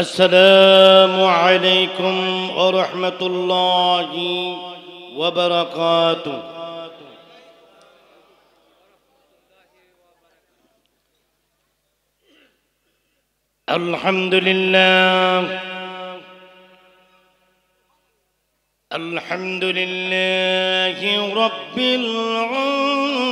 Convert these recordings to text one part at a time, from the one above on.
السلام عليكم ورحمة الله وبركاته. الحمد لله الحمد لله رب العالمين،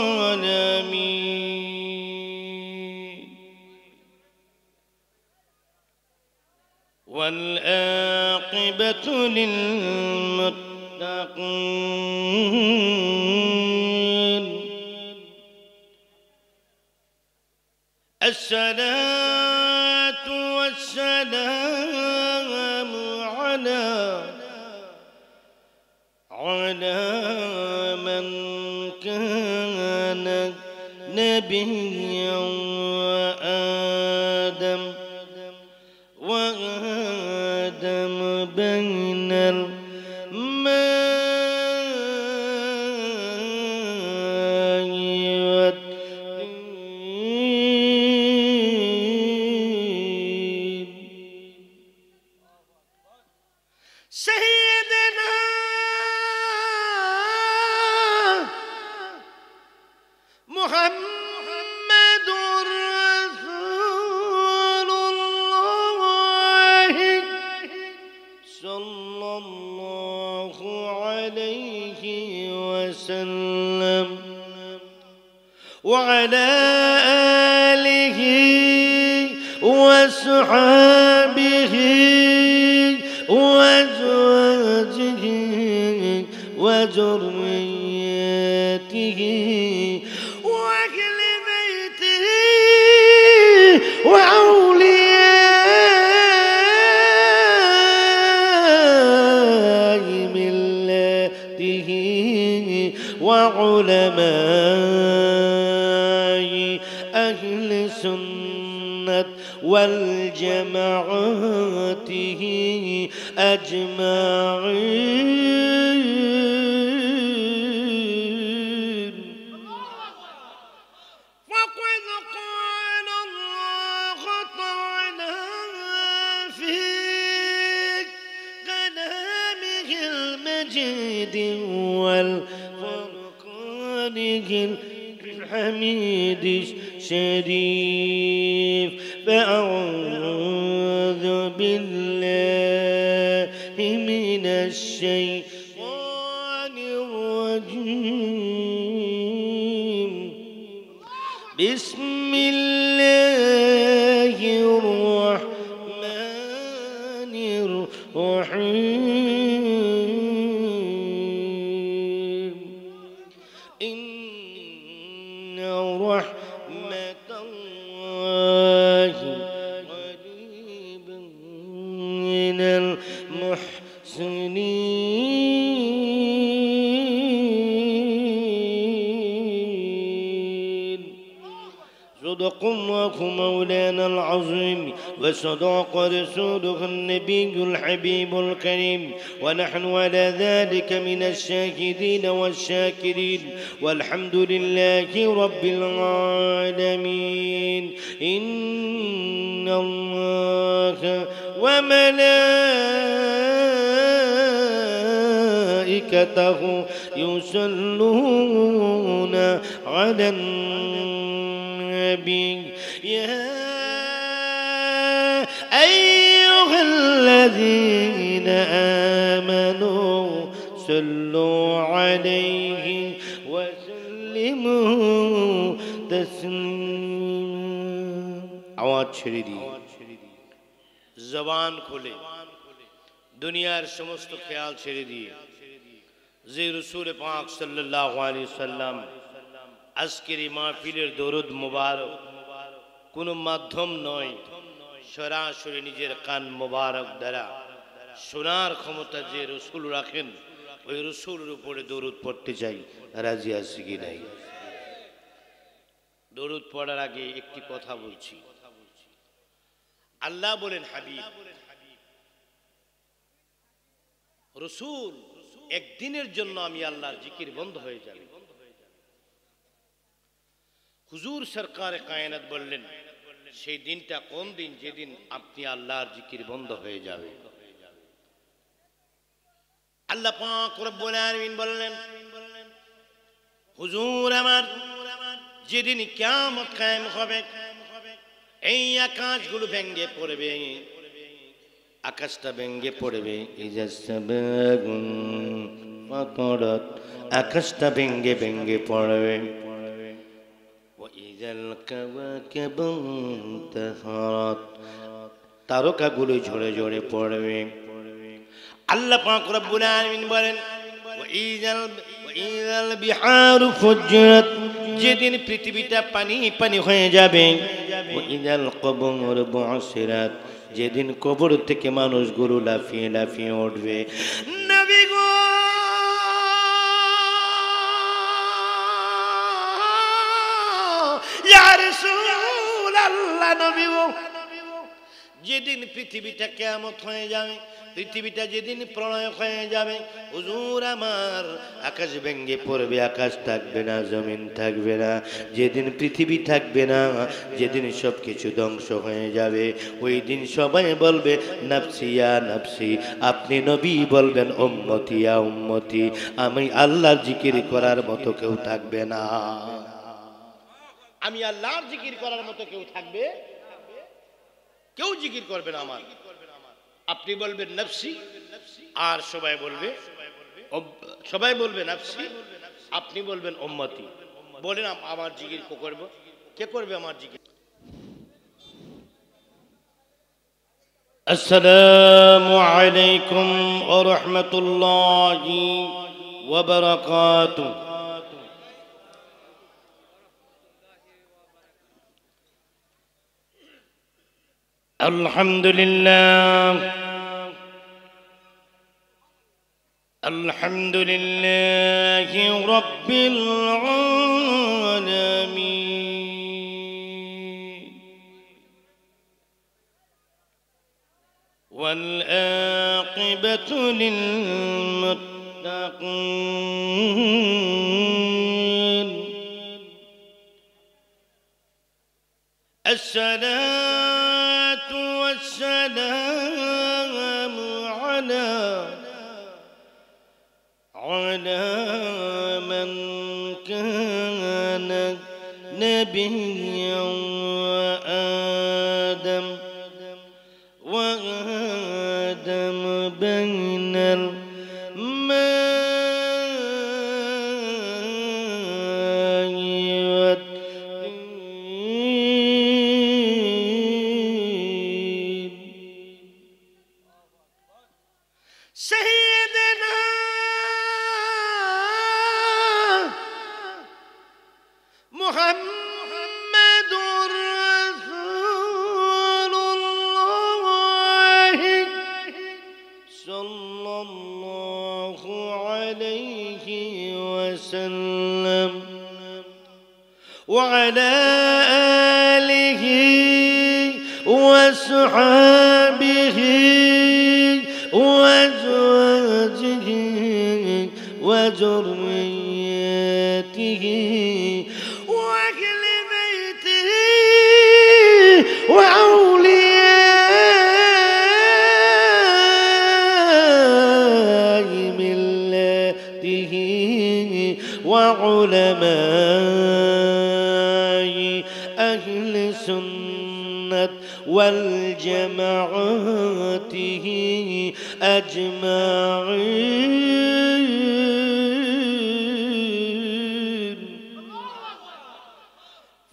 والعاقبة للمتقين. الصلاة والسلام على من كان نبيا وآدم بين الماء والطين. سيدنا محمد رسول الله صلى الله عليه وسلم، وعلى آله وصحبه وأزواجه وذريته وأهل بيته وأولياء ملته وعلماء أهل السنة والجماعة أجمعين. وقد قال الله تعالى في كلامه المجيد والفرقانه الحميد الشريف: فأعوذ بالله من الشيطان الرجيم. بسم الله الرحمن الرحيم. إن رحمة الله قريب من المحسنين. صدق الله مولانا العظيم، وصدق رسوله النبي الحبيب الكريم، ونحن على ذلك من الشاهدين والشاكرين، والحمد لله رب العالمين. إن الله وملائكته يصلون على النبي. يا أيها الذين آمنوا صلوا عليه وسلموا تسليما. आवाज छेड़े दिए, जबान खोले, दुनियार समस्त ख्याल छेड़े दिए যে রসুল পাক সাল্লাল্লাহু আলাইহি সাল্লাম আজকের এই মাহফিলের দরুদ মুবারক কোনো মাধ্যম নয়, সরাসরি নিজের কান মুবারক দ্বারা শোনার ক্ষমতা যে রসুল রাখেন ওই রসুলের উপরে দরুদ পড়তে চাই। রাজি আছি কি নাই? দরুদ পড়ার আগে একটি কথা বলছি। আল্লাহ বলেন হাবিব, রসুল একদিনের জন্য আমি আল্লাহর জিকির বন্ধ হয়ে যাবে। হুজুর সরকারে কায়নাত বললেন সেই দিনটা কোন দিন? যেদিন আপনি আল্লাহর জিকির বন্ধ হয়ে যাবে। আল্লাহ পাক রব্বুল আলামিন বললেন, হুজুর আমার, যেদিন কিয়ামত কায়েম হবে, এই আকাশগুলো ভেঙে পড়বে, আকাশটা ভেঙে পড়বে, আকাশটা ভেঙে ভেঙে পড়বে, তারকাগুলো ঝরে ঝরে পড়বে। আল্লাহ পাক রব্বুল আলামিন বলেন, ওয়াইযাল বিহারু ফুজ্জিরাত, যেদিন পৃথিবীটা পানি পানি হয়ে যাবে, ওয়াইযাল কুবুরু বুসিরাত, যেদিন কবর থেকে মানুষগুলো লাফিয়ে লাফিয়ে উঠবে। নবী গো, ইয়া রাসূলুল্লাহ, নবী গো, যেদিন পৃথিবীটা কিয়ামত হয়ে যাবে, পৃথিবীটা যেদিন প্রলয় হয়ে যাবে, হুজুর আমার, আকাশ ভেঙে পড়বে, আকাশ থাকবে না, জমিন থাকবে না, যেদিন পৃথিবী থাকবে না, যেদিন সব কিছু ধ্বংস হয়ে যাবে, ওই দিন সবাই বলবে নাফসি ইয়া নাফসি। আপনি নবী বলবেন উম্মতি ইয়া উম্মতি। আমি আল্লাহর জিকির করার মতো কেউ থাকবে না। আমি আল্লাহর জিকির করার মতো কেউ থাকবে, কেউ জিকির করবে না আমার। আপনি বলবেন নফসি, আর সবাই বলবে নফসি, আপনি বলবেন উম্মতি। বলেন আমার জিকির কে করবে? কে করবে আমার জিকির? আসসালামু আলাইকুম ওয়া রাহমাতুল্লাহি ওয়া বারাকাতুহু। আলহামদুলিল্লাহ, আলহামদুলিল্লাহি রাব্বিল আলামিন, ওয়াল আকিবাতু লিল মুত্তাকিন। আসসালাতু ওয়াসসালামু আলা من كان نبيا وآدم بين الماء والطين. سيدنا محمد رسول الله صلى الله عليه وسلم وعلى آله وصحبه وأزواجه وذريته وأهل بيته وأولياء ملته وعلماء أهل السنة والجماعته أجمعين.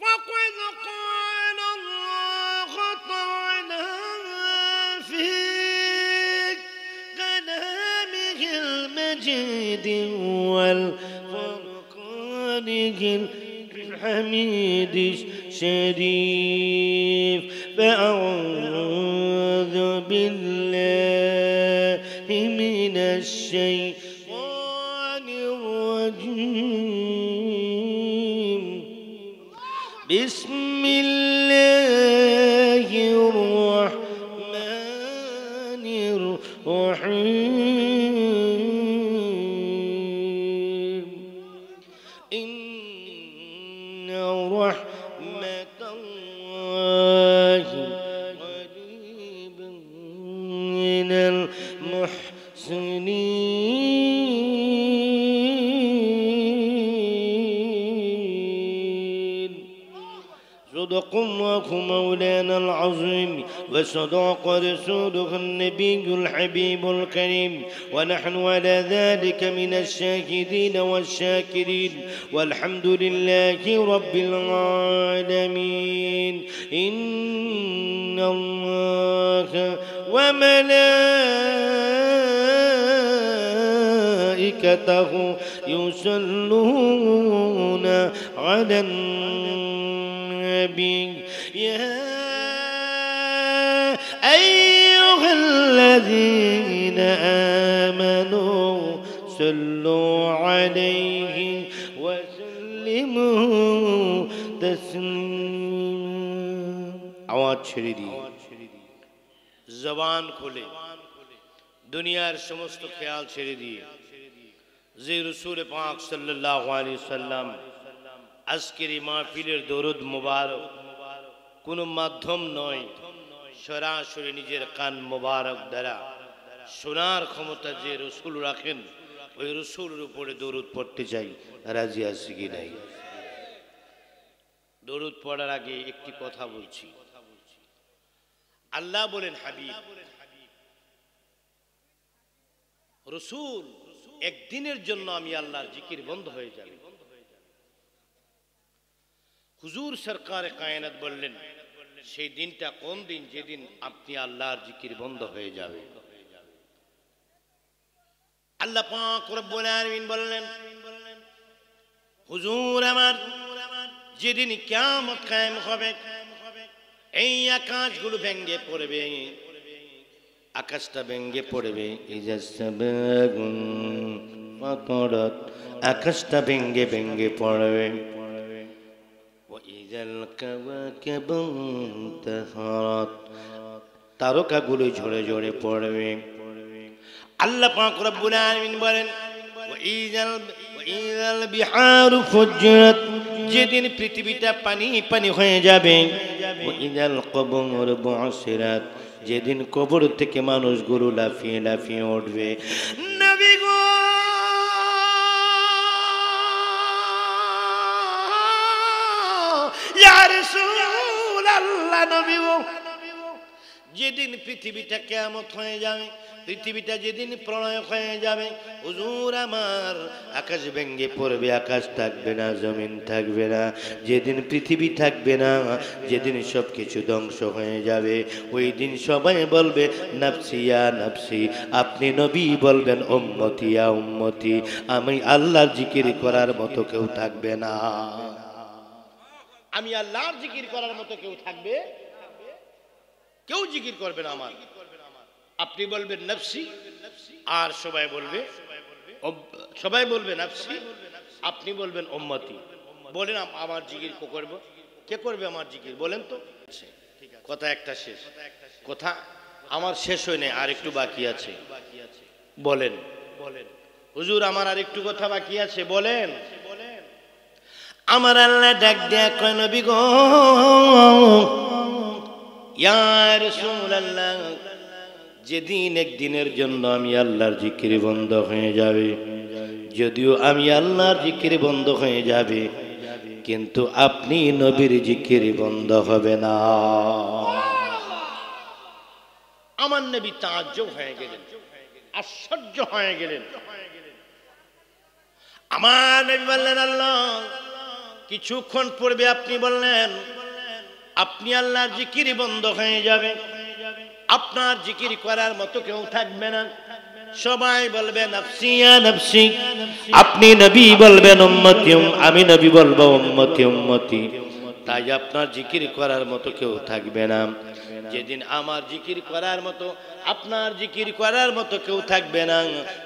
وقد قال الله تعالى في كلامه المجيد والفرقانه الحميد الشريف. فأعوذ بالله من الشيطان الرجيم. بسم الله الرحمن الرحيم. إن رحمة الله قريبا من المحسنين صدق الله مولانا العظيم وصدق رسوله النبي الحبيب الكريم ونحن على ذلك من الشاهدين والشاكرين والحمد لله رب العالمين إن الله وملائكته يصلون على النبي يا أيها الذين آمنوا صلوا عليه وسلموا تسليما आवाज ছেড়ে দিয়ে জবান খুলে দুনিয়ার সমস্ত খেয়াল ছেড়ে দিয়ে যে রাসূল পাক সাল্লাল্লাহু আলাইহি সাল্লাম আজকের এই মাহফিলের দরুদ মুবারক কোনো মাধ্যম নয় সরাসরি নিজের কান মুবারক দ্বারা শোনার ক্ষমতা যে রাসূল রাখেন ওই রাসূলের উপরে দরুদ পড়তে চাই রাজি আছি কি নাই দরুদ পড়ার আগে একটি কথা বলছি আল্লাহ বলেন হাবিব রাসূল একদিনের জন্য আমি আল্লাহর জিকির বন্ধ হয়ে যাবে হুজুর সরকারে কায়নাত বললেন সেই দিনটা কোন দিন যেদিন আপনি আল্লাহর জিকির বন্ধ হয়ে যাবে আল্লাহ পাক রব্বুল আলামিন বললেন হুজুর আমার যেদিন কিয়ামত কায়েম হবে এই আকাশগুলো ভেঙে পড়বে আকাশটা ভেঙে পড়বে আকাশটা ভেঙে ভেঙে পড়বে তারকাগুলো ঝরে ঝরে পড়বে আল্লাহ পাক রব্বুল আলামিন বলেন ওয়াইযাল বিহারু ফুজ্জিরাত যেদিন পৃথিবীটা পানি পানি হয়ে যাবে ওয়াইযাল কবুর বুসিরাত যেদিন কবর থেকে মানুষগুলো লাফিয়ে লাফিয়ে উঠবে নবী গো ইয়া রাসূলুল্লাহ নবী গো যেদিন পৃথিবীটা কিয়ামত হয়ে যাবে পৃথিবীটা যেদিন প্রলয় হয়ে যাবে হুজুর আমার আকাশ ভেঙে পড়বে আকাশ থাকবে না জমিন থাকবে না যেদিন পৃথিবী থাকবে না যেদিন সব কিছু ধ্বংস হয়ে যাবে ওই দিন সবাই বলবে নাফসি ইয়া নাফসি আপনি নবী বলবেন উম্মতি ইয়া উম্মতি আমি আল্লাহর জিকির করার মতো কেউ থাকবে না আমি আল্লাহর জিকির করার মতো কেউ থাকবে কেউ জিকির করবে না আমার আপনি বলবেন নফসি আর সবাই বলবে নফসি আপনি বলবেন উম্মতি বলেন আমার জিকির কে করব কে করবে আমার জিকির বলেন তো কথা একটা শেষ কথা আমার শেষ হয় না আর একটু বাকি আছে বলেন হুজুর আমার আর একটু কথা বাকি আছে বলেন আমার আল্লাহ ডাক দেয়া কয় নবী গো ইয়া রাসূলুল্লাহ যেদিন একদিনের জন্য আমি আল্লাহর জিকির বন্ধ হয়ে যাবে যদিও আমি আল্লাহর জিকির বন্ধ হয়ে যাবে কিন্তু আপনি নবীর জিকির বন্ধ হবে না আমার নবী তাজ্জব হয়ে গেলেন আশ্চর্য হয়ে গেলেন আমার নবী বললেন আল্লাহ কিছুক্ষণ পূর্বে আপনি বললেন আপনি আল্লাহর জিকির বন্ধ হয়ে যাবে আপনার জিকির করার মতো কেউ থাকবে না সবাই বলবে নাফসি ইয়া নাফসি আপনি নবী বলবেন উম্মতি আমি নবী বলবো উম্মতি উম্মতি তাই আপনার জিকির করার মতো কেউ থাকবে না যেদিন আমার জিকির করার মতো আপনার জিকির করার মতো কেউ থাকবে না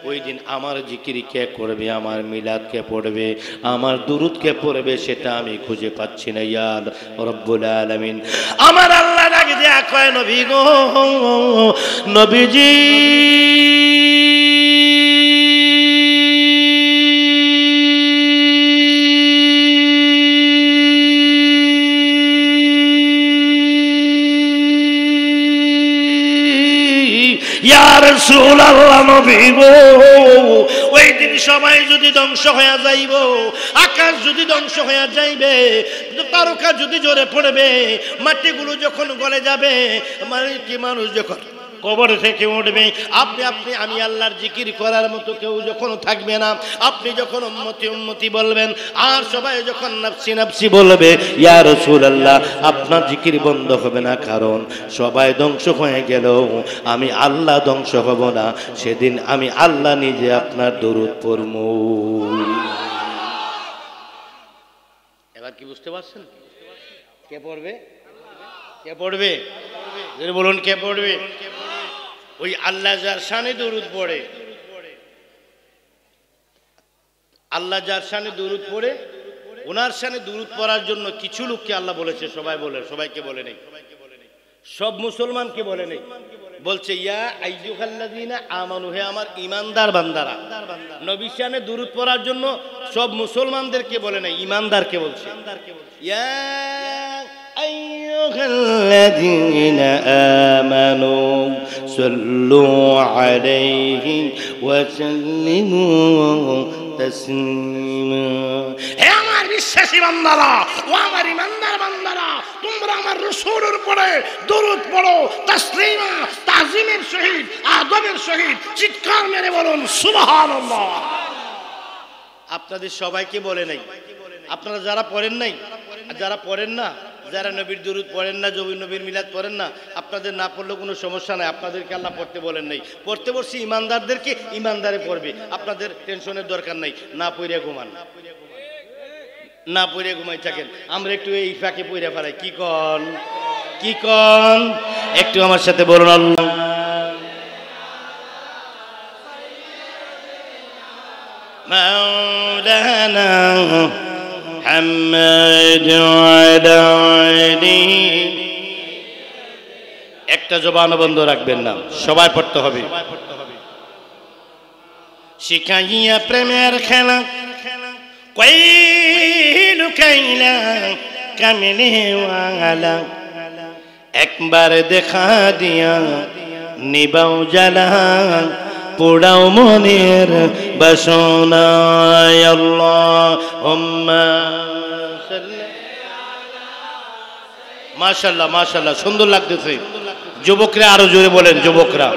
ওই দিন আমার জিকির কে করবে আমার মিলাদ কে পড়বে আমার দুরুদ কে পড়বে সেটা আমি খুঁজে পাচ্ছি না ইয়া রব্বুল আলামিন আমার আল্লাহ ডাকে দেয়া কয় নবী গো নবীজি ইয়া রাসূলুল্লাহ নবী গো ওই দিন সবাই যদি ধ্বংস হয়ে যাইব, আকাশ যদি ধ্বংস হয়ে যাইবে, তারকা যদি জোরে পড়বে, মাটিগুলো যখন গলে যাবে, মানুষ যখন কবর থেকে উঠবে, আপনি আমি আল্লাহর জিকির করার মতো কেউ যখন থাকবে না, আপনি যখন উম্মতি উম্মতি বলবেন আর সবাই যখন নাফসি নাফসি বলবে, ইয়া রাসূলুল্লাহ আপনার জিকির বন্ধ হবে না, কারণ সবাই ধ্বংস হয়ে গেল আমি আল্লাহ ধ্বংস হব না, সেদিন আমি আল্লাহ নিজে আপনার দরুদ পড়ব। এবার কি বুঝতে পারছেন? কে পড়বে? কে পড়বে? বলুন কে পড়বে? ওই আল্লাহ যার শানে দরুদ পড়ে, আল্লাহ যার শানে দরুদ পড়ে, ওনার শানে দরুদ পড়ার জন্য কিছু লোককে আল্লাহ বলেছে, সবাই বলে, সবাইকে বলে নেই, সব মুসলমানকে বলে নেই, বলছে ইয়া আইয়ুহাল্লাযীনা আমানু, হে আমার ঈমানদার বান্দারা। নবীর শানে দরুদ পড়ার জন্য সব মুসলমানদেরকে বলে নাই, ঈমানদারকে বলছে। ইয়া আইয়ুহাল্লাযীনা আমানু সাল্লু আলাইহি ওয়া সাল্লিমু তাসলিমা। হে আমার বিশ্বাসী বান্দারা, ও আমার ঈমানদার বান্দারা, তোমরা আমার রাসূলের উপরে দরুদ পড়ো, তাসলিমা, তাজিমের সহিত, আদবের সহিত চিৎকার মেরে বলুন সুবহানাল্লাহ। আপনাদের সবাইকে বলে নাই, আপনারা যারা পড়েন নাই, যারা পড়েন না, যারা নবীর দরুদ পড়েন না, নবীর মিলাদ পড়েন না, আপনাদের না পড়লেও কোনো সমস্যা নাই, আপনাদেরকে আল্লাহ পড়তে বলেন নাই। পড়তে বলছি ইমানদারদেরকে, ইমানদারে পড়বে, আপনাদের টেনশনের দরকার নাই, না পড়ে ঘুমান, না পড়ে ঘুমাই থাকেন। আমরা একটু এই ফাঁকে পড়ে ফেলাই, কি কন, কি কন, একটু আমার সাথে বলুন আল্লাহ মাওলানা মুহাম্মদ ওয়া আলি। একটা জবান বন্ধ রাখবেন না, সবাই পড়তে হবে। শিখাইয়া প্রেমের খেলা কই লুকাইলা কামিনে ওয়ালা, একবার দেখা দিয়া নিবাও জ্বালা, পোড়াও মনের বাসনা। আল্লাহুম্মা সাল্লি। মাশাআল্লাহ মাশাআল্লাহ, সুন্দর লাগতেছে। যুবকরা আরো জোরে বলেন, যুবকরা।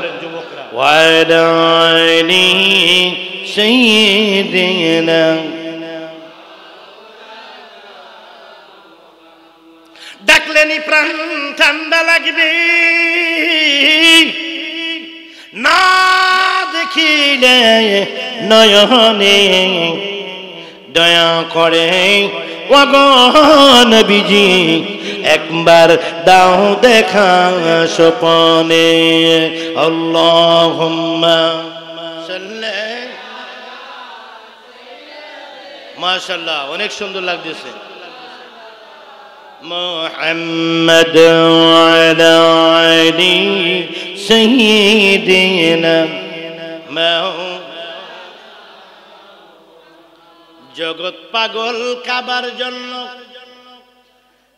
ওয়াদানি সাইয়্যিদিনা, ডাকলেনি প্রাণ ঠান্ডা লাগবে, না দেখিলে নয়নে দয়া করে ওগো নবীজি, একবার দাও দেখা স্বপনে। আল্লাহুম্মা সাল্লি। মাশাআল্লাহ, অনেক সুন্দর লাগতেছে। মুহাম্মদ ওয়া আলা আলি সাইয়্যিদিনা। জগৎ পাগল কাবার জন্য,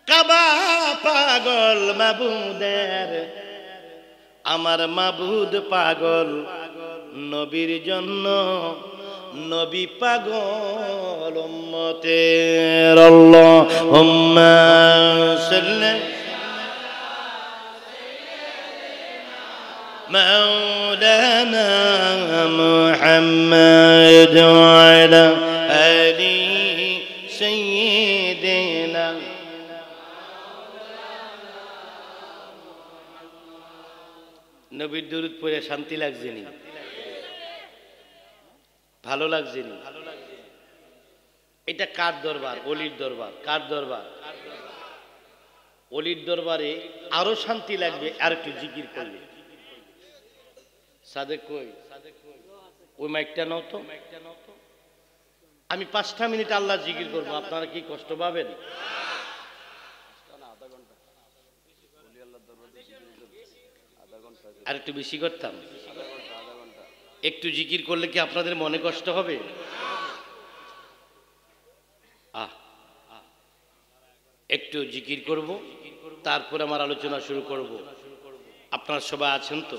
কাবা পাগল মাবুদের, আমার মাবুদ পাগল নবীর জন্য, নবী পাগল উম্মতের। আল্লাহুম্মা সাল্লি মাওলানা মুহাম্মদ ওয়া আলা আলি সাইয়্যিদিনা। নবীর দরুদ পড়ে শান্তি লাগছে নি? ভালো লাগছে নি? এটা কার দরবার? অলির দরবার। কার দরবার? অলির দরবারে আরো শান্তি লাগবে আর একটু জিকির করলে। সাদেক কই? ওই মাইকটা নাও তো। আমি 5টা মিনিট আল্লাহ জিকির করবো, আপনারা কি কষ্ট পাবেন? আর একটু বেশি করতাম, একটু জিকির করলে কি আপনাদের মনে কষ্ট হবে? একটু জিকির করব, তারপর আমার আলোচনা শুরু করব। আপনারা সবাই আছেন তো?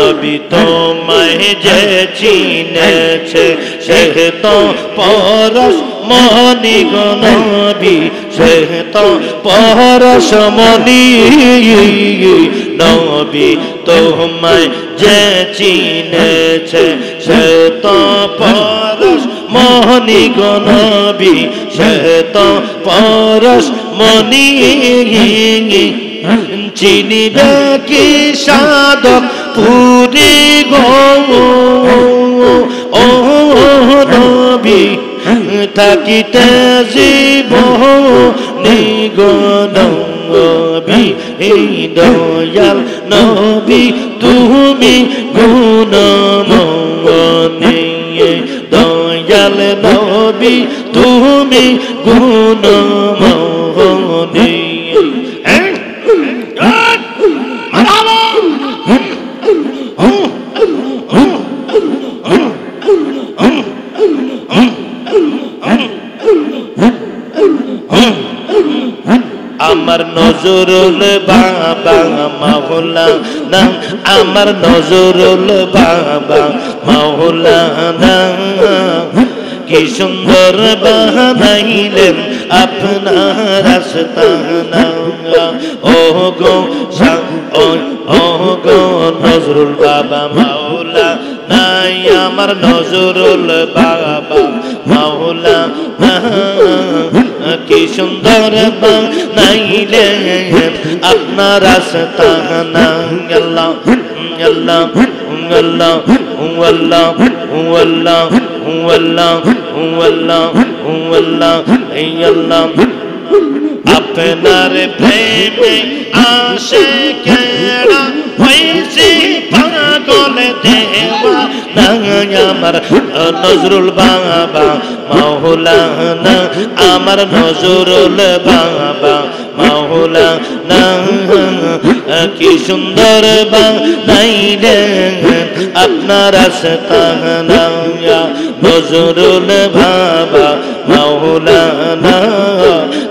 নবী তোমায় যে চিনেছে সে তো পরশ মনি গো নবী সে তো পরশ মনি নবী তোমায় যে চিনেছে সে তো পরশ মনি গো নবী সে তো পরশ মনি চিনিবে কি সাধক পুরি গো ও নবী থাকিতে জীবনী গো নবী এই দয়াল নবী তুমি গুণময়ী দয়াল নবী তুমি গুণময়ী আমার নজরুল বাবা মাওলানা আমার নজরুল বাবা মাওলানা কি সুন্দর বানাইলেন আপনার আস্তানা ও গো ও গো নজরুল বাবা মাওলানা আমার নজরুল বাবা মাওলানা কি সুন্দর বানাইলেন আপনার আস্তানা আল্লাহ আল্লাহ আল্লাহ আল্লাহ আল্লাহ আল্লাহ আল্লাহ এই আল্লাহ আপনার প্রেমে আসে কেড়া হয়েছে পাগল দেওয়া আমার নজরুল বাবা মাওলানা আমার নজরুল বাবা মাওলানা কি সুন্দর বানাইলেন আপনার আস্তানা নজরুল বাবা মাওলানা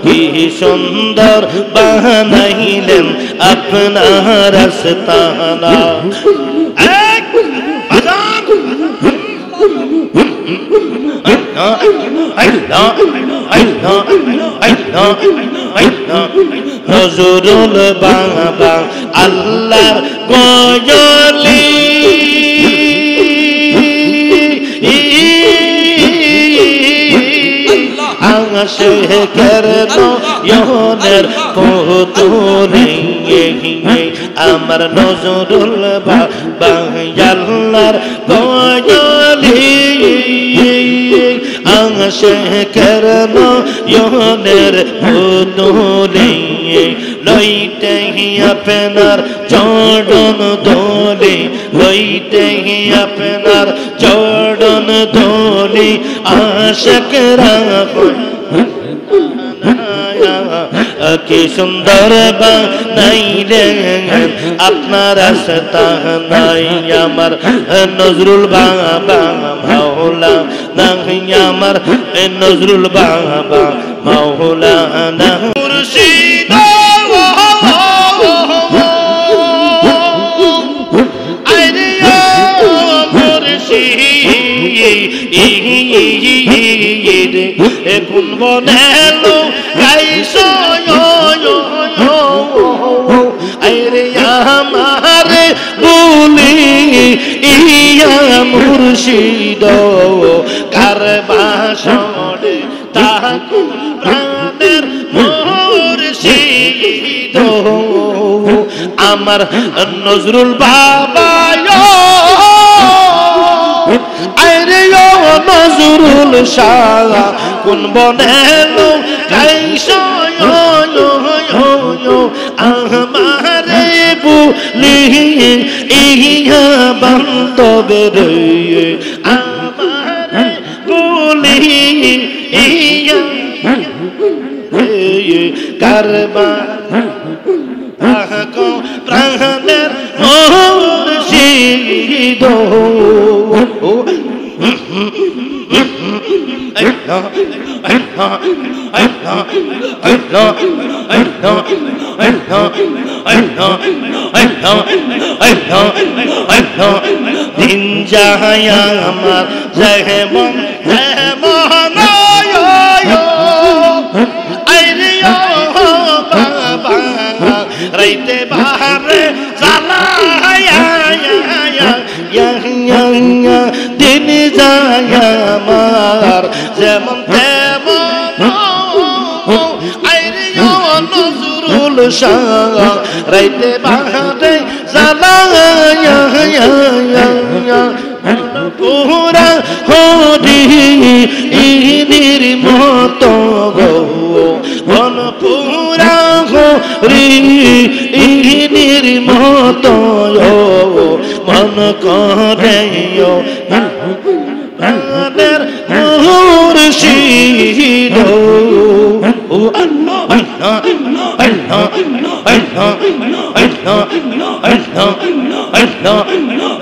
কি সুন্দর বানাইলেন আপনার আস্তানা নজরুল বাবা আল্লাহর গয়লি আসে কেরন ইহনের পুতুলি আমার নজরুল বাবা আল্লাহর গয়লি আসে কেরন ইহনের পুতুলি লইতে আপনার চরণ দোলে লইতে আপনার চরণ দোলে আশকরা কি সুন্দর বানাইলেন আপনার আস্তানা আমার নজরুল বাবা মাওলানা আমার নজরুল বাবা মাওলানা মুর্শিদ কোন বনেলো গাইছো আরে আমার বলি ইয়া মুর্শিদ কারবাসনে তাকু প্রাণের মুর্শিদ আমার নজরুল বাবা আরে নজরুল শাহ কোন বনেলো গাইছো আমারে বলি ইয়া বান্ধবে রে আমারে বলি ইয়া কারবা প্রাণের মুর্শিদ দিন যায় আমার যেমন যেমন রাইতে বাহারে দিন যায় আমার যেমন তেমন নজরুল শাহ রাইতে বাহারে পুরা হরি ইনির মতো গো বন পুরা হরি ইনির মতো মন করে প্রাণের মুর্শিদ ও আল্লাহ আল্লাহ আল্লাহ আল্লাহ আল্লাহ আল্লাহ আল্লাহ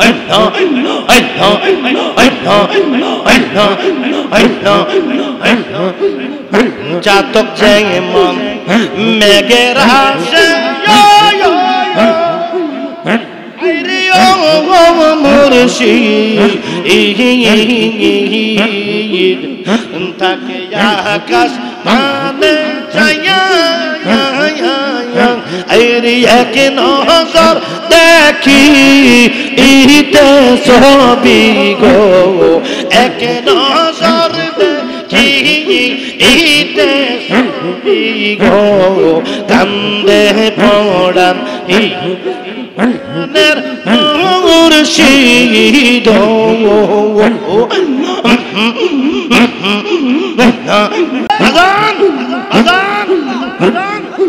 আল্লাহ আল্লাহ আল্লাহ আল্লাহ চাতক যেমন মেঘের হাসে মুর্শিদ তাকে আকাশ মানে এক নজর দেখি ইতে ছবি গো এক নজর দেখি ইতে ছবি গো কান্দে পড়ান নের মুর্শিদ আজান আজান আজান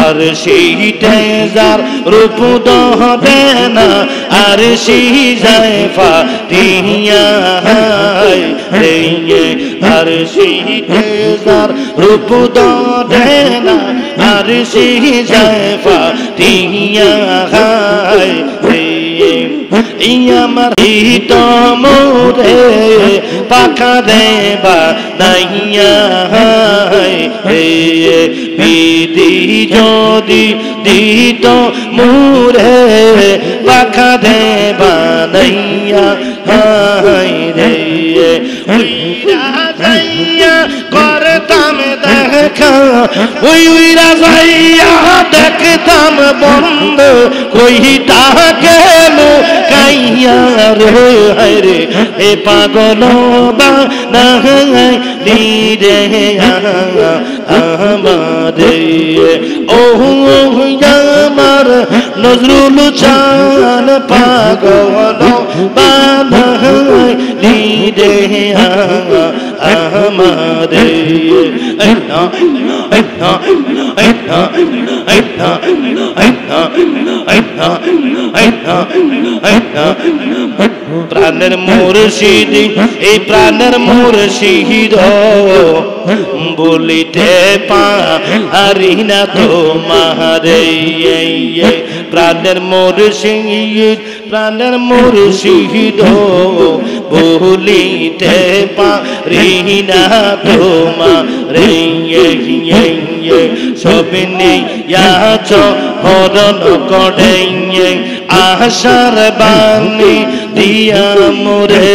আর সেই তেজার রূপ দহবে না আর সেই যায় ফাটিয়া আর সেই তেজার রূপ দহবে না আর সেই যায় ফাটিয়া আমার মোরে পাখা দেবা নাইয়া বিধি যদি দিত মোরে পাখা দেবা নাইয়া রে করতাম দেখা উইরা যাইয়া দেখতাম বন্ধ কইটা গেল কাইয়া রে রে এ পাগল বা রে আমারে ও আমার নজরুল চান পাগল বাঁধাই রে আমারে প্রাণের মুর্শিদ এই প্রাণের মুর্শিদ বলিতে পারি না তোমারে প্রাণের মুর্শিদ প্রাণের মুর্শিদ বলিতে পারি না তোমারে সবিনে ইয়াচ হরণ করে আশার বাণী দিয়া মোরে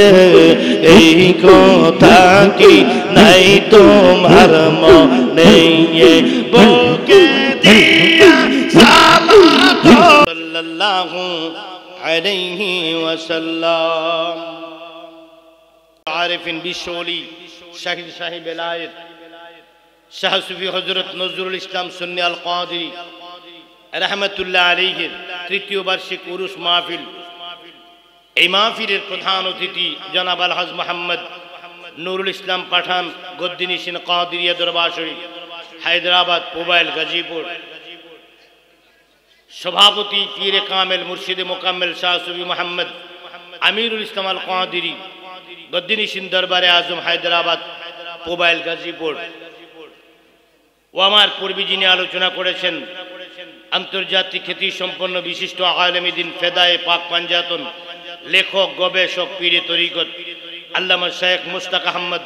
এই কথা কি নাই তোমার মনে বুকে দিয়া সালাত সাল্লাল্লাহু আলাইহি ওয়াসাল্লাম আরিফিন বিশ্বলি শাহিদ সাহেব বেলায়েত শাহ সুফি হযরত নজরুল ইসলাম সুন্নি আল কাদরি রহমতুল্লাহ আলাইহির তৃতীয় বার্ষিক উরুস মাহফিল এই মাহফিলের প্রধান অতিথি জনাব আলহাজ মোহাম্মদ নুরুল ইসলাম পাঠান গদ্দিনিশিন কাদরিয়া দরবার শরীফ হায়দ্রাবাদ মোবাইল গাজীপুর সভাপতি পীরে কামেল মুর্শিদে মোকাম্মেল শাহ সুফি মোহাম্মদ আমিরুল ইসলাম আল কাদরি গদ্দিনিসিন দরবারে আজম হায়দ্রাবাদ মোবাইল গাজীপুর ও আমার পূর্বে যিনি আলোচনা করেছেন আন্তর্জাতিক খ্যাতি সম্পন্ন বিশিষ্ট আলেম দ্বীন ফেদায়ে পাক পাঞ্জাতন লেখক গবেষক পীরে তরিকত আল্লামা শেখ মুশতাক আহমদ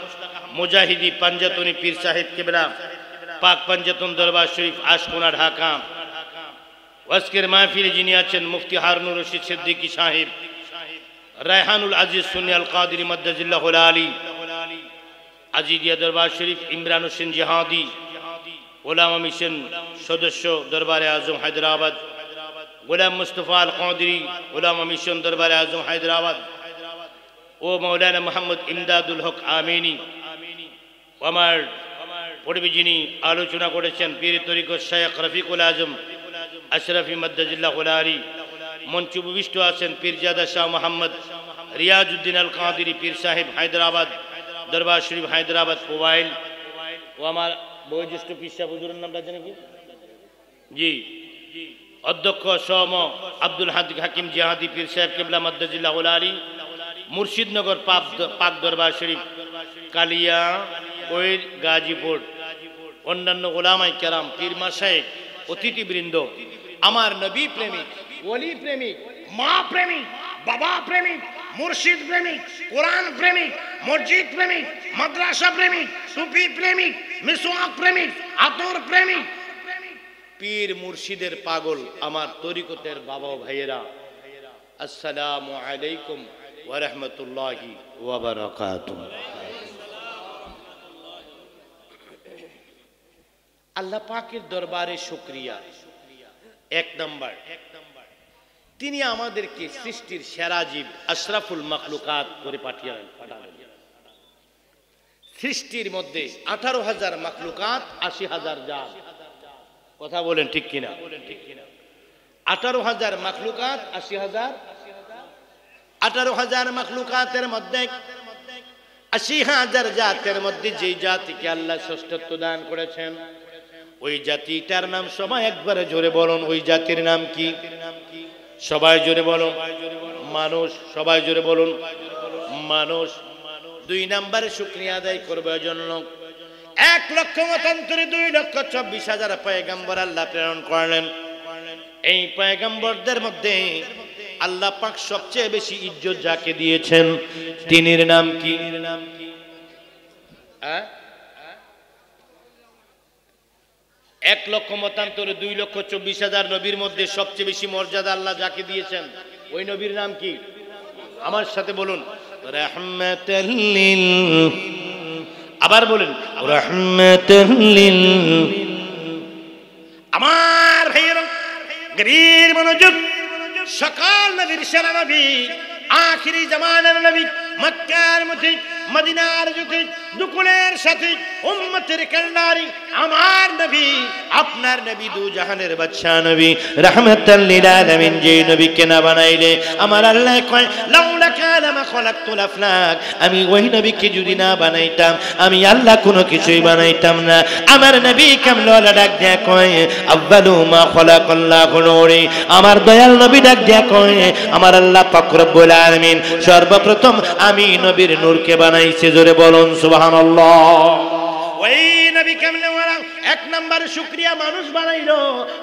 মুজাহিদি পাঞ্জাতনি পীর সাহেব কেবলা পাক পাঞ্জাতন দরবার শরীফ আশকোনা ঢাকা। আজকের মাহফিলে যিনি আছেন মুফতি হারুনুর রশিদ সিদ্দিকী সাহেব, রায়হানুল আজিজ সুন্নি আল কাদিরি মাদ্দাজিল্লাহুল আলী, আজিদিয়া দরবার শরীফ ইমরান হোসেন জিহাদি, ওলামা মিশন সদস্য দরবারে আজম হায়দ্রাবাদ, গোলাম মুস্তফা আল কাদিরি ওলামা মিশন দরবারে আজম হায়দ্রাবাদ ও মৌলানা মোহাম্মদ ইমদাদুল হক আমিনী। আমার পূর্বে যিনি আলোচনা করেছেন পীর তরিকত শেখ রফিকুল আজম আশরাফি মাদ্দাজিল্লাহুল আলী। মঞ্চ উপবিষ্ট আছেন পীরজাদা শাহ মোহাম্মদ রিয়াজউদ্দিন আল কাদিরি পীর সাহেব হায়দ্রাবাদ দরবার শরীফ হায়দ্রাবাদ মোবাইল ও আমার বয়োজ্যেষ্ঠ পীর সাহেব হুজুরের নামটা জানেন কি? জি, অধ্যক্ষ সম আব্দুল হাকিম জিহাদি পীর সাহেব কেবলা মাদ্দাজিল্লাহুল আলী, মুর্শিদনগর পাক দরবার শরীফ কালিয়া কোয়ের গাজীপুর, অন্যান্য ওলামায়ে কেরাম পীর মাশায়েখ অতিথিবৃন্দ, আমার নবী প্রেমিক, ওলি প্রেমিক, মা প্রেমিক, বাবা প্রেমিক, মুর্শিদ প্রেমিক, কোরআন প্রেমিক, মসজিদ প্রেমিক, মাদ্রাসা প্রেমিক, সুফি প্রেমিক, মিসওয়াক প্রেমিক, আতর প্রেমিক, পীর মুর্শিদের পাগল আমার তরিকতের বাবা ও ভাইয়েরা, আসসালামু আলাইকুম ওয়া রাহমাতুল্লাহি ওয়া বারাকাতুহু। আল্লাহ পাকের দরবারে শুকরিয়া। এক নাম্বার, তিনি আমাদেরকে সৃষ্টির সেরা জীব আশরাফুল মাখলুকাত করে পাঠালেন। সৃষ্টির মধ্যে 18,000 মাখলুকাত, 80,000 জাত। কথা বলেন ঠিক কিনা? 18,000 মাখলুকাত, 80,000। 18,000 মাখলুকাতের মধ্যে 80,000 জাতের মধ্যে যেই জাতিকে আল্লাহ শ্রেষ্ঠত্ব দান করেছেন, ওই জাতিটার নাম সবাই একবারে জোরে বলুন। ওই জাতির নাম কি? সবাই জোরে বলুন। মানুষ। সবাই জোরে বলুন। মানুষ। 2 নম্বরে শুকরিয়া আদায় করবার জন্য 1 লক্ষ মতান্তরে 2,24,000 পয়গম্বর আল্লাহ প্রেরণ করলেন। এই পয়গম্বরদের মধ্যে আল্লাহ পাক সবচেয়ে বেশি ইজ্জত যাকে দিয়েছেন, তিনির নাম কি? 1 লক্ষ মতান্তরে 2,24,000 নবীর মধ্যে সবচেয়ে বেশি মর্যাদা আল্লাহ যাকে দিয়েছেন, ওই নবীর নাম কি? আমার সাথে বলুন, রাহমাতাল লিল। আবার বলেন, রাহমাতাল লিল। আমার ভাইয়েরা, গভীর মনোযোগ। সকল নবীর সেরা নবী, আখিরি জামানার নবী, মক্কার মুতিক, মদিনার জ্যোতি, দুকুলের সাথী, উম্মতের কল্যাণী আমার নবী, আপনার নবী, দু জাহানের বাদশা নবী, রাহমাতাল লিল আলামিন। যে নবীকে না বানাইলে আমার আল্লাহ কয়, লাউলা কানা মা খলাকতুল আফলাক, আমি ওই নবীকে যদি না বানাইতাম আমি আল্লাহ কোনো কিছুই বানাইতাম না। আমার নবী কামলাওয়ালা ডাক দেয়া কয়, আউয়ালু মা খলাকাল্লাহু নূরি, আমার দয়াল নবী ডাক দেয়া কয়, আমার আল্লাহ পাক রব্বুল আলামিন সর্বপ্রথম আমি নবীর নূরকে বানাইছে। জোরে বলুন সুবহানাল্লাহ। ওই নবী কামলাওয়ালা 1 নম্বরে শুকরিয়া মানুষ বানাইলো,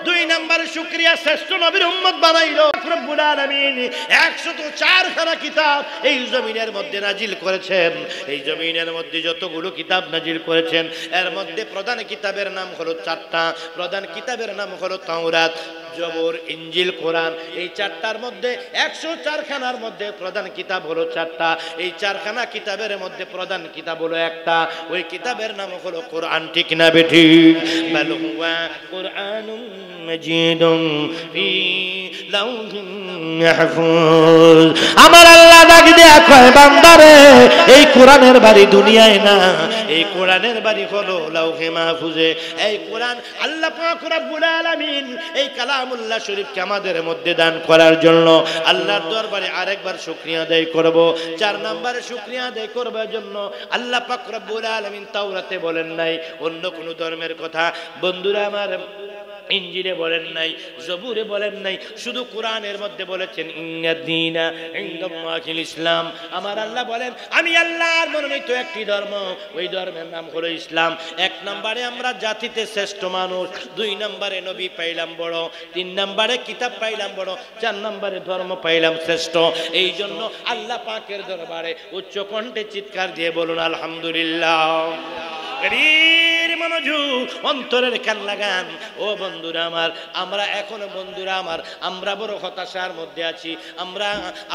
2 নম্বরে শুকরিয়া শ্রেষ্ঠ নবীর উম্মত বানাইলো। রব্বুল আলামিন 104 খানা কিতাব এই জমিনের মধ্যে নাজিল করেছেন। এই জমিনের মধ্যে যতগুলো কিতাব নাজিল করেছেন, এর মধ্যে প্রধান কিতাবের নাম হলো 4টা। প্রধান কিতাবের নাম হলো তাওরাত, জবর, ইনজিল, কোরআন। এই 4টার মধ্যে 104 খানার মধ্যে প্রধান কিতাব হলো 4টা। এই 4 খানা কিতাবের মধ্যে প্রধান কিতাব হলো একটা, ওই কিতাবের নাম হলো কোরআন। ঠিক না বেঠি? বাল হুয়া কুরআনুম মাজিদুম ফি লাউহিন মাহফুজ। আমার আল্লাহ ডাক দেয়া কয়, বান্দারে এই কোরআনের বাড়ি দুনিয়ায় না, এই কোরআনের বাড়ি হলো লাউহে মাহফুজে। এই কোরআন আল্লাহ পাক রব্বুল আলামিন এই কালামুল্লাহ শরীফকে আমাদের মধ্যে দান করার জন্য আল্লাহর দরবারে আরেকবার শুকরিয়া আদায় করব। 4 নম্বরে শুকরিয়া আদায় করবার জন্য আল্লাহ পাক রব্বুল আলামিন তাওরাতে বলেন নাই অন্য কোন ধর্মের কথা। বন্ধুরা আমার, ইনজিলে বলেন নাই, জবুরে বলেন নাই, শুধু কোরআনের মধ্যে বলেছেন ইন্নাদ-দীনা ইনদাল্লাহিল ইসলাম। আমার আল্লাহ বলেন আমি আল্লাহর মনোনীত একটি ধর্ম, ওই ধর্মের নাম হলো ইসলাম। এক নম্বরে আমরা জাতিতে শ্রেষ্ঠ মানুষ, দুই নম্বরে নবী পাইলাম বড়, তিন নম্বরে কিতাব পাইলাম বড়, চার নম্বরে ধর্ম পাইলাম শ্রেষ্ঠ। এই জন্য আল্লাহ পাকের দরবারে উচ্চ কণ্ঠে চিৎকার দিয়ে বলুন আলহামদুলিল্লাহ। মনোযোগ, অন্তরের কান লাগান ও বন্ধুরা আমার। আমরা এখনো বন্ধুরা আমার, আমরা বড় হতাশার মধ্যে আছি। আমরা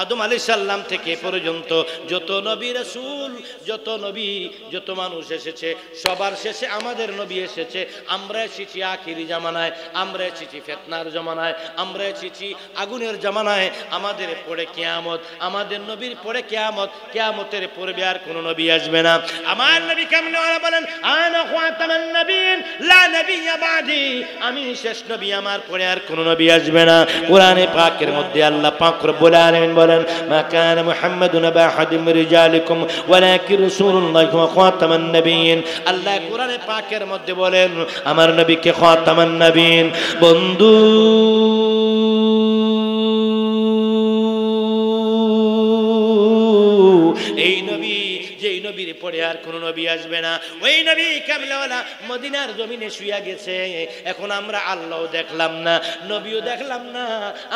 আদম আলাইহিস সালাম থেকে পর্যন্ত যত নবী রাসূল, যত নবী, যত মানুষ এসেছে, সবার শেষে আমাদের নবী এসেছে। আমরা এসেছি আখিরি জামানায়, আমরা এসেছি ফিতনার জামানায়, আমরা এসেছি আগুনের জামানায়। আমাদের পরে কিয়ামত, আমাদের নবীর পরে কিয়ামত, কিয়ামতের পূর্বে আর কোনো নবী আসবে না। আমার নবী কামলিওয়ালা বলেন আনা খাতামান নবিয়্যিন লা নবিয়্যা বাদি, আমি শেষ নবী, আমার পরে আর কোনো নবী আসবে না। কোরআনে পাকের মধ্যে আল্লাহ পাক রব্বুল আলামিন বলেন মা কানা মুহাম্মাদুন আবা আহাদিম মিন রিজালিকুম ওয়ালাকিন রাসূলুল্লাহি ওয়া খাতামান নবিয়্যিন। আল্লাহ কোরআনে পাকের মধ্যে বলেন আমার নবীকে খাতামান নবিয়্যিন। বন্ধু এই নবী, যেই নবীর পরে আর কোন নবী আসবে না, ওই নবী কামলিওয়ালা মদিনার জমিনে শুয়ে গেছে। এখন আমরা আল্লাহ দেখলাম না, নবীও দেখলাম না,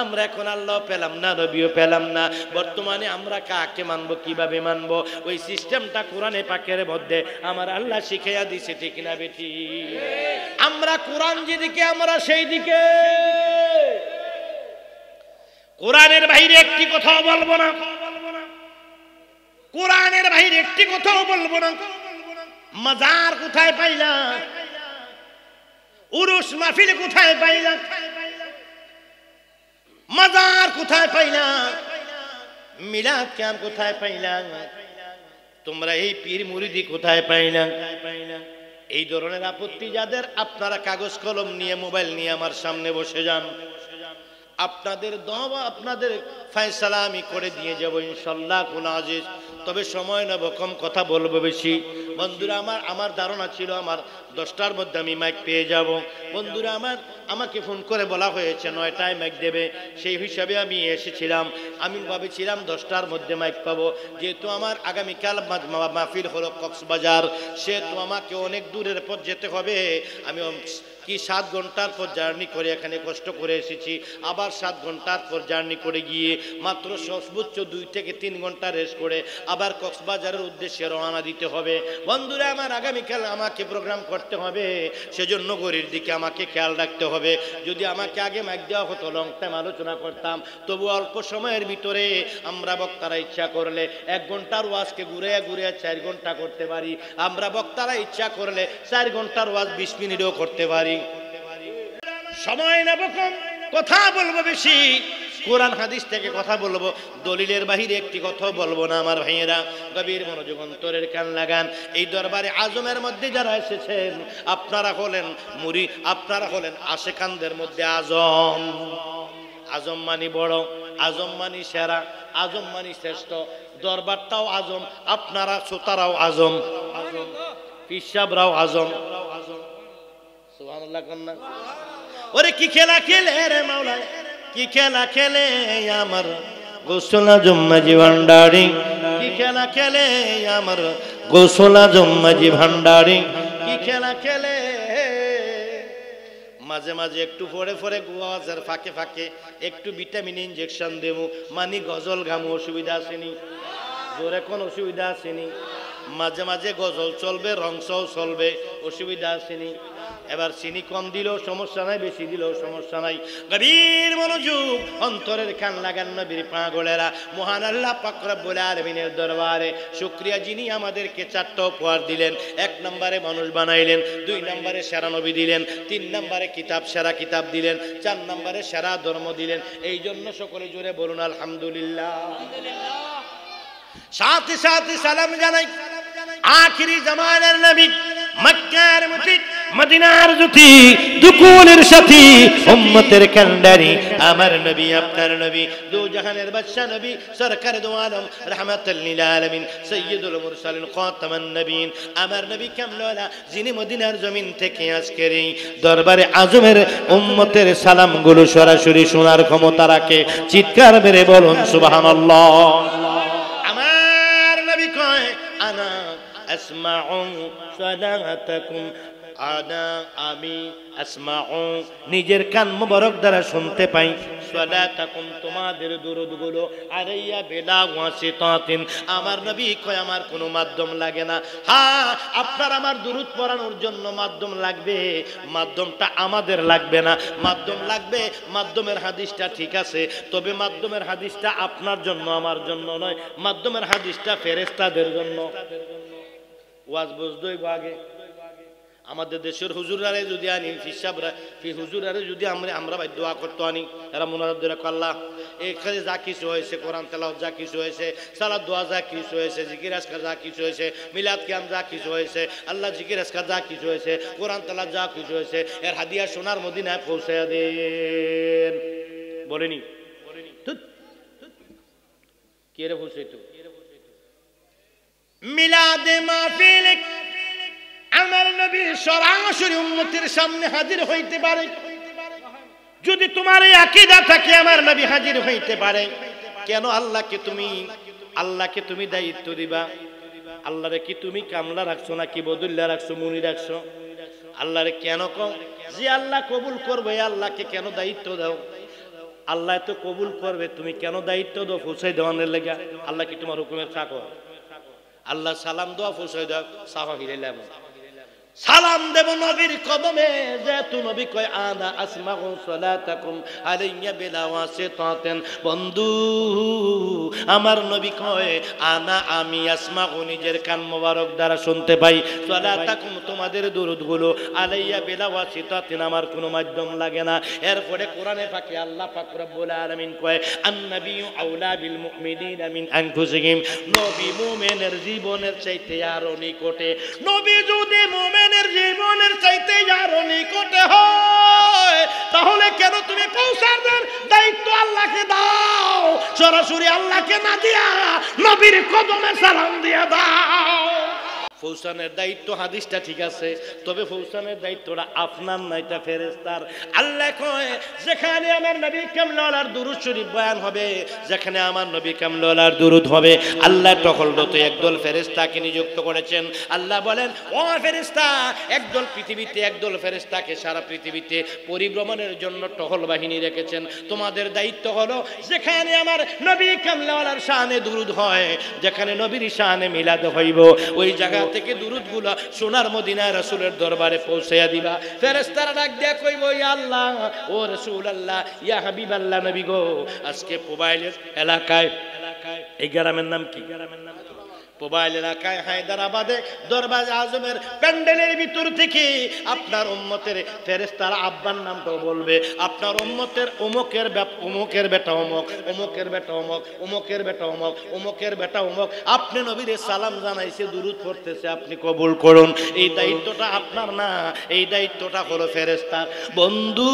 আমরা এখন আল্লাহ পেলাম না, নবীও পেলাম না। বর্তমানে আমরা কাকে মানবো, কিভাবে মানবো, ওই সিস্টেমটা কোরআনে পাকের মধ্যে আমার আল্লাহ শিখাইয়া দিছে, ঠিক না বেটি? আমরা কোরআন যেদিকে আমরা সেই দিকে। কোরআনের বাইরে একটি কথাও বলবো না, কোরআনের বাইরে একটি কথাও বলবো না। মাজার কোথায় পাইলাম, উরুস মাহফিল কোথায় পাইলাম, মাজার কোথায় পাইলাম, মিলাদ ক্যাম্প কোথায় পাইলাম, তোমরা এই পীর মুরিদি কোথায় পাইলাম? এই ধরনের আপত্তি যাদের, আপনারা কাগজ কলম নিয়ে, মোবাইল নিয়ে আমার সামনে বসে যান। আপনাদের দোয়া, আপনাদের ফয়সালা আমি করে দিয়ে যাব ইনশাআল্লাহ কুল আজিজ। তবে সময় নেব কম, কথা বলবো বেশি। বন্ধুরা আমার ধারণা ছিল আমার 10টার মধ্যে আমি মাইক পেয়ে যাব। বন্ধুরা আমাকে ফোন করে বলা হয়েছে 9টায় মাইক দেবে, সেই হিসাবে আমি এসেছিলাম। আমি ভাবেছিলাম 10টার মধ্যে মাইক পাবো। যেহেতু আমার আগামীকাল মাহফিল হলো কক্সবাজার, সেহেতু আমাকে অনেক দূরের পথ যেতে হবে। আমি কি 7 ঘন্টার পর জার্নি করে এখানে কষ্ট করে এসেছি, আবার 7 ঘন্টার পর জার্নি করে গিয়ে মাত্র সর্বোচ্চ 2 থেকে 3 ঘন্টা রেস্ট করে আবার কক্সবাজারের উদ্দেশ্যে রওনা দিতে হবে। বন্ধুরা আমার, আগামীকাল আমাকে প্রোগ্রাম করতে হবে, সেজন্য গরির দিকে আমাকে খেয়াল রাখতে হবে। যদি আমাকে আগে মাইক দেওয়া হতো, লং টাইম আলোচনা করতাম, তবু অল্প সময়ের ভিতরে আমরা বক্তারা ইচ্ছা করলে 1 ঘন্টার ওয়াজকে ঘুরে ঘুরে 4 ঘন্টা করতে পারি। আমরা বক্তারা ইচ্ছা করলে 4 ঘন্টার ওয়াজ 20 মিনিটও করতে পারি। সময় নেব কম, কথা বলবো বেশি। কোরআন হাদিস থেকে কথা বলবো, দলিলের বাহিরে একটি কথা বলবো না। আমার ভাইয়েরা, গভীর মনোযোগ, অন্তরের কান লাগান। এই দরবারে আজমের মধ্যে যারা এসেছেন, আপনারা হলেন মুরি, আপনারা হলেন আশেকানদের মধ্যে আজম। আজম মানি বড়, আজম মানি সেরা, আজম মানি শ্রেষ্ঠ। দরবারটাও আজম, আপনারা শ্রোতারাও আজম, পিসাবরাও আজম। সুবহানাল্লাহ কন্যা। ওরে কি খেলা খেলে রে মাওলা, কি খেলা খেলে আমার গোসল আজম মাঝি ভান্ডারি, কি খেলা খেলে আমার গোসল আজম মাঝি ভান্ডারি, কি খেলা খেলে। মাঝে মাঝে একটু পরে পরে গোয়াজের ফাঁকে ফাঁকে একটু ভিটামিন ইনজেকশন দেবো, মানি গজল গামু, অসুবিধা আসেনি? জোরে কোন অসুবিধা আসেনি? মাঝে মাঝে গজল চলবে, রংসও চলবে, অসুবিধা আসেনি? এবার চিনি কম দিলেও সমস্যা নাই, বেশি দিলেও সমস্যা নাই। গভীর মনোযোগ, অন্তরের কান লাগান নবীর পাগলেরা। মহান আল্লাহ পাক রব্বুল আলামিনের দরবারে শুকরিয়া, যিনি আমাদেরকে 4টা উপহার দিলেন। 1 নম্বরে মানুষ বানাইলেন, 2 নম্বরে সেরা নবী দিলেন, 3 নম্বরে কিতাব, সেরা কিতাব দিলেন, 4 নম্বরে সেরা ধর্ম দিলেন। এই জন্য সকলে জোরে বলুন আলহামদুলিল্লাহ। সাথে সাথে সালাম জানাই আখিরি জামানার নবী, মক্কার মুশরিক মদিনার জ্যোতি দুকুনের সাথী উম্মতের কান্ডারি আমার নবী আপনার নবী দু জাহানের বাদশা নবী সরকার দু আলম রাহমাতুল লিল আলামিন সাইয়্যিদুল মুরসালিন খাতামান নবীন আমার নবী কামলাওয়ালা যিনি মদিনার জমিন থেকে আজকের এই দরবারে আজমের উম্মতের সালামগুলো সরাসরি শোনার ক্ষমতা রাখে চিৎকার মেরে বলুন সুবহানাল্লাহ আমার নবী কয় আনা আসমাউ সালাতাকুম আমি আসমাউ নিজের কান মোবারক দ্বারা শুনতে পাই সালাতাকুম তোমাদের দুরূদগুলো আলাইয়া বিলা ওয়াসিতাতিন আমার নবী কয় আমার কোনো মাধ্যম লাগে না হ্যাঁ আপনার আমার দুরূদ পড়ানোর জন্য মাধ্যম লাগবে মাধ্যমটা আমাদের লাগবে না মাধ্যম লাগবে মাধ্যমের হাদিসটা ঠিক আছে তবে মাধ্যমের হাদিসটা আপনার জন্য আমার জন্য নয় মাধ্যমের হাদিসটা ফেরেশতাদের জন্য ওয়াজ বুঝদই আগে আমাদের দেশের হুজুরারে যদি আনি ফিসাবরা ফি হুজুরারে যদি আমরা ভাই দোয়া করতে আনি এরা মুনাজাত করে আল্লাহ এখানে যা কিছু হয়েছে কোরআন তেলাওয়াত যা কিছু হয়েছে সালাত দোয়া যা কিছু হয়েছে জিকির আজকার যা কিছু হয়েছে মিলাদ কিয়াম যা কিছু হয়েছে আল্লাহ জিকির আজকার যা কিছু হয়েছে কোরআন তেলাওয়াত যা কিছু হয়েছে এর হাদিয়া সোনার মদিনায় পৌঁছায়া দেন বলেনি কে রে পৌঁছাইতো মিলাদে মাহফিল আমার নবী সরাসরি উম্মতের সামনে হাজির হইতে পারে যদি তোমার এই আকীদা থাকে আমার নবী হাজির হইতে পারে কেন আল্লাহকে তুমি দায়িত্ব দিবা আল্লাহরে কি তুমি কামলা রাখছো নাকি বদুল্লা রাখছো মুনি রাখছো আল্লাহরে কেন কও যে আল্লাহ কবুল করবে আল্লাহকে কেন দায়িত্ব দাও আল্লাহ তো কবুল করবে তুমি কেন দায়িত্ব দাও পৌঁছাই দেওয়ানের লেগা আল্লাহ কি তোমার হুকুমের চাকর আল্লাহ সালাম দোয়া পৌঁছাই দাও সাফা হিলাইলাম সালাম দেব নবীর কদমে যেহেতু নবী কয় আনা আসমাউ সালাতাকুম আলাইয়া বিলা ওয়াসিতাতিন বন্ধু আমার নবী কয় আমি আসমাউ নিজের কান মোবারক দ্বারা শুনতে পাই সালাতাকুম তোমাদের দুরূদগুলো আলাইয়া বিলা ওয়াসিতাতিন আমার কোনো মাধ্যম লাগে না এরপরে কোরআনে পাকে আল্লাহ পাক রব্বুল আলামিন কয় আন-নাবিয়্যু আউলা বিল মুমিনিনা মিন আনফুসিহিম নবী মুমিনের জীবনের চাইতে আরো নিকটে নবী যদি মুমিন জীবনের চাইতে আরো নিকটে হয় তাহলে কেন তুমি পৌঁছানোর দায়িত্ব আল্লাহকে দাও সরাসরি আল্লাহকে না দিয়া নবীর কদমে সালাম দিয়া দাও পৌঁছানোর দায়িত্ব হাদিসটা ঠিক আছে তবে পৌঁছানোর দায়িত্বটা আপনার না এটা ফেরেশতার আল্লাহ কয় যেখানে আমার নবী কামলাওয়ালার দুরূদ শরীফ বয়ান হবে যেখানে আমার নবী কামলাওয়ালার দুরূদ হবে আল্লাহ টহলরত একদল ফেরেশতাকে নিযুক্ত করেছেন আল্লাহ বলেন ও ফেরেশতা একদল ফেরেশতাকে সারা পৃথিবীতে পরিভ্রমণের জন্য টহল বাহিনী রেখেছেন তোমাদের দায়িত্ব হলো যেখানে আমার নবী কামলাওয়ালার শানে দুরূদ হয় যেখানে নবীর শানে মিলাদ হইব ওই জায়গা থেকে দুরূদগুলো সোনার মদিনা রাসূলের দরবারে পৌঁছায়া দিবা ফেরেশতারা ডাক দিয়া কইব ইয়া আল্লাহ ও রাসূলুল্লাহ ইয়া হাবিবাল্লাহ নবী গো আজকে মোবাইলের এলাকায় এই গ্রামের নাম কি মোবাইল এলাকায় হায়দ্রাবাদে দরবার আজমের প্যান্ডেলের ভিতর থেকে আপনার উম্মতের ফেরেশতারা আব্বার নামটাও বলবে আপনার উম্মতের অমুকের বেটা অমুক অমুকের বেটা অমুক অমুকের বেটা অমুক অমুকের বেটা অমুক আপনি নবীর সালাম জানাইছে দুরূদ পড়তেছে আপনি কবুল করুন এই দায়িত্বটা আপনার না এই দায়িত্বটা হলো ফেরেশতার বন্ধু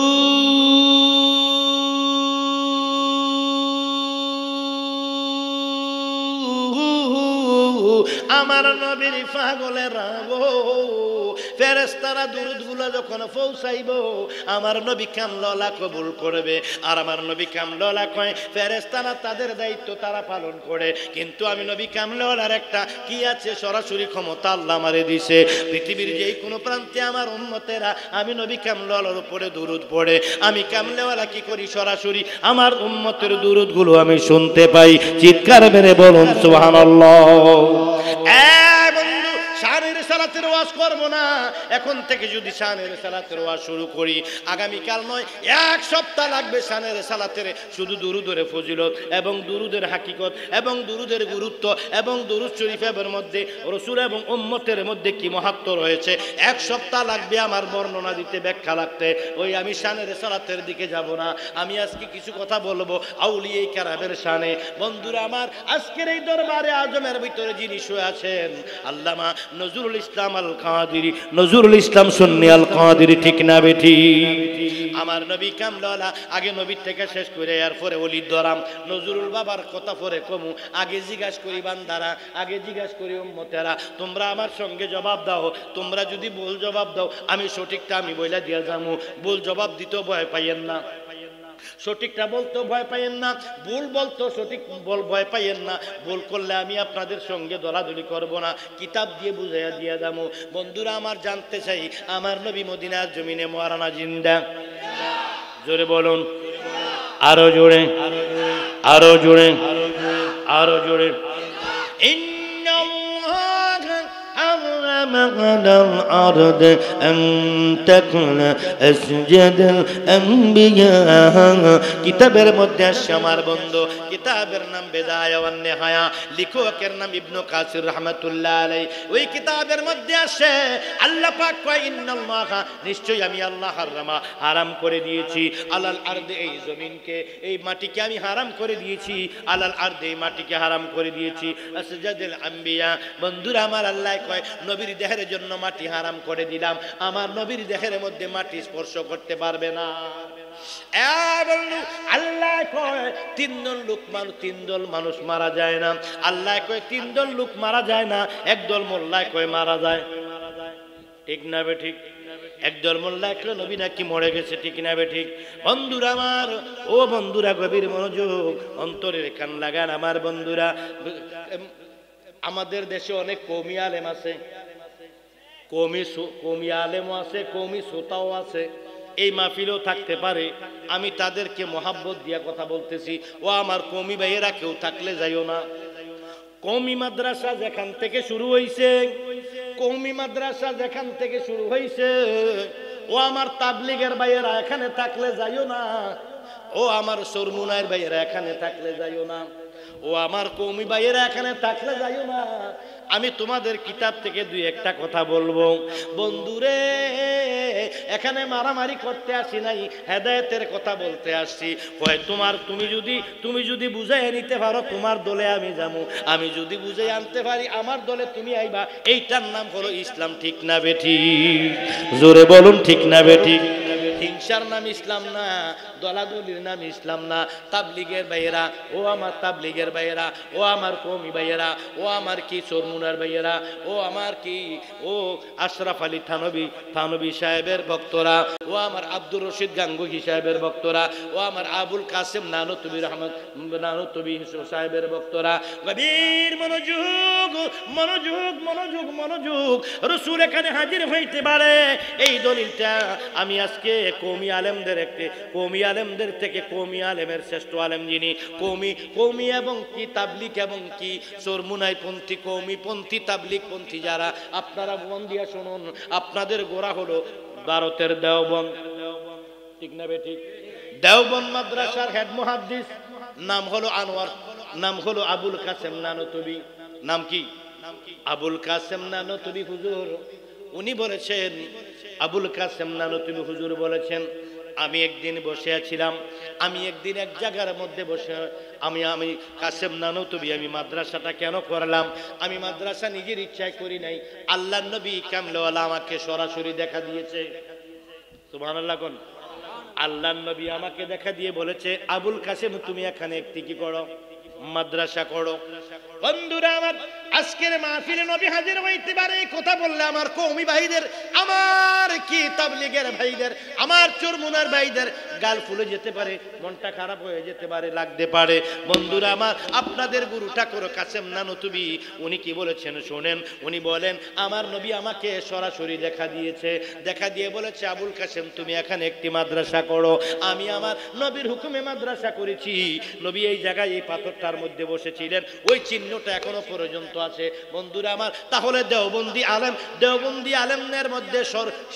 আমার নবীর পাগলেরা গো ফেরেশতারা দুরূদগুলো যখন পৌঁছাইবো আমার নবী কামলাওয়ালা কবুল করবে আর আমার নবী কামলাওয়ালা কয় ফেরেশতারা তাদের দায়িত্ব তারা পালন করে কিন্তু আমি নবী কামলাওয়ালার একটা কি আছে সরাসরি ক্ষমতা আল্লাহ আমারে দিয়েছে পৃথিবীর যেই কোনো প্রান্তে আমার উম্মতেরা আমি নবী কামলাওয়ালার উপরে দুরূদ পড়ে আমি কামলাওয়ালা কি করি সরাসরি আমার উম্মতের দুরূদগুলো আমি শুনতে পাই চিৎকার মেরে বলুন সুবহানাল্লাহ বন্ধু শানের সালাতের ওয়াজ করব না এখন থেকে যদি শানের সালাতের ওয়াজ শুরু করি আগামীকাল নয় এক সপ্তাহ লাগবে শানের সালাতের শুধু দুরূদের ফজিলত এবং দুরূদের হাকিকত এবং দুরূদের গুরুত্ব এবং দুরূদ শরীফের মধ্যে রাসূল এবং উম্মতের মধ্যে কি মাহাত্ম্য রয়েছে এক সপ্তাহ লাগবে আমার বর্ণনা দিতে ব্যাখ্যা লাগতে ওই আমি শানের সালাতের দিকে যাব না আমি আজকে কিছু কথা বলবো আউলিয়া কেরামের শানে বন্ধুরা আমার আজকের এই দরবারে আজমের ভিতরে যিনি শুয়ে আছেন আল্লামা নজরুল ইসলাম আল আল কাদেরী, নজরুল ইসলাম সুন্নি আল কাদেরী, ঠিক না বেঠি? আমার নবী কামলাওয়ালা আগে নবীর থেকে শেষ করে এরপরে ওলির ধরাম। নজরুল বাবার কথা পরে কমু, আগে জিজ্ঞাসা করি বান্দারা, আগে জিজ্ঞাসা করি উম্মতেরা। তোমরা আমার সঙ্গে জবাব দাও। তোমরা যদি ভুল জবাব দাও আমি সঠিকটা আমি বইলা দিয়া যামু। ভুল জবাব দিতেও ভয় পাইয়েন না, সঠিকটা বলতেও ভয় পাইয়েন না, ভুল বলতো সঠিক ভয় পাইয়েন না। ভুল করলে আমি আপনাদের সঙ্গে দলাদলি করব না, কিতাব দিয়ে বুঝাইয়া দিয়া যাবো। বন্ধুরা আমার জানতে চাই, আমার নবী মদিনার জমিনে মহারানা জিন্দা? জোরে বলুন, আরো জোরে, আরো জোরে, আরো জোরে। على الأرض أن تكون أسجد الأنبياء। কিতাবের মধ্যে আসছে আমার বন্ধু, কিতাবের নাম বেদায়া ওয়ান নিহায়া, লেখকের নাম ইবনে কাসির রাহমাতুল্লাহ আলাইহি। ওই কিতাবের মধ্যে আসে আল্লাহ পাক কয় ইন্নাল্লাহা, নিশ্চয়ই আমি আল্লাহ হারাম করে দিয়েছি আলাল আরদে, এই জমিনকে, এই মাটিকে আমি হারাম করে দিয়েছি। আলাল আরদে, এই মাটিকে হারাম করে দিয়েছি। আসজাদুল আম্বিয়া। বন্ধুরা আমার আল্লাহ কয় নবীর দেহের জন্য মাটি হারাম করে দিলাম। আমার নবীর দেহের মধ্যে মাটি স্পর্শ করতে পারবে না। আল্লাহ কয় তিন দল মানুষ মারা যায় না। আল্লাহ কয় তিন দল লোক মারা যায় না, একদল মোল্লায় কয় মারা যায়, ঠিক না বে ঠিক? একদল মোল্লায় কয় নবী নাকি মরে গেছে, ঠিক না বে ঠিক? বন্ধুরা আমার, ও বন্ধুরা গভীর মনোযোগ, অন্তরের কান লাগান আমার বন্ধুরা। আমাদের দেশে অনেক কওমি আলেম আছে, কওমি আলেমও আছে, কওমি শ্রোতাও আছে। এই মাহফিলেও থাকতে পারে। আমি তাদেরকে মহাব্বত দিয়া কথা বলতেছি, ও আমার কওমি ভাইয়েরা কেউ থাকলে যাইও না। কওমি মাদ্রাসা যেখান থেকে শুরু হইছে, কওমি মাদ্রাসা যেখান থেকে শুরু হইছে, ও আমার তাবলিগের ভাইয়েরা এখানে থাকলে যাইও না। ও আমার সরমুনায়ের ভাইয়েরা এখানে থাকলে যাইও না। ও আমার কওমি ভাইয়েরা এখানে থাকলে যাইও না। আমি তোমাদের কিতাব থেকে দুই একটা কথা বলবো। বন্ধুরে, এখানে মারামারি করতে আসি নাই, হেদায়েতের কথা বলতে আসছি। কয় তুমি যদি বুঝাই নিতে পারো তোমার দলে আমি যাবো, আমি যদি বুঝাই আনতে পারি আমার দলে তুমি আইবা। এইটার নাম হলো ইসলাম, ঠিক না বেঠি? জোরে বলুন, ঠিক না বেঠি? হিংসার নাম ইসলাম না, দলাদলির নাম ইসলাম না। তাবলিগের ভাইয়েরা, ও আমার তাবলিগের ভাইয়েরা, ও আমার কওমি ভাইয়েরা, ও আমার কি চরমুনার ভাইয়েরা, ও আমার কি ও আশরাফ আলী থানবী সাহেবের ভক্তরা, ও আমার আব্দুর রশিদ গাঙ্গুহি সাহেবের ভক্তরা, ও আমার আবুল কাসেম নানুতুবি সাহেবের ভক্তরা, গভীর মনোযোগ, মনোযোগ, মনোযোগ, মনোযোগ। রাসূল এখানে হাজির হইতে পারে। এই দলিলটা আমি আজকে কওমি আলেমদের থেকে কওমি আলেমের শ্রেষ্ঠ আলেম যিনি, কওমি এবং কি তাবলিগ এবং কি চরমুনাই পন্থী, কওমি পন্থী, তাবলিগ পন্থী যারা, আপনারা মন দিয়া শুনুন। আপনাদের গোড়া হলো ভারতের দেওবন্দ, ঠিক না বেঠিক? দেওবন্দ মাদ্রাসার হেড মুহাদ্দিস নাম হলো আনোয়ার, নাম হলো আবুল কাসেম নানুতুবি। নাম কি? আবুল কাসেম নানুতুবি হুজুর। উনি বলেছেন, আবুল কাসেম নানুতুবি হুজুর বলেছেন, আমি একদিন বসে আছিলাম, আমি একদিন এক জায়গার মধ্যে বসে আমি কাসেম নানুতুবি আমি মাদ্রাসাটা কেন করলাম? আমি মাদ্রাসা নিজের ইচ্ছায় করি নাই, আল্লাহর নবী কামলেওয়ালা আমাকে সরাসরি দেখা দিয়েছে। সুবহানাল্লাহ কোন? আল্লাহর নবী আমাকে দেখা দিয়ে বলেছে, আবুল কাসেম তুমি এখানে একটি কি করো? মাদ্রাসা করো। বন্ধুরা আমার, আজকের মাহফিলে নবী হাজির হইতে পারে। কথা বললে আমার কওমি ভাইদের, আমার কি তাবলিগের ভাইদের, আমার চরমুনার ভাইদের গাল ফুলে যেতে পারে, মনটা খারাপ হয়ে যেতে পারে, লাগতে পারে। বন্ধুরা আমার, আপনাদের গুরু ঠাকুর কাসেম নানুতুবি উনি কি বলেছেন শোনেন। উনি বলেন, আমার নবী আমাকে সরাসরি দেখা দিয়েছে, দেখা দিয়ে বলেছে, আবুল কাসেম তুমি এখানে একটি মাদ্রাসা করো। আমি আমার নবীর হুকুমে মাদ্রাসা করেছি। নবী এই জায়গায় এই পাথরটার মধ্যে বসেছিলেন, ওই চিহ্নটা এখনো পর্যন্ত আছে। বন্ধুরা আমার, তাহলে দেওবন্দি আলেমদের মধ্যে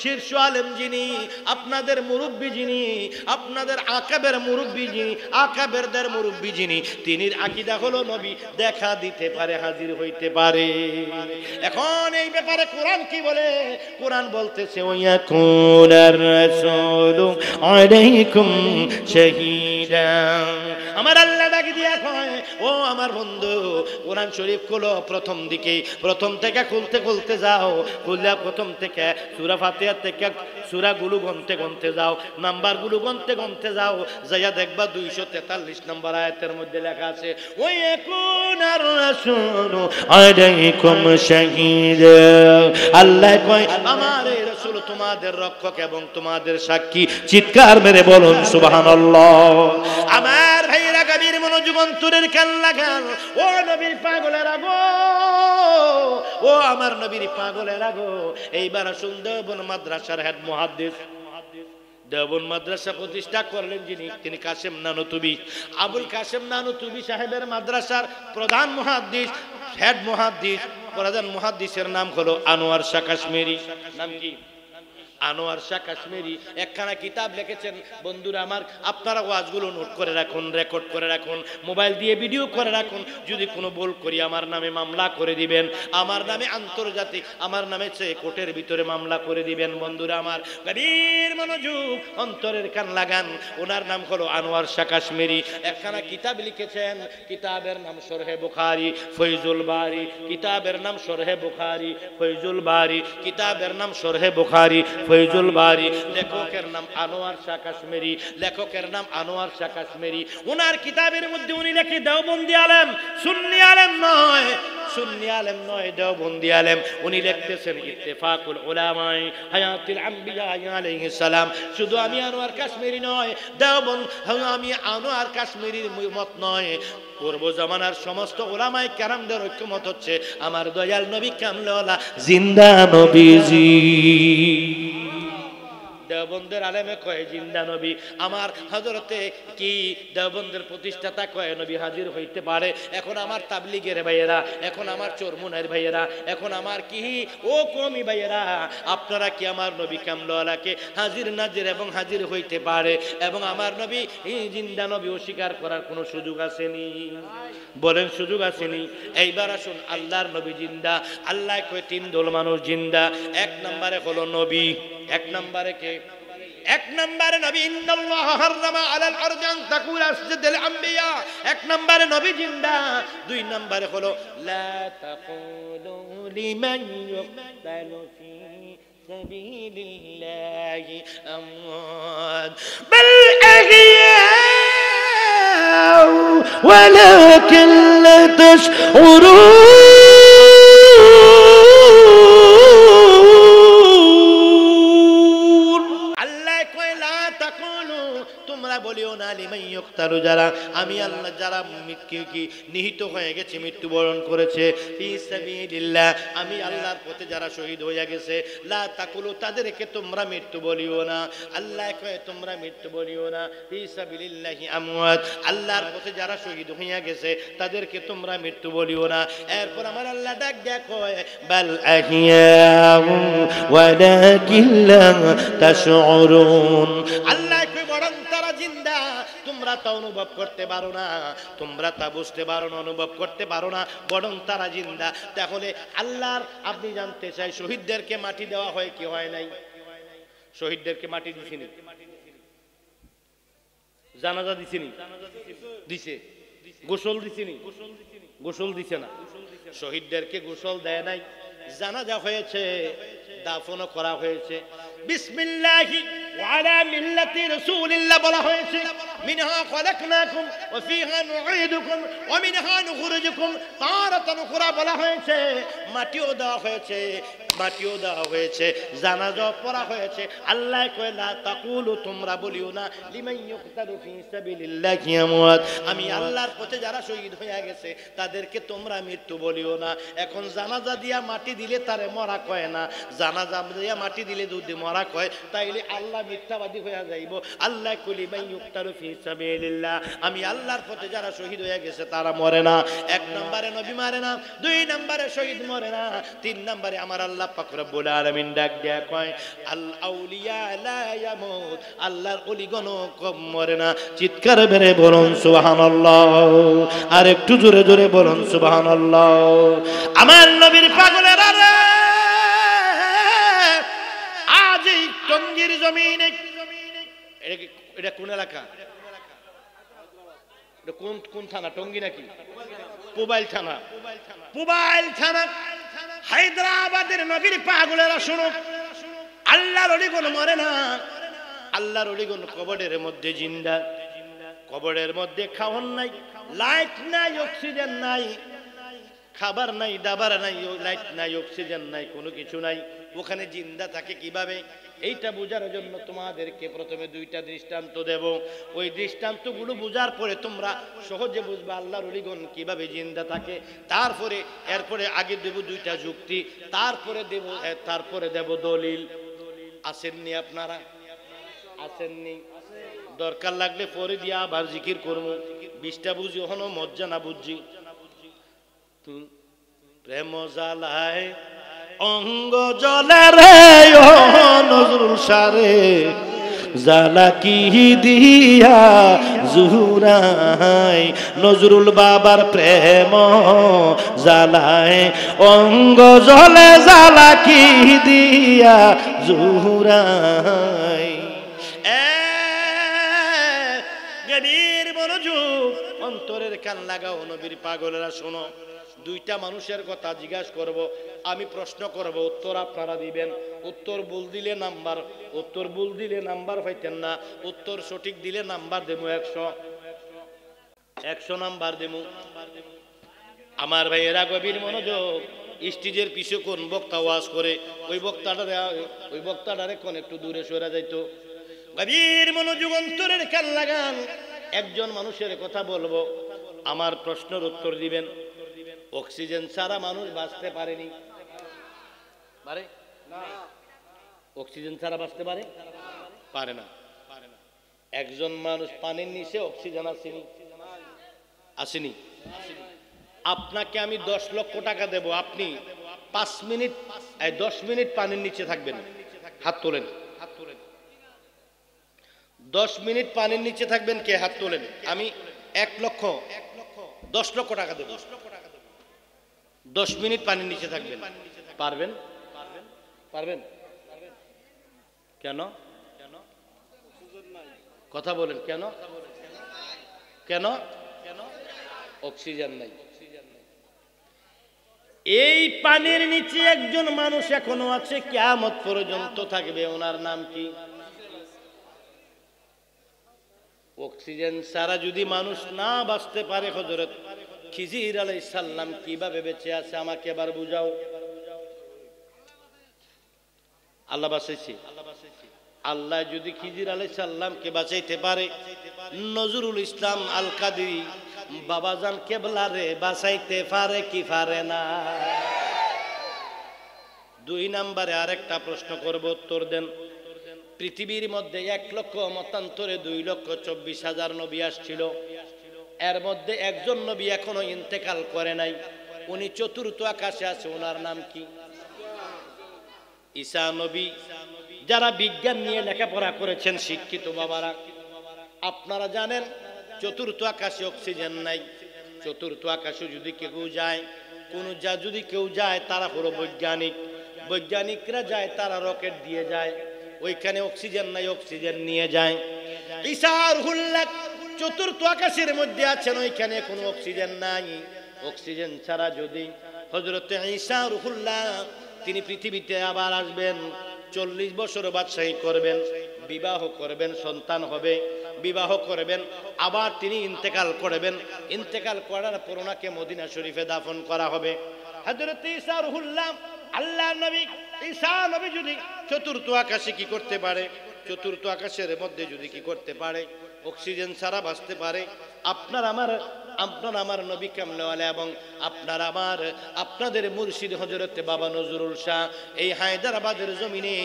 শীর্ষ আলেম যিনি, আপনাদের মুরব্বী যিনি, আপনাদের আকাবের মুরব্বী যিনি, আকাবেরদের মুরব্বী যিনি, তিনির আকীদা হলো নবী দেখা দিতে পারে, হাজির হইতে পারে। এখন এই ব্যাপারে কোরআন কি বলে? কোরআন বলতেছে, ওয়াকুনার রাসূলু আলাইকুম শাহীদা। আমার আল্লাহ ডাক দিয়া কয়, ও আমার বন্ধু কোরআন শরীফ খুলো, প্রথম দিকে প্রথম থেকে খুলতে যাও, খুললে প্রথম থেকে সূরা ফাতিহা থেকে সূরাগুলো গনতে যাও, নাম্বারগুলো গনতে যাও, যাইয়া দেখবা 243 নম্বর আয়াতের মধ্যে লেখা আছে ওয়া ইয়াকুনার রাসূলু আলাইকুম শাহীদা। আল্লাহ কয় আমার এই রাসূল তোমাদের রক্ষক এবং তোমাদের সাক্ষী। চিৎকার মেরে বলুন সুবহানাল্লাহ। আমার ভাইরা গভীর মনোযোগ অন্তরের কান লাগান, ও নবীর পাগলেরা গো, ও আমার নবীর পাগলেরা গো। এইবার সুন্দরবন মাদ্রাসার হেড মুহাদ্দিস, দেওবন্দ মাদ্রাসা প্রতিষ্ঠা করলেন যিনি, তিনি কাসেম নানুতুবি, আবুল কাসেম নানুতুবি সাহেবের মাদ্রাসার প্রধান মুহাদ্দিস, হেড মুহাদ্দিস, প্রধান মুহাদ্দিসের নাম হলো আনোয়ার শাহ কাশ্মীরি। নাম কি? আনোয়ার শাহ কাশ্মীরি একখানা কিতাব লিখেছেন। বন্ধুরা আমার, আপনারা ওয়াজগুলো নোট করে রাখুন, রেকর্ড করে রাখুন, মোবাইল দিয়ে ভিডিও করে রাখুন। যদি কোনো ভুল করি আমার নামে মামলা করে দিবেন, আমার নামে আন্তর্জাতিক, আমার নামে কোর্টের ভিতরে মামলা করে দিবেন। বন্ধুরা আমার গভীর মনোযোগ অন্তরের কান লাগান। ওনার নাম হলো আনোয়ার শাহ কাশ্মীরি। একখানা কিতাব লিখেছেন, কিতাবের নাম শরহে বুখারী ফয়জুল বারী, কিতাবের নাম শরহে বুখারী ফয়জুল বারী, কিতাবের নাম শরহে বুখারী ফয়জুল বারী। লেখকের নাম আনোয়ার শাহ কাশ্মীরি, লেখকের নাম আনোয়ার শাহ কাশ্মীরি। ওনার কিতাবের মধ্যে উনি লেখে দেওবন্দি আলেম, সুন্নি আলেম নয়, সুন্নি আলেম নয়, দেওবন্দি আলেম। উনি লিখতেছেন ইত্তেফাকুল উলামায়ে হায়াতুল আম্বিয়া আলাইহিস সালাম। শুধু আমি আনোয়ার কাশ্মীরি নয়, দেওবন্দ আমি আনোয়ার কাশ্মীরির মত নয়, পূর্ব জামানার সমস্ত উলামায়ে কেরামদের ঐক্যমত হচ্ছে আমার দয়াল নবী কামলেওয়ালা জিন্দা নবীজি। দেওবন্দের আলেমে কয় জিন্দা নবী। আমার হযরতে কি দেওবন্দের প্রতিষ্ঠাতা কয় নবী হাজির হইতে পারে। এখন আমার তাবলীগের ভাইয়েরা, এখন আমার চরমুনার ভাইয়েরা, এখন আমার কি ও কওমি ভাইয়েরা, আপনারা কি আমার নবী কামলেওয়ালাকে হাজির নাজির এবং হাজির হইতে পারে এবং আমার নবী জিন্দা নবী অস্বীকার করার কোনো সুযোগ আসেনি? বলেন সুযোগ আসেনি? এইবার আসুন, আল্লাহর নবী জিন্দা। আল্লাহ কয় তিন দল মানুষ জিন্দা। এক নম্বরে হলো নবী, এক নম্বরে কে? এক নম্বরে নবী, ইন্নাল্লাহ হারামা আলাল আরদি আন তাকুলা আসজাদুল আম্বিয়া। এক নম্বরে নবী জিন্দা। দুই নম্বরে হলো লা তাকুলু লিমান ইউকতালু ফি সাবিলিল্লাহি আমওয়াত বাল আহইয়া ওয়ালাকিন লা তাশউরুন। বলিও না লিমান ইউকতালু, যারা আমি আল্লাহ যারা নিহিত হয়ে গেছে, মৃত্যুবরণ করেছে, ফি সাবিলিল্লাহ আমি আল্লাহর পথে যারা শহীদ হয়ে গেছে, লা তাকুলু তাদেরকে তোমরা মৃত্যু বলিও না। আল্লাহ কয় তোমরা মৃত্যু বলিও না, ফি সাবিলিল্লাহি আমওয়াত আল্লাহর পথে যারা শহীদ হয়ে গেছে তাদেরকে তোমরা মৃত্যু বলিও না। এরপর আমার আল্লাহ ডাক দেয়া কয় বাল আহিয়া ওয়ালাকিন লা তাশউরুন। আল্লাহ কয় বরং তারা জিন্দা, তোমরা তা অনুভব করতে পারো না, তোমরা তা বুঝতে পারো না, অনুভব করতে পারো না, বরং তারা জিন্দা। তাহলে আল্লাহর আপনি জানতে চাই শহীদদেরকে মাটি দেওয়া হয় কি হয় নাই? শহীদদেরকে মাটি দিছিনি, জানাজা দিছিনি, দিছে, গোসল দিছিনি, গোসল দিছে না। শহীদদেরকে গোসল দেয় নাই, জানাজা হয়েছে, দাফনও করা হয়েছে। বিসমিল্লাহি ওয়া আলা মিল্লাতি রাসূলিল্লাহ বলা হয়েছে। মিনহা খলাকনাকুম ওয়া ফিহা নুঈদুকুম ওয়া মিনহা নুখরিজুকুম তারাতান উখরা বলা হয়েছে। মাটিও দেওয়া হয়েছে, মাটিও দেওয়া হয়েছে, জানাজা পড়া হয়েছে। আল্লাহ কয় লা তাকুলু তোমরা বলিও না লিমান ইউকতালু ফি সাবিলিল্লাহি আমওয়াত আমি আল্লাহর পথে যারা শহীদ হয়ে গেছে তাদেরকে তোমরা মৃত্যু বলিও না। এখন জানাজা দিয়া মাটি দিলে তারে মরা কয় না, জানাজা দিয়া মাটি দিলে যদি মরা কয় তাইলে আল্লাহ মিথ্যাবাদী হয়ে যাইব। আল্লাহ কলি লিমান ইউকতালু ফি সাবিলিল্লাহ আমি আল্লাহর পথে যারা শহীদ হয়ে গেছে তারা মরে না। এক নম্বরে নবী মরে না, দুই নম্বরে শহীদ মরে না, তিন নম্বরে আমার আল্লাহ পাক রব্বুল আলামিন ডাক দেয়া কয় আল আউলিয়া লা ইয়ামুত আল্লাহর ওলিগণ কম মরে না। চিৎকার বেরে বলুন সুবহানাল্লাহ, আর একটু জোরে জোরে বলুন সুবহানাল্লাহ। আমার নবীর পাগলেরা রে, আজ এই টঙ্গীর জমিনে, এটা কোন এলাকা? কোন কোন থানা? টঙ্গী নাকি পুবাইল থানা? পুবাইল থানা হায়দ্রাবাদের নবীর পাগলেরা শুনো, আল্লাহর ওলিগণ মরে না, আল্লাহর ওলিগণ কবরের মধ্যে জিন্দা। কবরের মধ্যে খাওয়ার নাই, লাইট নাই, অক্সিজেন নাই, খাবার নাই, দাবার নাই, লাইট নাই, অক্সিজেন নাই, কোনো কিছু নাই। ওখানে জিন্দা থাকে কিভাবে? এইটা বোঝার জন্য তোমাদেরকে প্রথমে দুইটা দৃষ্টান্ত দেব। ওই দৃষ্টান্তগুলো বোঝার পরে তোমরা সহজে বুঝবে আল্লাহর ওলিগণ কিভাবে জিন্দা থাকে। তারপরে এরপরে আগে দেব দুইটা যুক্তি, তারপরে দেব দলিল। আসেননি আপনারা? আসেননি? দরকার লাগলে পরে দিয়া আবার জিকির করবো। 20টা বুঝি ওখানে মজ্জা না বুঝছি। প্রেম জ্বালায় অঙ্গ জলে রে ও নজরুল সারে, জ্বালা কি দিয়া জুরাই, নজরুল বাবার প্রেম জ্বালায় অঙ্গ জলে, জ্বালা কি দিয়া জুরাই। গভীর মনোযোগ, অন্তরের কান লাগাও, নবীর পাগলেরা শোনো। দুইটা মানুষের কথা জিজ্ঞাসা করব, আমি প্রশ্ন করব, উত্তর আপনারা দিবেন। উত্তর ভুল দিলে নাম্বার, উত্তর ভুল দিলে নাম্বার পাইতেন না, উত্তর সঠিক দিলে নাম্বার দেবো 100 নাম্বার দেবো। আমার ভাইয়েরা গভীর মনোযোগ। স্টেজের পিছু কোন বক্তা ওয়াজ করে, ওই বক্তাটারে কোন একটু দূরে সরে যাইতো। গভীর মনোযোগ, অন্তরের কান লাগান। একজন মানুষের কথা বলবো, আমার প্রশ্নের উত্তর দিবেন। অক্সিজেন ছাড়া মানুষ বাঁচতে পারেনি, পারে? অক্সিজেন ছাড়া বাঁচতে পারে? পারে না। একজন মানুষ পানির নিচে অক্সিজেন আসেনি, আসেনি। আপনাকে আমি 10 লক্ষ টাকা দেব, আপনি 5 মিনিট 10 মিনিট পানির নিচে থাকবেন। হাত তোলেন, হাত তোলেন। 10 মিনিট পানির নিচে থাকবেন, কে? হাত তোলেন। আমি 10 লক্ষ টাকা দেব, 10 মিনিট পানির নিচে থাকবেন। পারবেন? পারবেন? কেন? কথা বলেন, কেন? কেন? অক্সিজেন নাই। এই পানির নিচে একজন মানুষ এখনো আছে, কিয়ামত পর্যন্ত থাকবে। ওনার নাম কি? অক্সিজেন ছাড়া যদি মানুষ না বাঁচতে পারে, হযরত খিজির আলাইহিস সালাম কিভাবে বেঁচে আছে আমাকে এবার বুঝাও। আল্লাহ বাঁচাইছে। আল্লাহ যদি খিজির আলাইহিস সালামকে বাঁচাইতে পারে, নজরুল ইসলাম আল কাদরি বাবাজান কেবলারে বাঁচাইতে পারে কি পারে না? 2 নম্বরে আরেকটা প্রশ্ন করব, উত্তর দেন। পৃথিবীর মধ্যে 1 লক্ষ মতান্তরে 2,24,000 নবী আসছিল। এর মধ্যে একজন নবী এখনো ইন্তেকাল করে নাই, উনি চতুর্থ আকাশে আছে। ওনার নাম কি? ঈসা নবী। যারা বিজ্ঞান নিয়ে লেখাপড়া করেছেন, শিক্ষিত বাবারা, আপনারা জানেন চতুর্থ আকাশে অক্সিজেন নাই। চতুর্থ আকাশে যদি কেউ যায়, যদি কেউ যায়, তারা হলো বৈজ্ঞানিক। বৈজ্ঞানিকরা যায়, তারা রকেট দিয়ে যায়, ওইখানে অক্সিজেন নাই, অক্সিজেন নিয়ে যায়। ঈসা রুহুল্লাহ চতুর্থ আকাশের মধ্যে আছেন, ওইখানে কোনো অক্সিজেন নাই। অক্সিজেন ছাড়া যদি হযরত ঈসা রুহুল্লাহ তিনি পৃথিবীতে আবার আসবেন, 40 বছর বাদশাহী করবেন, বিবাহ করবেন, সন্তান হবে, বিবাহ করবেন, আবার তিনি ইন্তেকাল করবেন। ইন্তেকাল করার পর ওনাকে মদিনা শরীফে দাফন করা হবে। হযরত ঈসা রুহুল্লাহ আল্লাহ নবী ঈসা নবী যদি চতুর্থ আকাশে কি করতে পারে? চতুর্থ আকাশের মধ্যে যদি কি করতে পারে? অক্সিজেন ছাড়া বাঁচতে পারে। আপনার আমার নবী কামলেওয়ালা এবং আপনাদের মুর্শিদ হযরত বাবা নজরুল শাহ এই হায়দ্রাবাদের জমিনে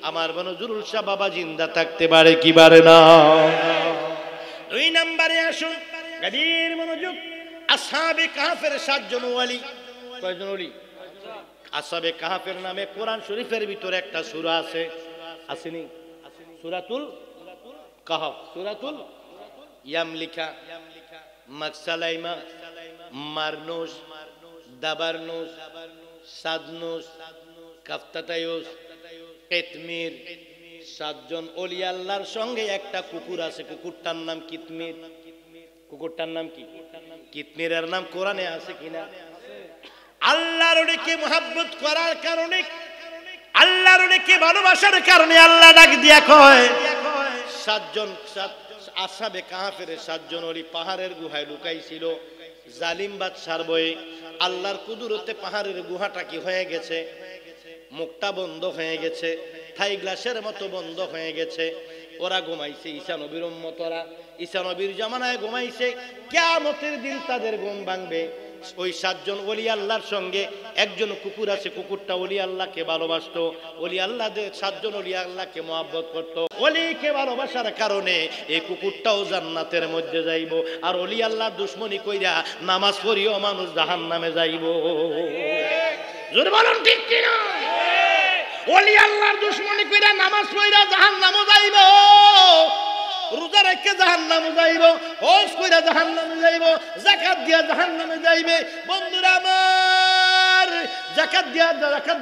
আমার নজরুল শাহ বাবা জিন্দা থাকতে পারে কি পারে না? 2 নম্বরে আসুন, গভীর মনোযোগ। আসহাবে কাহফের 7 জন ওয়ালি। কয়জন ওয়ালি? আসহাবে কাহফের নামে কোরআন শরীফের ভিতরে একটা সূরা আছে, আসেনি? সূরাতুল কাহফ, সূরাতুল ইয়ামলিকা, মাকসালাইমা, মারনুস, দাবারনুস, সাদনুস, কাফতাতায়ুস, কিতমির। 7 জন ওলি আল্লাহর সঙ্গে একটা কুকুর আছে, কুকুরটার নাম কিতমির। কুকুরটার নাম কি? কিতমিরের নাম কোরআনে আছে কিনা? আল্লাহর ওদিকে মুহাব্বত করার কারণে, আল্লাহর ওদিকে ভালোবাসার কারণে আল্লাহ ডাক দিয়া কয়, সাতজন আসহাবে কাহফের সাতজন ওলি পাহাড়ের গুহায় লুকাইছিল। জালিম বাদশার বয়ে আল্লাহর কুদরতে পাহাড়ের গুহাটা কি হয়ে গেছে? মুখটা বন্ধ হয়ে গেছে, থাই গ্লাসের মতো বন্ধ হয়ে গেছে। ওরা ঘুমাইছে, ঈসা নবীর উম্মতরা ঈসা নবীর জামানায় ঘুমাইছে। কিয়ামতের দিন তাদের ঘুম ভাঙবে। ওই সাতজন ওলি আল্লাহর সঙ্গে একজন কুকুর আছে, কুকুরটা ওলি আল্লাহকে ভালোবাসতো। ওলি আল্লাহ সাতজন ওলি আল্লাহকে মহব্বত করতো। ওলিকে ভালোবাসার কারণে এই কুকুরটাও জান্নাতের মধ্যে যাইব। আর ওলি আল্লাহ দুশ্মনী কইরা নামাজ পড়িও মানুষ জাহান্নামে যাইব। জোরে বলুন ঠিক কিনা? ওলি আল্লাহর দুশ্মনী কইরা নামাজ পড়িরা জাহান্নামে যাইব, রোজা রেখে জাহান্নামে যাইব, হজ কইরা জাহান্নামে যাইব, যাকাত দিয়া জাহান্নামে যাইবে। বন্ধুরা আমার, যাকাত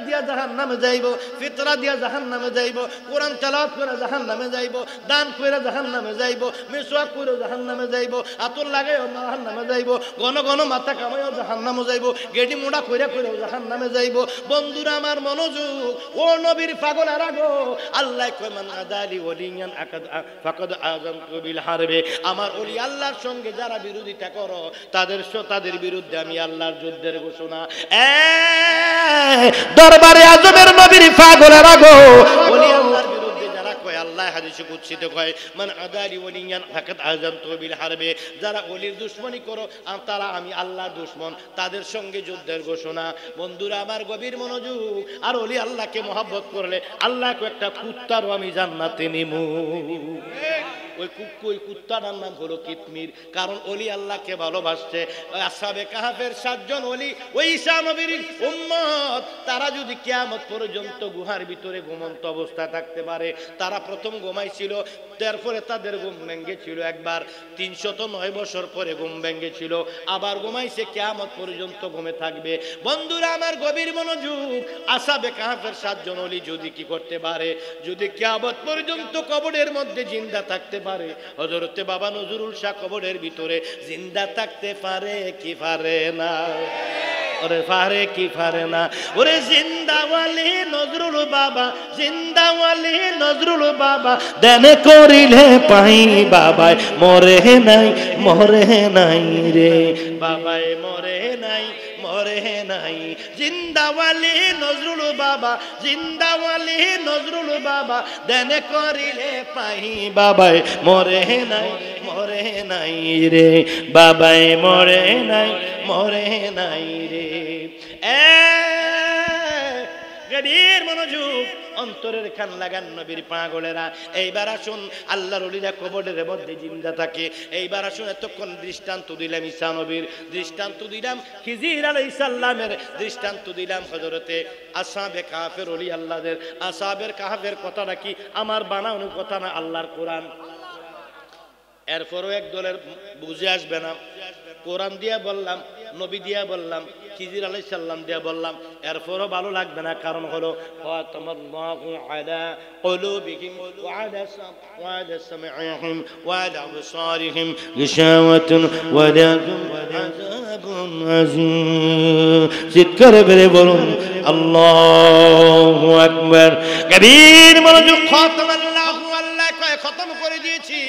দিয়া জাহান্নামে যাইব, ফিতরা দিয়া জাহান্নামে যাইব, কোরআন তেলাওয়াত করে জাহান্নামে যাইব, দান কইরা জাহান্নামে যাইব, মিসওয়াক কইরা জাহান্নামে যাইব, আতর লাগাইও জাহান্নামে যাইব, ঘন ঘন মাথা কামাইও জাহান্নামে যাইব, গেডি মোড়া কইরা কইরাও জাহান্নামে যাইব। বন্ধুরা আমার মনোযোগ, ও নবীর পাগলেরা গো, আল্লাহ কয় মান আদালি ওলিয়ান ফাকাদ আযামতু বিল হারবে। আমার ওলি আল্লাহর সঙ্গে যারা বিরোধিতা করো তাদের বিরুদ্ধে আমি আল্লাহর যুদ্ধের ঘোষণা। দরবারে আজমের নবীর পাগলেরা গো, ওলি আল্লাহর বিরুদ্ধে যারা কয়, আল্লাহ হাদিসে কুদসিতে কয় মান আদালি ওলিয়ান ফাকাদ আযামতু বিল হারবে। যারা ওলির দুশমনী করো তারা আমি আল্লাহর দুশমন, তাদের সঙ্গে যুদ্ধের ঘোষণা। বন্ধুরা আমার গভীর মনোযোগ। আর ওলি আল্লাহকে মহব্বত করলে আল্লাহকে একটা কুত্তারও আমি জান্নাতে নিমু। ওই কুত্তাটার নাম হলো কিতমির, কারণ ওলি আল্লাহকে ভালোবাসছে। আসহাবে কাহফের সাতজন ওলি ওই ঈসা নবীর উম্মত, তারা যদি কিয়ামত পর্যন্ত গুহার ভিতরে ঘুমন্ত অবস্থায় থাকতে পারে। তারা প্রথম ঘুমাইছিল, তারপরে তাদের ঘুম ভেঙেছিল একবার, 309 বছর পরে ঘুম ভেঙেছিল, আবার ঘুমাইছে, কিয়ামত পর্যন্ত ঘুমে থাকবে। বন্ধুরা আমার গভীর মনোযোগ। আসহাবে কাহফের সাতজন ওলি যদি কি করতে পারে, যদি কিয়ামত পর্যন্ত কবরের মধ্যে জিন্দা থাকতে পারে। হযরতে বাবা নজরুল শাহ কবরের ভিতরে জিন্দা থাকতে পারে কি পারে না? ওরে পারে কি পারে না? ওরে জিন্দাওয়ালি নজরুল বাবা, জিন্দাওয়ালি নজরুল বাবা, দেন করিলে পাই বাবাই মরে নাই রে, বাবাই মরে নাই। জিন্দাওয়ালি নজরুল বাবা, জিন্দাওয়ালি নজরুল বাবা, দেন করিলে পাই বাবাই মরে নাই রে, বাবাই মরে নাই রে। গভীর মনোযোগ, অন্তরের কান লাগান নবীর পাগলেরা। এইবার আসুন, আল্লাহর ওলিরা কবরের মধ্যে জিন্দা থাকে। এইবার আসুন, এতক্ষণ দৃষ্টান্ত দিলাম ঈসা নবীর, দৃষ্টান্ত দিলাম খিজির আলাইহিস সালামের, দৃষ্টান্ত দিলাম হযরতে আসহাবে কাহফের ওলি আল্লাহদের। আসহাবের কাহফের কথাটা কি আমার বানানো কথা না, আল্লাহর কোরআন। এরপরও এক দলের বুঝে আসবে না। কোরআন দিয়া বললাম, নবী দিয়া বললাম, খিজির আলাইহিস সালাম দিয়া বললাম, এরপরও ভালো লাগবে না। কারণ হলো খাতামাল্লাহু আলা কুলুবিহিম ওয়া আলা সামঈহিম ওয়া আলা আবসারিহিম গিশাওয়াতুন ওয়া লাহুম আযাবুন আযীম। চিৎকার করে বলুন আল্লাহু আকবার। কবীর মনোযোগ। খাতামাল্লাহু, আল্লাহ কয় খতম করে দিয়েছি।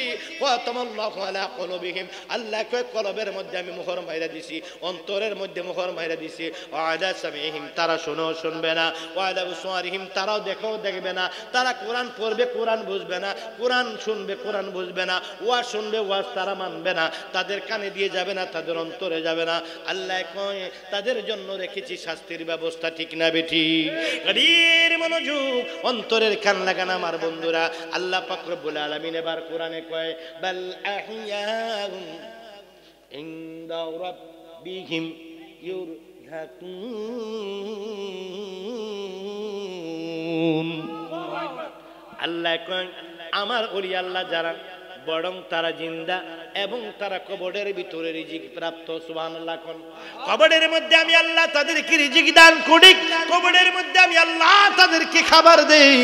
খাতামাল্লাহু আলা কুলুবিহিম, আল্লাহ কয় কলবের মধ্যে আমি মোহর মাইরা দিছি, অন্তরের মধ্যে মোহর মাইরা দিছি। ওয়া আলা সামঈহিম, তারা শুনবে না। ওয়া আলা আবসারিহিম, তারাও দেখবে না। তারা কোরআন পড়বে, কোরআন বুঝবে না। কোরআন শুনবে, কোরআন বুঝবে না। ওয়াজ শুনবে, ওয়াজ তারা মানবে না। তাদের কানে দিয়ে যাবে না, তাদের অন্তরে যাবে না। আল্লাহ কয় তাদের জন্য রেখেছি শাস্তির ব্যবস্থা। ঠিক না বেঠি? গভীর মনোযোগ, অন্তরের কান লাগান আমার বন্ধুরা। আল্লাহ পাক রব্বুল আলামিন এবার কোরআনে কয় বাল আহইয়াউন ইনদা রাব্বিহিম ইউরযাকুন। আল্লাহ কয় আমার ওলি আল্লাহ যারা, বরং তারা জিন্দা এবং তারা কবরের ভিতরে রিজিক প্রাপ্ত। সুবহানাল্লাহ। কোন কবরের মধ্যে আমি আল্লাহ তাদেরকে রিজিক দান করি, কবরের মধ্যে আমি আল্লাহ তাদেরকে খাবার দেই।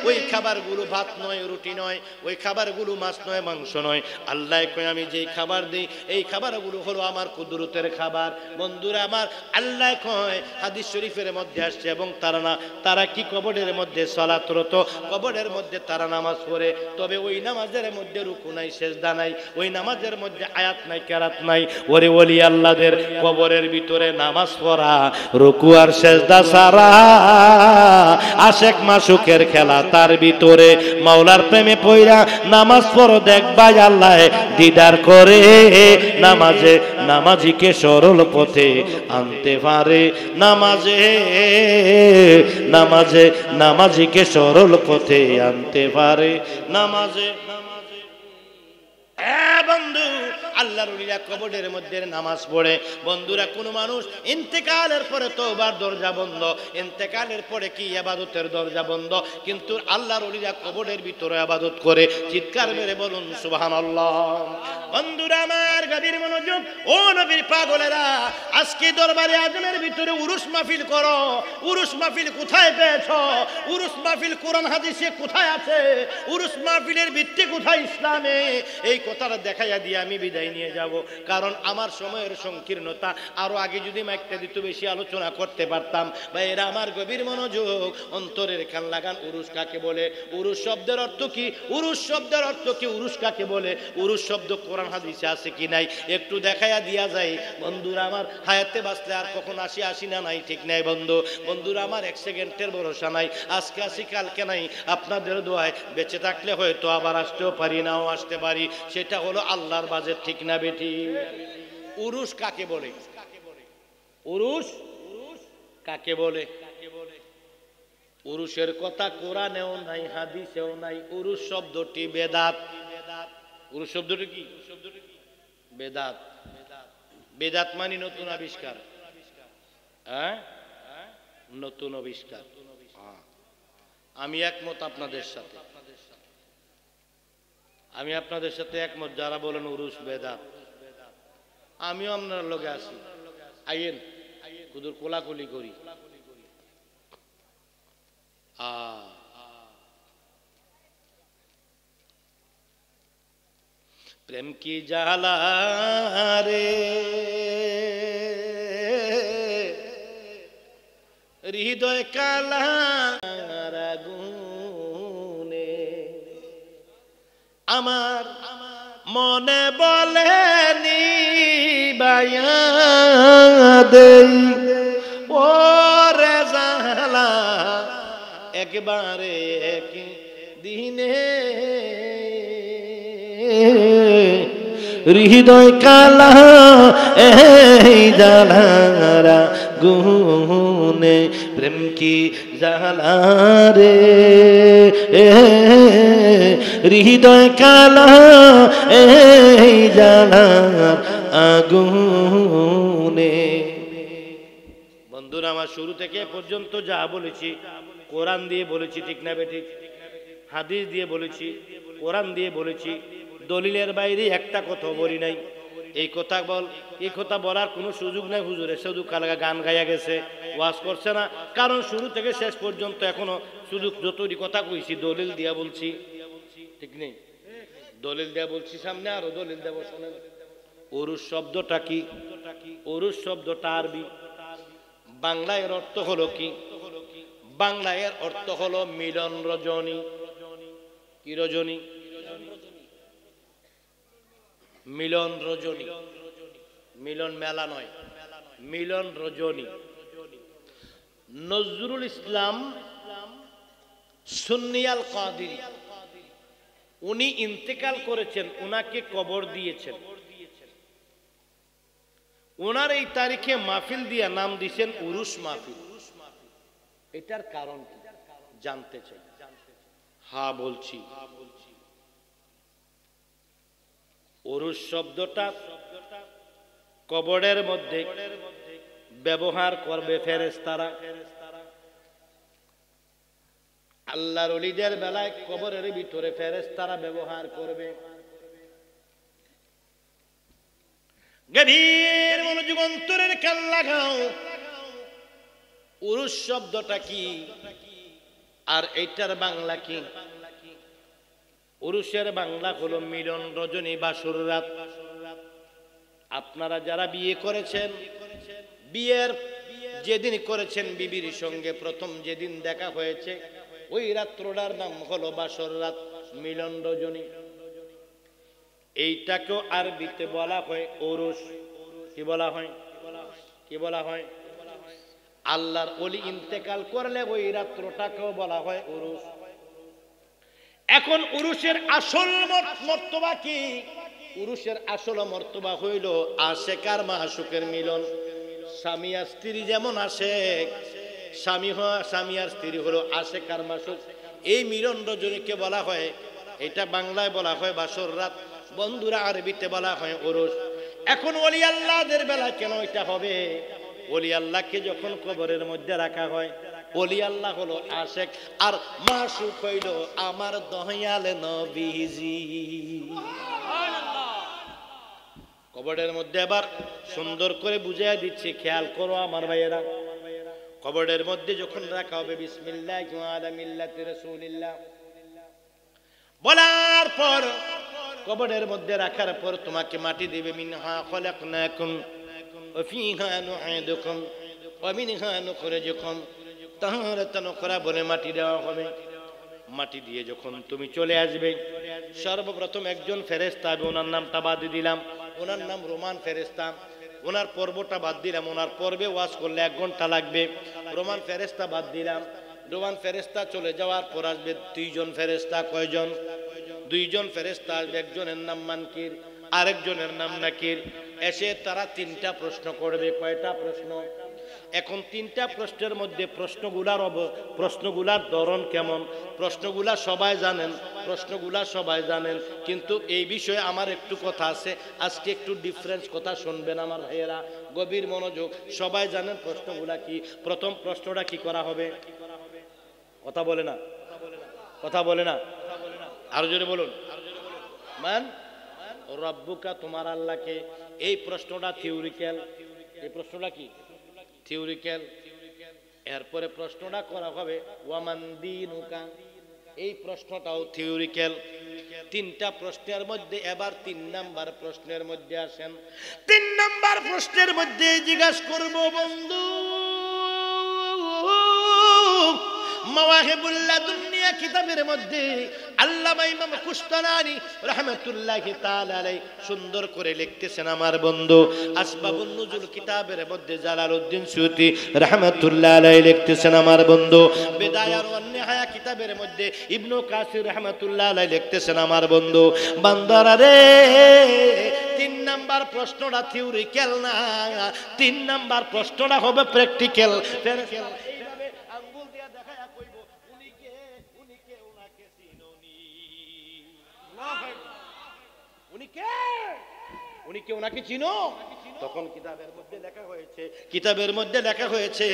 ওই খাবারগুলো ভাত নয়, রুটি নয়, ওই খাবারগুলো মাছ নয়, মাংস নয়। আল্লাহ কয় আমি যেই খাবার দেই এই খাবারগুলো হলো আমার কুদরতের খাবার। বন্ধুরা আমার, আল্লাহ কয় হাদিস শরীফের মধ্যে আসছে, এবং তারা কি কবরের মধ্যে সালাতরত, কবরের মধ্যে তারা নামাজ পড়ে, তবে ওই নামাজের মধ্যে রুকু নাই, সেজদা নাই, ওই নামাজের মধ্যে আয়াত নাই, কেরাত নাই। ওরে ওলি আল্লাহদের কবরের ভিতরে নামাজ পড়া, রুকু আর সেজদা সারা, আশেক মাসুকের খেলা তার ভিতরে। মাওলার প্রেমে পইরা নামাজ পড়ো, দেখবা আল্লাহ দিদার করে। নামাজিকে সরল পথে আনতে পারে, নামাজিকে সরল পথে আনতে পারে। নামাজে বন্ধু আল্লাহর ওলিরা কবরের মধ্যে নামাজ পড়ে। বন্ধুরা, কোন মানুষ ইন্তেকালের পরে তওবার দরজা বন্ধ, ইন্তেকালের পরে কি ইবাদতের দরজা বন্ধ, কিন্তু আল্লাহর ওলিরা কবরের ভিতরে ইবাদত করে। চিৎকার মেরে বলুন সুবহানাল্লাহ। বন্ধুরা আমার, গভীর মনোযোগ। ও নবীর পাগলেরা, আজকে দরবারে আজমের ভিতরে উরুস মাহফিল করো। উরুস মাহফিল কোথায় পেয়েছো? উরুস মাহফিল কোরআন হাদিসে কোথায় আছে? উরুস মাহফিলের ভিত্তি কোথায় ইসলামে? এই কথাটা দেখাইয়া দিয়ে আমি বিদায় নিয়ে যাব, কারণ আমার সময়ের সংকীর্ণতা। আরো আগে যদি মাইকটা দিত বেশি আলোচনা করতে পারতাম। ভাই এরা আমার গভীর মনোযোগ, অন্তরের কান লাগান। উরুস কাকে বলে? উরুস শব্দের অর্থ কি? উরুস শব্দের অর্থ কি? উরুস কাকে বলে? উরুস শব্দ কোরআন হাদিসে আছে কি নাই একটু দেখাইয়া দিয়া যায়। বন্ধুরা আমার, হায়াতে বাঁচলে আর কখন আসি না নাই ঠিক নাই বন্ধুরা আমার, এক সেকেন্ডের ভরসা নাই। আজকে আসি কালকে নাই। আপনাদের দোয়ায় বেঁচে থাকলে হয়তো আবার আসতেও পারি, নাও আসতে পারি। সেটা হলো আল্লাহর বাজেট, ঠিক না বেটি? উরুস কাকে বলে? উরুস কাকে বলে? উরুসের কথা কোরআনেও নাই, হাদিসেও নাই। উরুস শব্দটি বেদাত। উরুস শব্দটি কি? বেদাত। বেদাত মানে নতুন আবিষ্কার। হ্যাঁ, নতুন আবিষ্কার। আমি একমত আপনাদের সাথে, আমি আপনাদের সাথে একমত। যারা বলেন উরুস বেদাত, আমিও আপনার লগে আছি। আইয়েন কুদুর কোলাকুলি করি। প্রেম কি জালা রে, হৃদয় কালা আগুনে, আমার মনে বলে নিবাইয়া দেই ওরে জালা একবারে এক দিনে। হৃদয় কালা এই জালারা গুনে, প্রেম কি জালা রে, হৃদয় কালা এই জালার আগুনে। বন্ধুরা আমার, শুরু থেকে পর্যন্ত যা বলেছি কোরআন দিয়ে বলেছি, ঠিক না বেঠিক? হাদিস দিয়ে বলেছি, কোরআন দিয়ে বলেছি, দলিলের বাইরে একটা কথা বলি নাই। এই কথা বলার কোনো সুযোগ নাই। হুজুরে শুধু কালকা গান গাইয়া গেছে, ওয়াজ করছে না। কারণ শুরু থেকে শেষ পর্যন্ত এখনো শুধু যতটি কথা কইছি দলিল দিয়া বলছি, ঠিক নেই? দলিল দিয়া বলছি, সামনে আরো দলিল দেব। শোনেন, উরুস শব্দটা কি? উরুস শব্দটা আরবি। বাংলায় এর অর্থ হলো কি? বাংলায় এর অর্থ হলো মিলন রজনী। কি রজনী? মিলন রজনী। মিলন মেলা নয়, মিলন রজনী। নজরুল ইসলাম সুন্নি আল কাদেরী, উনি ইন্তেকাল করেছেন, উনাকে কবর দিয়েছেন। ওনার এই তারিখে মাহফিল দিয়া নাম দিয়েছেন উরুস মাহফিল। এটার কারণ কি জানতে চাই? হ্যাঁ বলছি। উরুস শব্দটা কবরের মধ্যে ব্যবহার করবে ফেরেশতারা। আল্লাহর ওলিদের বেলায় কবরের ভিতরে ফেরেশতারা ব্যবহার করবে। গভীর মনোযোগ অন্তরের কান লাগাও। উরুস শব্দটা কি আর এইটার বাংলা কি? উরুসের বাংলা হলো মিলন রজনী, বাসর রাত। আপনারা যারা বিয়ে করেছেন, বিয়ের যেদিন করেছেন বিবির সঙ্গে প্রথম যেদিন দেখা হয়েছে, ওই রাত্রটার নাম হলো বাসর রাত, মিলন রজনী। এইটাকেও আরবিতে বলা হয় উরুস। কি বলা হয়? কি বলা হয়? আল্লাহর ওলি ইন্তেকাল করলে ওই রাত্রটাকেও বলা হয় উরুস। এখন উরুসের আসল মর্তবা কি? উরুসের আসল মর্তবা হইল আশেক আর মাশুকের মিলন। স্বামী আর স্ত্রী যেমন আশেক, স্বামী আর স্ত্রী হলো আশেক আর মাশুক। এই মিলন রজনীকে বলা হয়, এটা বাংলায় বলা হয় বাসর রাত, বন্ধুরা আরবিতে বলা হয় উরুস। এখন ওলি আল্লাহদের বেলা কেন এটা হবে? ওলি আল্লাহকে যখন কবরের মধ্যে রাখা হয়, ওলি আল্লাহ হলো আশেক আর মাশুক হইল আমার দয়াল নবীজি। কবরের মধ্যে আবার সুন্দর করে বুঝাইয়া দিচ্ছি, খেয়াল করো আমার ভাইয়েরা। কবরের মধ্যে যখন রাখা হবে বিসমিল্লাহি আলা মিল্লাতি রাসূলিল্লাহ বলার পর, কবরের মধ্যে রাখার পর তোমাকে মাটি দিবে। মিনহা খলাকনাকুম ওয়া ফিহা নুঈদুকুম ওয়া মিনহা নুখরিজুকুম তাহারাতান উখরা বলে মাটি দেওয়া হবে। মাটি দিয়ে যখন তুমি চলে আসবে, সর্বপ্রথম একজন ফেরেশতা, ওনার নামটা বাদ দিলাম, ওনার নাম রোমান ফেরেশতা। ওনার পর্বটা বাদ দিলাম, ওনার পর্বে ওয়াজ করলে 1 ঘন্টা লাগবে। রোমান ফেরেশতা বাদ দিলাম। রোমান ফেরেশতা চলে যাওয়ার পর আসবে 2 জন ফেরেশতা। কয়জন? 2 জন ফেরেশতা আসবে। একজনের নাম মানকির, আরেকজনের নাম নাকির। এসে তারা 3টা প্রশ্ন করবে। কয়টা প্রশ্ন? এখন 3টা প্রশ্নের মধ্যে প্রশ্নগুলার ধরন কেমন? প্রশ্নগুলা সবাই জানেন, কিন্তু এই বিষয়ে আমার একটু কথা আছে। আজকে একটু ডিফারেন্স কথা শুনবেন আমার ভাইয়েরা, গভীর মনোযোগ। সবাই জানেন প্রশ্নগুলা কি। প্রথম প্রশ্নটা কি করা হবে? কথা বলে না, আরো জোরে বলুন। মান রব্বুকা, তোমার আল্লাহকে। এই প্রশ্নটা থিওরিক্যাল। এই প্রশ্নটা কি? থিওরিক্যাল। এরপরে প্রশ্নটা করা হবে ওয়ামান দীনুকা। এই প্রশ্নটাও থিওরিক্যাল। 3টা প্রশ্নের মধ্যে এবার 3 নাম্বার প্রশ্নের মধ্যে আসেন। 3 নাম্বার প্রশ্নের মধ্যে জিজ্ঞাসা করব বন্ধু, মাওয়াহিবুল লাদুনিয়া কিতাবের মধ্যে আল্লামা ইমাম কুশতালানী রাহমাতুল্লাহি তাআলা আলাইহি সুন্দর করে লিখতেছেন আমার বন্ধু। আসবাবুন নুজুল কিতাবের মধ্যে জালালউদ্দিন সুয়ুতী রাহমাতুল্লাহি আলাইহি লিখতেছেন আমার বন্ধু। বিদায়া ওয়ান নিহায়া কিতাবের মধ্যে ইবনে কাসির রাহমাতুল্লাহি আলাইহি লিখতেছেন আমার বন্ধু। বান্দারা রে, 3 নাম্বার প্রশ্নটা থিওরিক্যাল না, 3 নাম্বার প্রশ্নটা হবে প্র্যাকটিক্যাল। উনাকে চিনো? তখন কিতাবের মধ্যে লেখা হয়েছে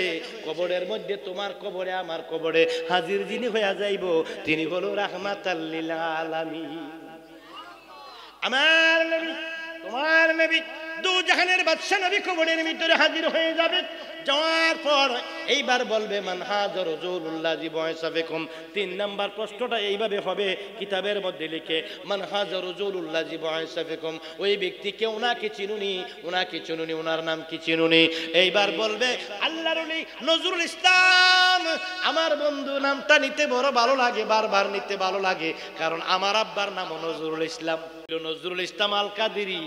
কবরের মধ্যে, তোমার কবরে আমার কবরে হাজির যিনি হইয়া যাইব, তিনি হলো রাহমাতাল লিল আলামিন। আমার নবী, তোমার নবী, 2 জাহানের বাদশা নবী কবরের ভিতরে হাজির হয়ে যাবে। যাওয়ার পর এইবার বলবে মান হাযা রাসূলুল্লাহি বুইসা ফিকুম। 3 নাম্বার প্রশ্নটা এইভাবে হবে কিতাবের মধ্যে লিখে, মান হাযা রাসূলুল্লাহি বুইসা ফিকুম। ওই ব্যক্তিকে ওনাকে চিনুনি, ওনার নাম কি চিনুনি? এইবার বলবে আল্লাহর ওলি নজরুল ইসলাম। আমার বন্ধু নামটা নিতে বড় ভালো লাগে, বারবার নিতে ভালো লাগে, কারণ আমার আব্বার নাম নজরুল ইসলাম। নজরুল ইসলাম আল কাদেরী।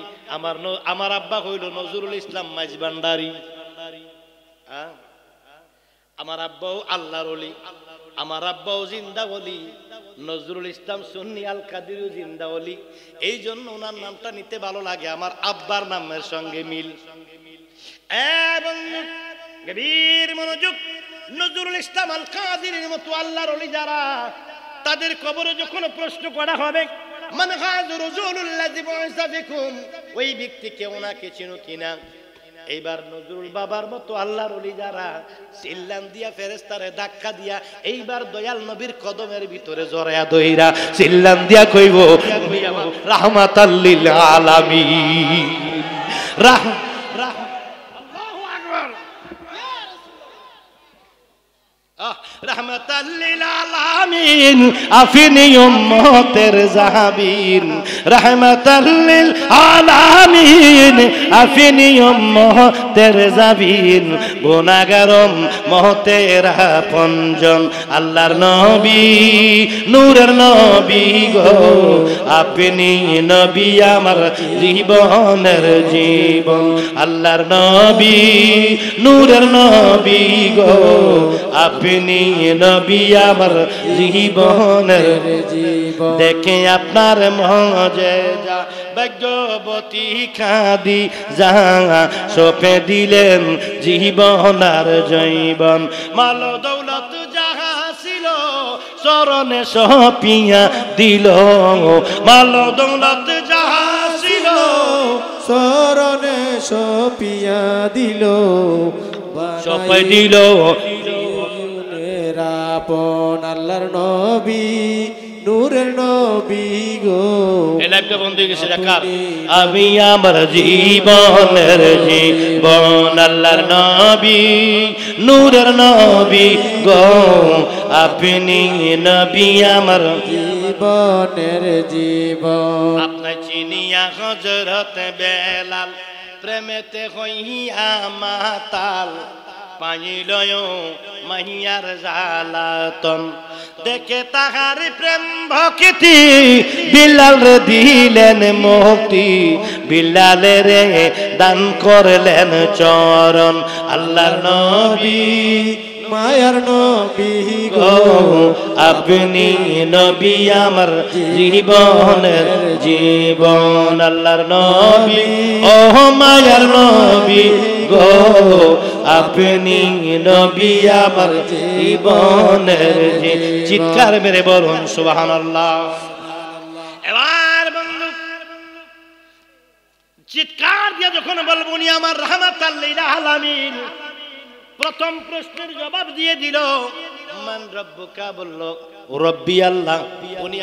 আমার আব্বা হইল নজরুল ইসলাম মাইজভান্ডারী। আমার আব্বাও আল্লাহর ওলি, আমার আব্বাও জিন্দা ওলি। নজরুল ইসলাম সুন্নি, আল কাদেরী জিন্দা ওলি। এই জন্য ওনার নামটা নিতে ভালো লাগে, আমার আব্বার নামের সঙ্গে মিল। এবং গভীর মনোযোগ, নজরুল ইসলাম আল কাদেরীর মতো আল্লাহর ওলি যারা, তাদের কবরে যখন প্রশ্ন করা হবে মান হাযা রাসূলুল্লাহি বুইসা ফিকুম, ওই ব্যক্তিকে ওনাকে চিনো কিনা? এইবার নজরুল বাবার মতো আল্লাহর ওলি যারা চিল্লান দিয়া ফেরেশতারে ধাক্কা দিয়া এইবার দয়াল নবীর কদমের ভিতরে জড়ায়া দইরা চিল্লান দিয়া কইব রাহমাতাল লিল আলামিন, রাহ রাহ আল্লাহু আকবার রহমতাল লিল আলামিন আফিনি উম্মতের জাহাবীন রহমতাল লিল আলামিন আফিনি উম্মতের জাহাবীন গুনাহগার উম্মতের আপনজন আল্লাহর নবী নূরের নবী গো আপনি নবী আমার জীবনের জীবন আল্লাহর নবী নূরের নবী গো আপনি নবী আমার জীবনের জীবন দেখে আপনার মজেজা ভাগ্যবতী খাদি যাহা সপে দিলেন জীবন আর জৈবন মাল দৌলত যাহা ছিল চরণে সপিয়া দিল মাল দৌলত যাহা ছিল চরণে সপিয়া দিল সপাই দিল আপন আল্লাহর নবী নূরের নবী গো এলাকা বন্ধু গেছে রাখার আমি আমার জীবনের জীবন আল্লাহর নবী নূরের নবী গো আপনি নবী আমার জীবনের জীবন আপনার চিনিয়া হযরত বেলাল প্রেমেতে হইয়া মাতাল পাইলয় মাহিয়ার জালাতন দেখে তাহার প্রেম ভক্তি বিলাল রে দিলেন মুক্তি বিলালে রে দান করলেন চরণ আল্লাহর নবী মায়ার নবী গো আপনি নবী আমার জীবনের জীবন আল্লাহর নবী ও মায়ার নবী গো আপনি নবী আমার জীবনের চিৎকার মেরে বলুন সুবহানাল্লাহ এবার বন্ধু চিৎকার দিয়ে যখন বলবো উনি আমার রাহমাতাল লিল আলামিন প্রথম প্রশ্নের জবাব দিয়ে দিল মান রব্বুকা বলল রব্বি আল্লাহ উনি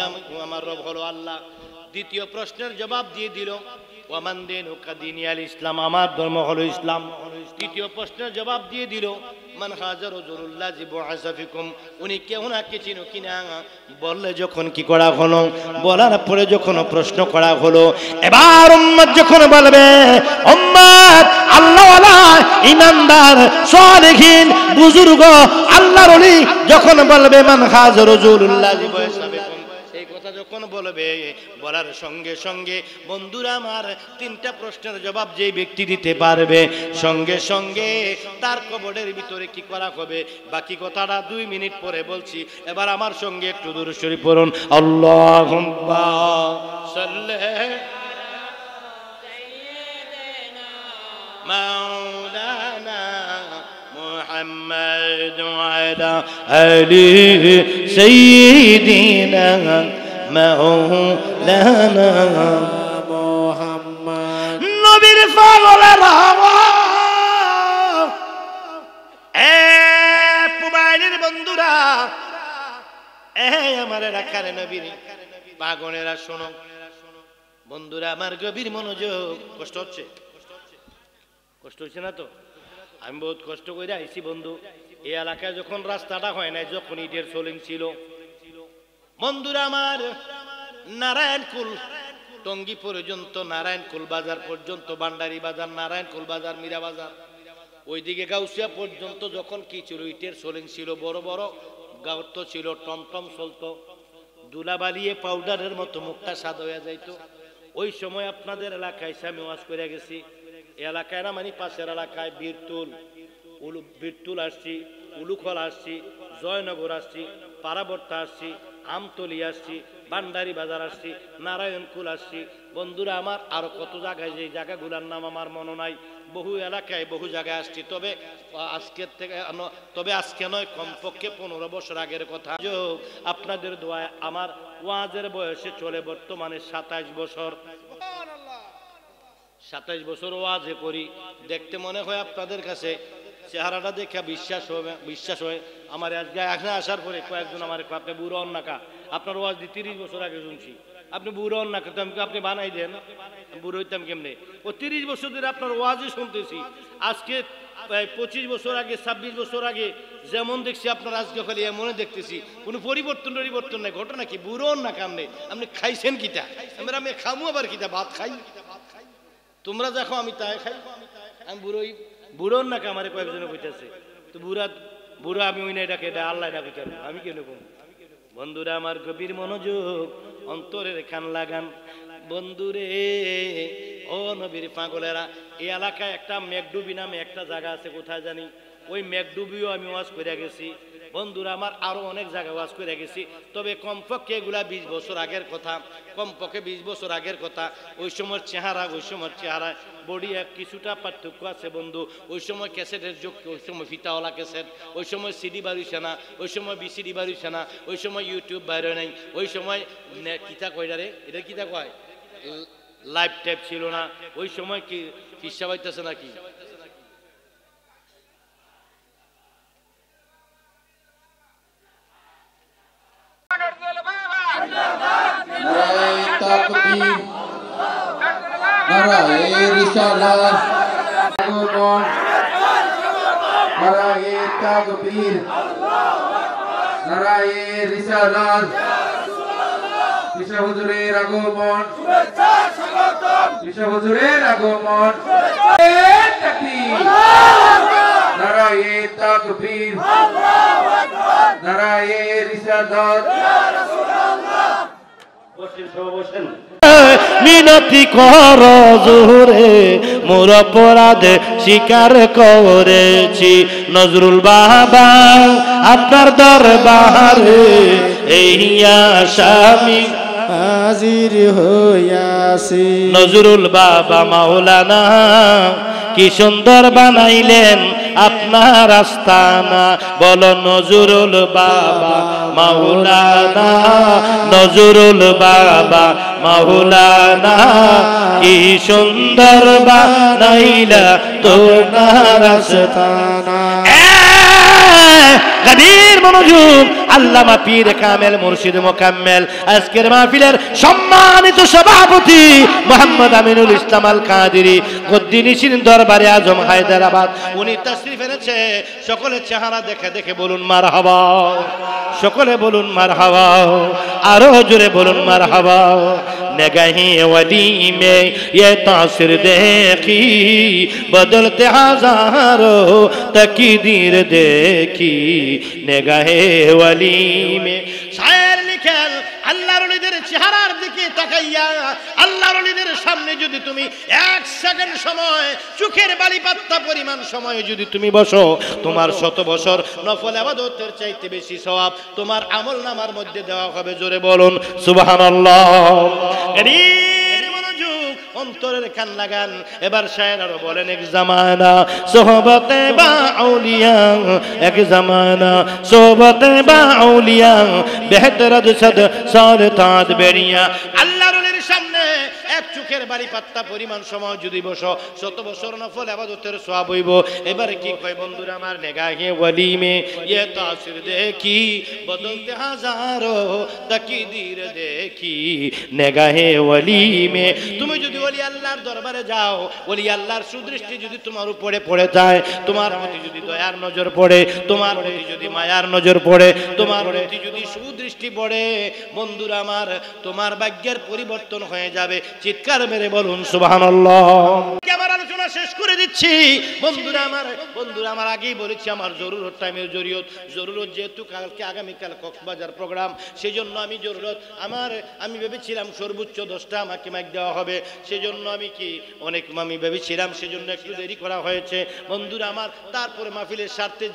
আমার রব হলো আল্লাহ দ্বিতীয় প্রশ্নের জবাব দিয়ে দিল ওয়ামান দিনুকা দীনি আল ইসলাম আমার ধর্ম হলো ইসলাম তৃতীয় প্রশ্নের জবাব দিয়ে দিল মান হাজা রাসূলুল্লাহ জিবআসা ফিকুম উনি কেউ না কে চিনো কিনা বললে যখন কি করা হলো বলার পরে যখন প্রশ্ন করা হলো এবার উম্মত যখন বলবে উম্মত আল্লাহওয়ালা ঈমানদার সালেহীন বুজুর্গ আল্লাহর ওলি যখন বলবে মান হাজা রাসূলুল্লাহ জিবআসা ফিকুম এই কথা যখন বলবে বলার সঙ্গে সঙ্গে বন্ধুরা আমার তিনটা প্রশ্নের জবাব যে ব্যক্তি দিতে পারবে সঙ্গে সঙ্গে তার কবরের ভিতরে কি করা হবে বাকি কথাটা 2 মিনিট পরে বলছি এবার আমার সঙ্গে একটু দুরূদ শরীফ পড়ুন আল্লাহুম্মা সাল্লি সাইয়্যিদিনা মাওলানা মুহাম্মদ ওয়া আলা আলি সাইয়্যিদিনা মাওলানা মুহাম্মদ নবীর পাগলেরা এ পুবাইলের বন্ধুরা এ আমার রাখার নবীর পাগলেরা শোনো বন্ধুরা আমার গভীর মনোযোগ কষ্ট হচ্ছে না তো আমি বহুত কষ্ট করে আইছি বন্ধু এই এলাকায় যখন রাস্তাটা হয় না যখন ইটের সোলিং ছিল বন্ধুরা আমার নারায়ণকুল টঙ্গী পর্যন্ত নারায়ণকুল বাজার পর্যন্ত বান্ডারি বাজার নারায়ণকুল বাজার মীরা বাজার ওইদিকে গাউসিয়া পর্যন্ত যখন কি ছিল ইটের সোলিং ছিল বড় বড় গর্ত ছিল টমটম চলতো দুলাবালিয়ে পাউডারের মতো মুখটা সাদা হয়ে যাইতো ওই সময় আপনাদের এলাকায় আমি ওয়াজ করে গেছি এই এলাকায় না মানে পাশের এলাকায় বীরতুল আসছি উলুখল আসছি জয়নগর আসছি পারাবর্তা আসছি আমতলি আসছি বান্ডারি বাজার আসছি নারায়ণকুল আসছি বন্ধুরা আমার আরো কত জায়গায় যে জায়গাগুলোর নাম আমার মনে নাই বহু এলাকায় বহু জায়গায় আসছি তবে আজকে নয় কমপক্ষে 15 বছর আগের কথা আপনাদের দোয়ায় আমার ওয়াজের বয়সে চলে বর্তমানে 27 বছর 27 বছর ওয়াজে করি দেখতে মনে হয় আপনাদের কাছে চেহারাটা দেখে বিশ্বাস হয় আমার আজকে এখানে আসার পরে কয়েকজন আমার আপনি বুড়ো অন্নাকা আপনার ওয়াজ 30 বছর আগে শুনছি আপনি বুড়ো হন না কিন্তু আপনি বানাই দেন, বুড়ো হইতাম কেমনে? ও 30 বছর ধরে আপনার ওয়াজই শুনতেছি, আজকে 25 বছর আগে 26 বছর আগে যেমন দেখছি আপনার আজকে খালি এমনই দেখতেছি, কোনো পরিবর্তন নাই। ঘটনা কি? বুড়ো হন না কামনে, আপনি খাইছেন কিটা? আমি খামু আবার কিটা? ভাত খাই, তোমরা দেখো আমি তাই খাই। আমি বুড়ো হন না কামারে কয়েকজনে কইতেছে, তো বুড়া আমি ওই না, এটাকে এটা আল্লাহ ডাকি কেন, আমি কেন কম? বন্ধুরা আমার গভীর মনোযোগ, অন্তরের কান লাগান বন্ধুরে, ও নবীর পাগলেরা। এই এলাকায় একটা মেঘডুবি নামে একটা জায়গা আছে, কোথায় জানি, ওই মেঘডুবিও আমি ওয়াজ করে গেছি বন্ধুরা আমার, আরো অনেক জায়গায় ওয়াজ করে গেছি। তবে কমপক্ষে এগুলা 20 বছর আগের কথা, কমপক্ষে 20 বছর আগের কথা। ওই সময় চেহারা বডি কিছুটা পার্থক্য আছে বন্ধু। ওই সময় ক্যাসেটের যুগ, ওই সময় ফিতাওয়ালা ক্যাসেট, ওই সময় সিডি বাড়িছে না, ওই সময় বিসিডি বাড়িছে না, ওই সময় ইউটিউব বাইরে নাই, ওই সময় কিতা কয়টা রে, এটা কিতা কয়, লাইভ টাইপ ছিল না ওই সময়। কি ফিসা পাইতেছে নাকি? নারায়ে তাকবীর, নারায়ে রিসালাত, আগমন, নারায়ে তাকবীর, নারায়ে রিসালাত, ঈশা হুজুরের আগমন, ঈশা হুজুরের আগমন, তাকবীর, নারায়ে তাকবীর, নারায়ে রিসালাত। মিনতি কর জোরে, মোর অপরাধে স্বীকার করেছি, নজরুল বাবা আপনার দরবারে এই আসামি হাজির হইয়াছি। নজরুল বাবা মাওলানা কি সুন্দর বানাইলেন আপনার আস্তানা, বলো নজরুল বাবা মাওলানা, নজরুল বাবা মাওলানা কি সুন্দর বানাইলা তোমার আস্তানা। গভীর মনোযোগ, আল্লামা পীর কামেল মুর্শিদ মোকাম্মেল আজকের মাহফিলের সম্মানিত সভাপতি মোহাম্মদ আমিনুল ইসলাম আল কাদেরী গদ্দিনিশিন দরবারে আজম হায়দ্রাবাদ, উনি তাশরিফ এনেছে। সকলে চেহারা দেখে দেখে বলুন মারহাবা, সকলে বলুন মারহাবা, আরো জোরে বলুন মারহাবা। नगही वली में ये तासिर देखी, बदलते हजारों तकदीर देखी, नगहे वली में। शायर लिखेन আল্লাহর ওলিদের চেহারার দিকে তাকাইয়া, আল্লাহর ওলিদের সামনে যদি তুমি 1 সেকেন্ড সময়, চোখের বালি পাত্তা পরিমাণ সময় যদি তুমি বসো, তোমার 100 বছর নফল ইবাদতের চাইতে বেশি সওয়াব তোমার আমলনামার মধ্যে দেওয়া হবে। জোরে বলুন সুবহানাল্লাহ। গভীর মনোযোগ, অন্তরের কান লাগান। এবার শায়ের আরো বলেন, এক জামানা সোহবতে বা আউলিয়া, এক জামানা সোহবতে বা আউলিয়া, বেহতর দুসদ সাদ তাদ বেরিয়া। আল্লাহর ওলির সামনে এক চোখের বাড়ি পাত্তা পরিমাণ সময় যদি বসো, 100 বছর নফল ইবাদতের সওয়াব হইব। এবারে কি কয় বন্ধুরা আমার, নেগাহে ওলি মে ইয়ে তাসির দেখি, বদলতে হাজারো তাকদীর দেখি, নেগাহে ওলি মে। তুমি যদি ওলি আল্লাহর দরবারে যাও, ওলি আল্লাহর সুদৃষ্টি যদি তোমার উপরে পড়ে যায়, তোমার প্রতি যদি দয়ার নজর পড়ে, তোমার প্রতি যদি মায়ার নজর পড়ে, তোমার প্রতি যদি সুদৃষ্টি পড়ে, বন্ধুরা আমার তোমার ভাগ্যের পরিবর্তন হয়ে যাবে। চিৎকার মেরে বলুন সুবহানাল্লাহ। আমার আলোচনা শেষ করে দিচ্ছি বন্ধুরা আমার আগেই বলেছি আমার জরুরত টাইমের জরুরত যেহেতু কালকে আগামীকাল কক্সবাজার প্রোগ্রাম, সেজন্য আমি জরুরত আমি ভেবেছিলাম সর্বোচ্চ 10টা আমাকে মাইক দেওয়া হবে, সেজন্য আমি ভেবেছিলাম, সেজন্য একটু দেরি করা হয়েছে বন্ধুরা আমার। তারপরে মাহফিলের স্বার্থে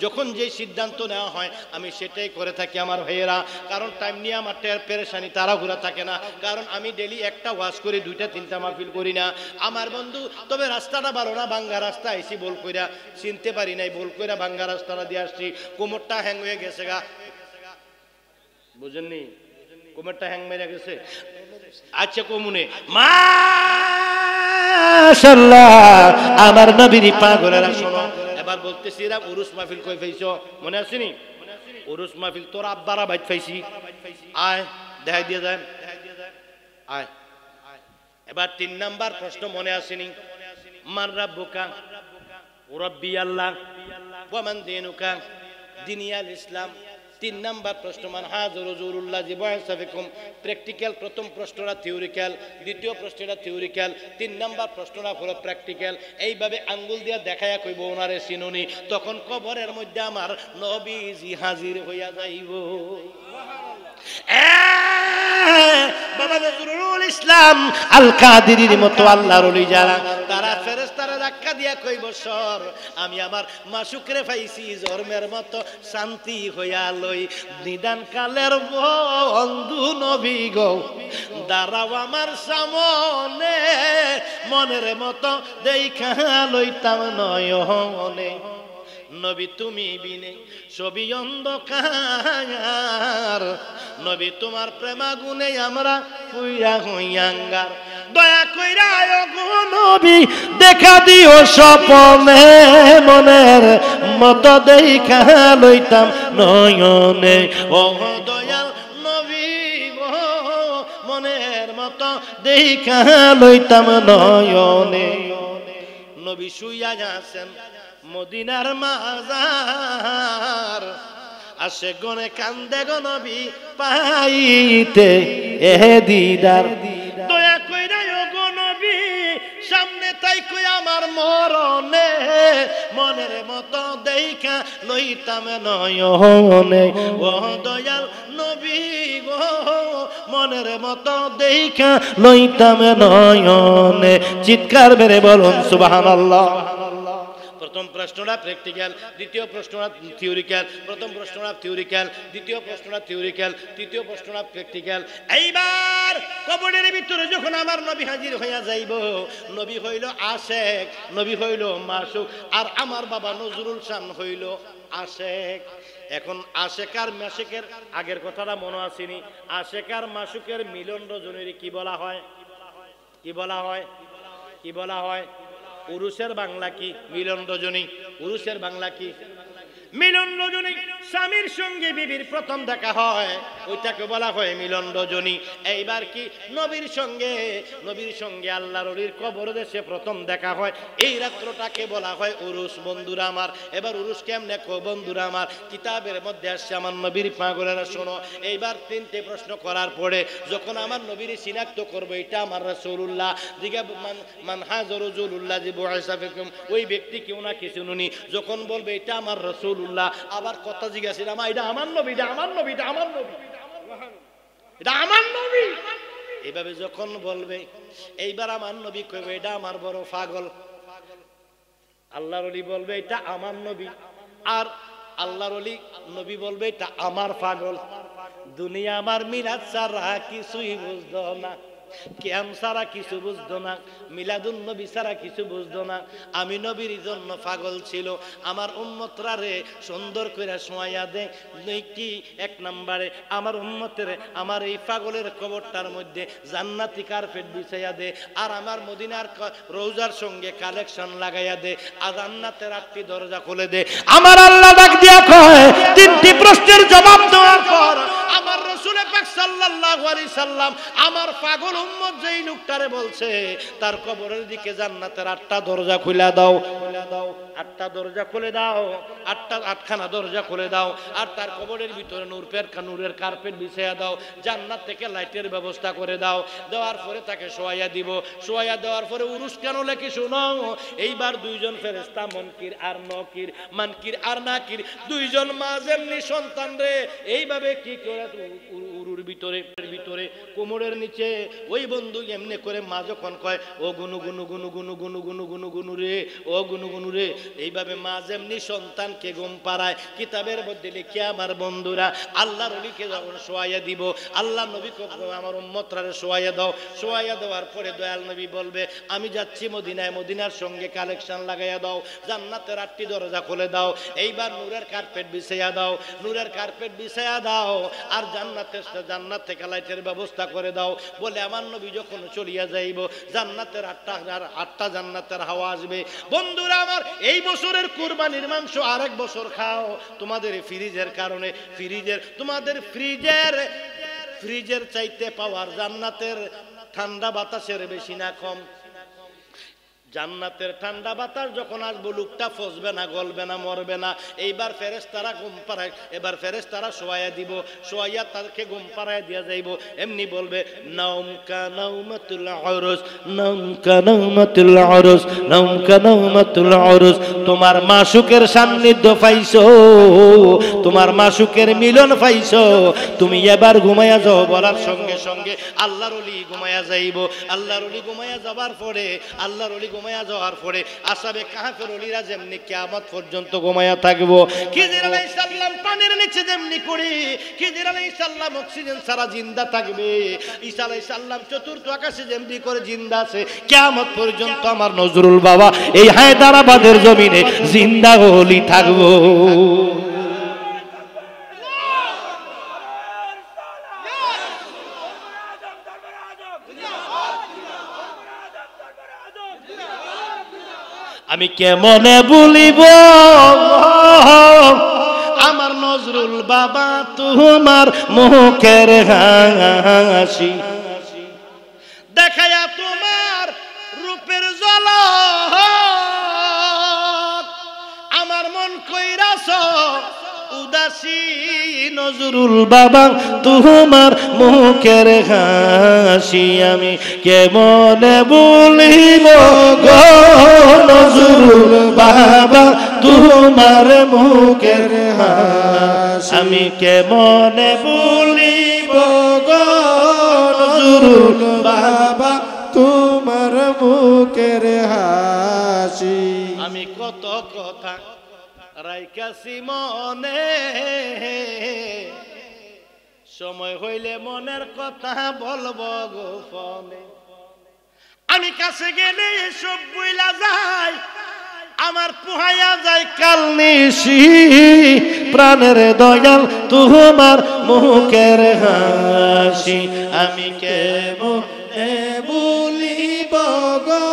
যখন যে সিদ্ধান্ত নেওয়া হয় আমি সেটাই করে থাকি আমার ভাইয়েরা, কারণ টাইম নিয়ে আমার পেরেশানি তাড়াহুড়া থাকে না, কারণ আমি ডেলি একটা ওয়াজ করে 2টা-3টা মাহফিল করি না আমার বন্ধু। তবে রাস্তাটা ভালো না, ভাঙ্গা রাস্তা আইসি, বল কইরা চিনতে পারি নাই, বল কইরা ভাঙ্গা রাস্তাটা দিয়ে আসছি। কোমরটা হ্যাং হয়ে গেছে গা, বুঝেননি? কোমরটা হ্যাং মেরে গেছে। আচ্ছা কমুনে মাশাআল্লাহ আমার নবীর পাগলেরা শোনো, এবার বলতেছি এরা উরুস মাহফিল কই পাইছো, মনে আসেনি? উরুস মাহফিল তোর আব্বারা বাইত পাইছি, আয় দেখাই দিয়ে যায়। আয় এবার 3 নাম্বার প্রশ্ন মনে আসেনি মান রাব্বুকা রাব্বি আল্লাহ ওয়া মান দীনুকা দিনিয়াল ইসলাম 3 নাম্বার প্রশ্ন মান হাযা রাসূলুল্লাহ জিবাইসা ফিকুম প্র্যাকটিক্যাল প্রথম প্রশ্নটা থিওরিক্যাল দ্বিতীয় প্রশ্নটা থিওরিক্যাল 3 নাম্বার প্রশ্নটা হলো প্র্যাকটিক্যাল এইভাবে আঙ্গুল দিয়া দেখায়া কইব ওনারে চিনুনি তখন কবরের মধ্যে আমার নবীজি হাজির হইয়া যাইব বাবা নজরুল ইসলাম আল কাদেরীর মতো আল্লাহর ওলি যারা তারা ফেরেশতারা ধাক্কা দিয়া কইব সর আমি আমার মাসুকরে পাইছি জন্মের মতো শান্তি হইয়া লই নিদান কালের বন্ধু নবী গো দাঁড়াও আমার সামনে মনের মতো দেখা লইতাম নয়নে নবী তুমি বিনে সবই অন্ধকার নবী তোমার প্রেমাগুনে আমরা পুইরা হইয়াঙ্গার দয়া কইরা গো নবী দেখা দিও স্বপনে মনের মতো দেখা লইতাম নয়নে ও দয়াল নবী গো মনের মতো দেখা লইতাম নয়নে নবী শুইয়া আছেন মদিনার মাজার আসে গনে কান্দে গো নবী পাইতে এ দিদার দয়া কইরা গো নবী সামনে তাই কই আমার মরণে মনের মতো দেখা লইতাম নয়নে ও দয়াল নবী গো মনের মতো দেখা লইতাম নয়নে চিৎকার মেরে বলুন সুবহানাল্লাহ প্রথম প্রশ্নটা প্র্যাকটিক্যাল দ্বিতীয় প্রশ্নটা থিওরিক্যাল প্রথম প্রশ্নটা থিওরিক্যাল দ্বিতীয় প্রশ্নটা থিওরিক্যাল তৃতীয় প্রশ্নটা প্র্যাকটিক্যাল এইবার কবরের ভিতরে যখন আমার নবী হাজির হইয়া যাইব নবী হইল আশেক নবী হইল মাসুক আর আমার বাবা নজরুল শান হইল আশেক এখন আশেক আর মাসুকের আগের কথাটা মনে আসেনি আশেক আর মাসুকের মিলন রজনীর কি বলা হয় কি বলা হয় কি বলা হয় উরুসের বাংলা কি মিলন রজনী উরুসের বাংলা কি মিলন রজনী স্বামীর সঙ্গে বিবির প্রথম দেখা হয় ওইটাকে বলা হয় মিলন রজনী এইবার কি নবীর সঙ্গে আল্লাহর ওলির কবর দেশে প্রথম দেখা হয় এই রাত্রটাকে বলা হয় উরুস বন্ধুরা আমার এবার উরুস কেমনে কো বন্ধুরা আমার কিতাবের মধ্যে আসছে আমার নবীর পাগলেরা শোনো এইবার 3টে প্রশ্ন করার পরে যখন আমার নবীর চিনাক্ত করবো এটা আমার রাসূলুল্লাহ দিকে মান হাযা রাসূলুল্লাহ জিবাইসা ফিকুম ওই ব্যক্তি কেউ না কিছু নুনি যখন বলবে এটা আমার রাসূলুল্লাহ আবার কথা জিজ্ঞাসা আমার এটা আমার নবী এটা আমার নবী এটা আমার নবী এটা আমার নবী এইভাবে যখন বলবে এইবার আমার নবী কইবে এটা আমার বড় পাগল আল্লাহর ওলি বলবে এটা আমার নবী আর আল্লাহর ওলি নবী বলবে এটা আমার পাগল দুনিয়া আমার মিলাদ ছাড়া কিছুই বুঝতো না কিয়াম ছাড়া কিছু বুঝতো না মিলাদুন নবী ছাড়া কিছু বুঝতো না আমি নবীর জন্য পাগল ছিল আমার উম্মতরা রে সুন্দর করে শোয়াইয়া দে কি এক নম্বরে আমার উম্মতের আমার এই পাগলের কবরটার মধ্যে জান্নাতি কার্পেট বিছাইয়া দে আর আমার মদিনার রওজার সঙ্গে কালেকশন লাগাইয়া দে আর জান্নাতের 8টি দরজা খুলে দে আমার আল্লাহ ডাক দিয়া কয় 3টি প্রশ্নের জবাব দেওয়ার পর আমার রাসূল পাক সাল্লাল্লাহু আলাইহি সাল্লাম আমার পাগল উম্মত যেই লোকটারে বলছে তার কবরের দিকে জান্নাতের 8টা দরজা খুলে দাও 8টা দরজা খুলে দাও 8খানা দরজা খুলে দাও আর তার কবরের ভিতরে নূরের কার্পেট বিছাইয়া দাও জান্নাত থেকে লাইটের ব্যবস্থা করে দাও দেওয়ার পরে তাকে শোয়াইয়া দিব শোয়াইয়া দেওয়ার পরে উরুস কেন লেখি শোনো এইবার দুইজন ফেরেশতা মুনকির আর নকির মানকির আর নাকির দুইজন মা যেমনি সন্তান রে এইভাবে কি করে উরুর ভিতরে কোমরের নিচে ওই বন্ধু এমনি করে মা যখন কয় ও গুনু গুনু গুনু গুনু গুনু গুনু গুনু গুনু রে ও গুনু গুনু রে এইভাবে মা যেমনি সন্তানকে ঘুম পাড়ায় কিতাবের মধ্যে লিখে আমার বন্ধুরা আল্লাহর ওলিকে যখন শোয়াইয়া দিব আল্লাহ নবী আমার উম্মতরা শোয়াইয়া দাও শোয়াইয়া দেওয়ার পরে দয়াল নবী বলবে আমি যাচ্ছি মদিনায় মদিনার সঙ্গে কালেকশন লাগাইয়া দাও জান্নাতের 8টি দরজা খুলে দাও এইবার নূরের কার্পেট বিছাইয়া দাও নূরের কার্পেট বিছাইয়া দাও আর জান্নাত থেকে লাইটের ব্যবস্থা করে দাও বলে আমার নবী যখন চলিয়া যাইব জান্নাতের 8টা জান্নাতের হাওয়া আসবে বন্ধুরা আমার এই বছরের কুরবানির মাংস আরেক বছর খাও তোমাদের ফ্রিজের কারণে তোমাদের ফ্রিজের চাইতে পাওয়ার জান্নাতের ঠান্ডা বাতাসের বেশি না কম? জান্নাতের ঠান্ডা বাতাস যখন আসবো লোকটা ফসবে না, গলবে না, মরবে না। এইবার ফেরেশতারা ঘুম পাড়ায়, এবার ফেরেশতারা শোয়াইয়া দিব, শোয়াইয়া তাদেরকে ঘুম পাড়ায় দিয়া যাইব। এমনি বলবে নাউম কা নাউমাতুল উরুস, নাউম কা নাউমাতুল উরুস, নাউম কা নাউমাতুল উরুস। তোমার মাসুকের সান্নিধ্য পাইছো, তোমার মাসুকের মিলন পাইছো, তুমি এবার ঘুমাইয়া যাও। বলার সঙ্গে সঙ্গে আল্লাহর ওলি ঘুমাইয়া যাইব। আল্লাহর ওলি ঘুমাইয়া যাবার পরে, আল্লাহর ওলি ঘুমাইয়া যাওয়ার পরে আসহাবে কাহফের ওলিরা যেমনি কিয়ামত পর্যন্ত ঘুমাইয়া থাকবো। খিজির আলাইহিস সালাম পানির নিচে যেমনি করে, খিজির আলাইহিস সালাম অক্সিজেন ছাড়া জিন্দা থাকবে, ঈসা আলাইহিস সালাম চতুর্থ আকাশে যেমনি করে জিন্দা আছে, কিয়ামত পর্যন্ত আমার নজরুল বাবা এই হায়দ্রাবাদের জমিনে জিন্দা ওলি থাকবো। আমি কেমনে বলিব আমার নজরুল বাবা তোমার মুখের হাসি, দেখায়া তোমার রূপের ঝলক, আমার মন কইরাছ উদাসী। নজরুল বাবা তোমার মুখের হাসি আমি কেমনে বলিব গো নজরুল বাবা তোমার মুখের হাসি, আমি কেমনে বলিব গো নজরুল বাবা তোমার মুখের হাসি। আমি কত কথা রাইকাছি মনে, সময় হইলে মনের কথা বলবো গোপনে। আমি কাছে গেলে সব বইলা যায়, আমার পুহাইয়া যায় কাল নিশি। প্রাণের দয়াল তোমার মুখের হাসি, আমি কেমনে বলিব গো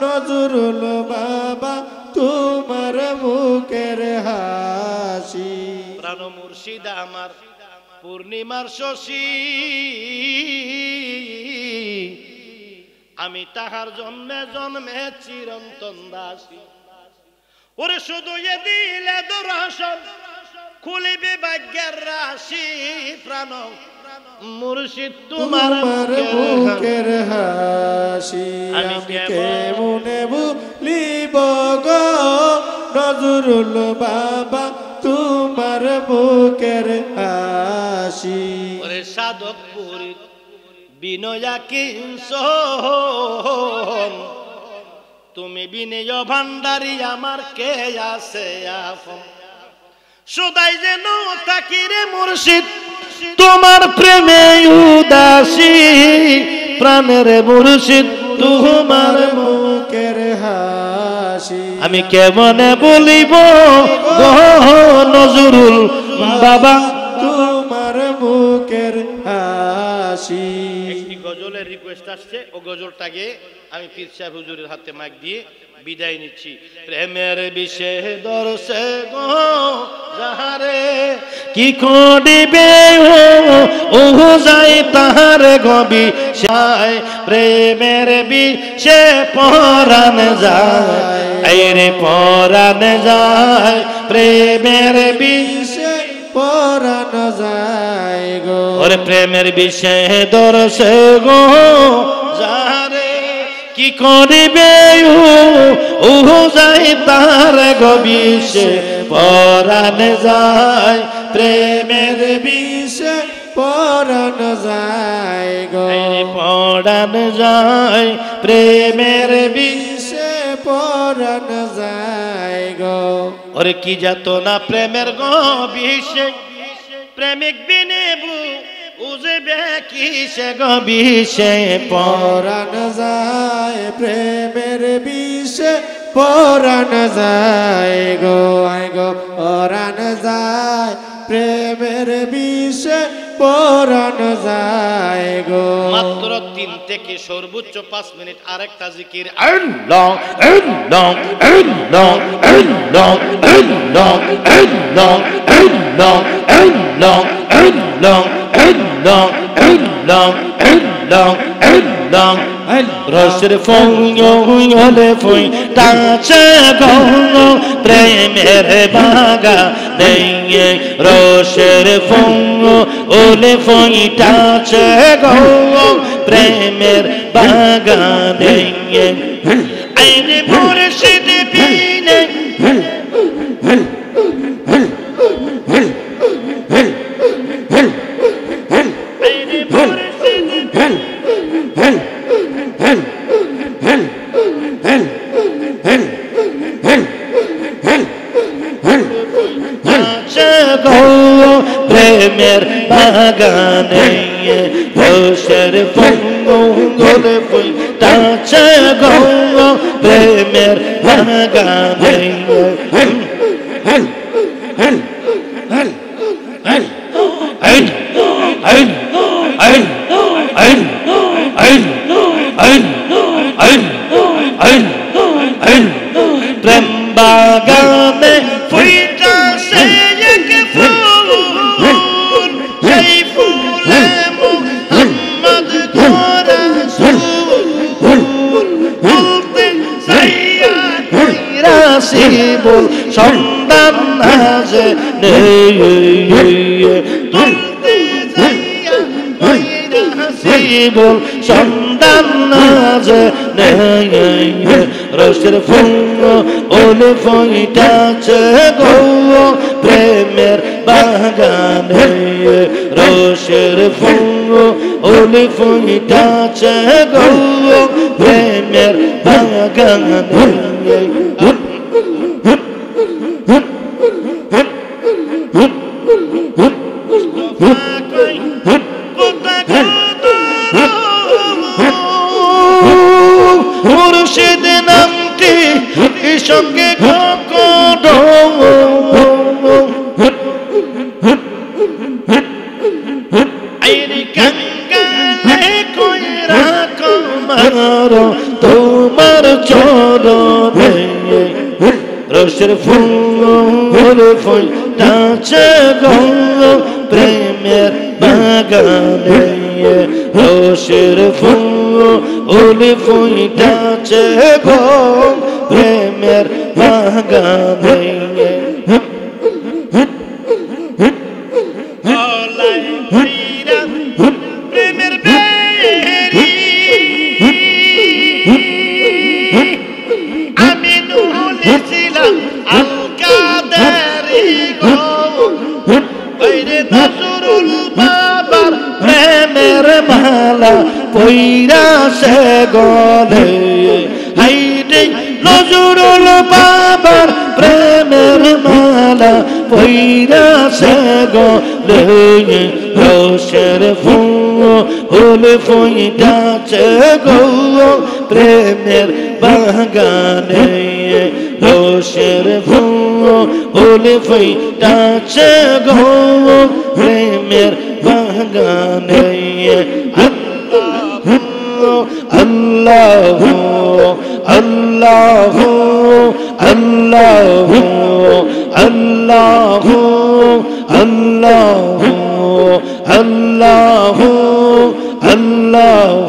নজরুল বাবা তোমার মুখের হাসি। প্রাণ মুর্শিদ আমার পূর্ণিমার শশী, আমি তাহার জন্মে জন্মে চিরন্তন দাসী। ওরে শুধু এ দিলে দর্শন খুলিবে ভাগ্যের রাশি। প্রাণ মুর্শিদ তোমার মুখের হাসি, আমি কেমনে বলিব গো নজরুল বাবা তোমার মুখের হাসি। ওরে সাধকপুর বিনয়া কিংসন, তুমি বিনয় ভান্ডারী আমার কে আছে আপন। সদাই যেন থাকি রে মুর্শিদ তোমার প্রেমে উদাসী। প্রাণের মুর্শিদ তোমার মুখের হাসি, আমি কেমনে বলিব গো নজরুল বাবা তোমার মুখের হাসি। একটি গজলের রিকোয়েস্ট আসছে, ও গজলটাকে আমি পীর সাহেব হুজুরের হাতে মাইক দিয়ে বিদায় নিচ্ছি। প্রেমের বিষে দর্শে গো যাহারে কি করিবে ও যাই তাহার গবি সাই। প্রেমের বিষে পরাণ যায়, এই রে পরাণ যায়, প্রেমের বিষে পরাণ যায় গো। ওরে প্রেমের বিষে দর্শে গো যাহারে কি করিবে ও যাই তার গবিষে পরাণ যায়। প্রেমের বিষে পরাণ যায় গো, পরাণ যায়, প্রেমের বিষে পরাণ যায় গো। ওরে কি যাত না প্রেমের গবিষে, প্রেমিক বিনেবু উজবে কিসে গবিষে পরাণ যায়, প্রেমের বিষে পরাণ যায় গো। আয় গো পরাণ যায়, প্রেমের বিষে পরাণ যায় গো। মাত্র 3 থেকে সর্বোচ্চ 5 মিনিট আরেকটা জিকির। আল্লাহ আল্লাহ আল্লাহ আল্লাহ আল্লাহ আল্লাহ আল্লাহ আল্লাহ আল্লাহ Allah, Allah, Allah, Allah. রসের ফলে ফুই টাচে গো প্রেমের বাগা নেই রসের ওলে ফুই টাচে গো প্রেমের বাগা নেই আইনে মুর্শিদ বিনে প্রেমের বাগানে রসের ফলে ফুল টাচে গো প্রেমের বাগানে প্রেম বাগানে ফুইটা সে এক ফুল সেই ফুলে মুহাম্মদ রাসূল বলতে সাইয়া রাসূল সন্তান আছে বলতে সাইয়া রাসূল সন্তান আছে রসের ওলে ফুইটাছে গো প্রেমের বাগানে রসের ওলে ফুইটাছে গো প্রেমের বাগানে মুর্শিদ নামটি সঙ্গে তোমার চরণে রসের ফুল টাচে গো প্রেমের বাগানে রসের ফুল টাচে গো প্রেমের বাগানে প্রেমের বেরি আমি নুলেছিলাম আল কাদেরি গো বাইরে নজরুল বাবার প্রেমের মালা পইরা সে গলে হাইরে নজরুল বাবার প্রেমের মালা পইরা সে গলে রসের ফুল ফুইটাছে গো প্রেমের বাগানে রসের ফুল ফুইটাছে গো প্রেমের বাগানে আল্লাহ আল্লাহ আল্লাহ আল্লাহ আল্লাহ আল্লাহ আল্লাহ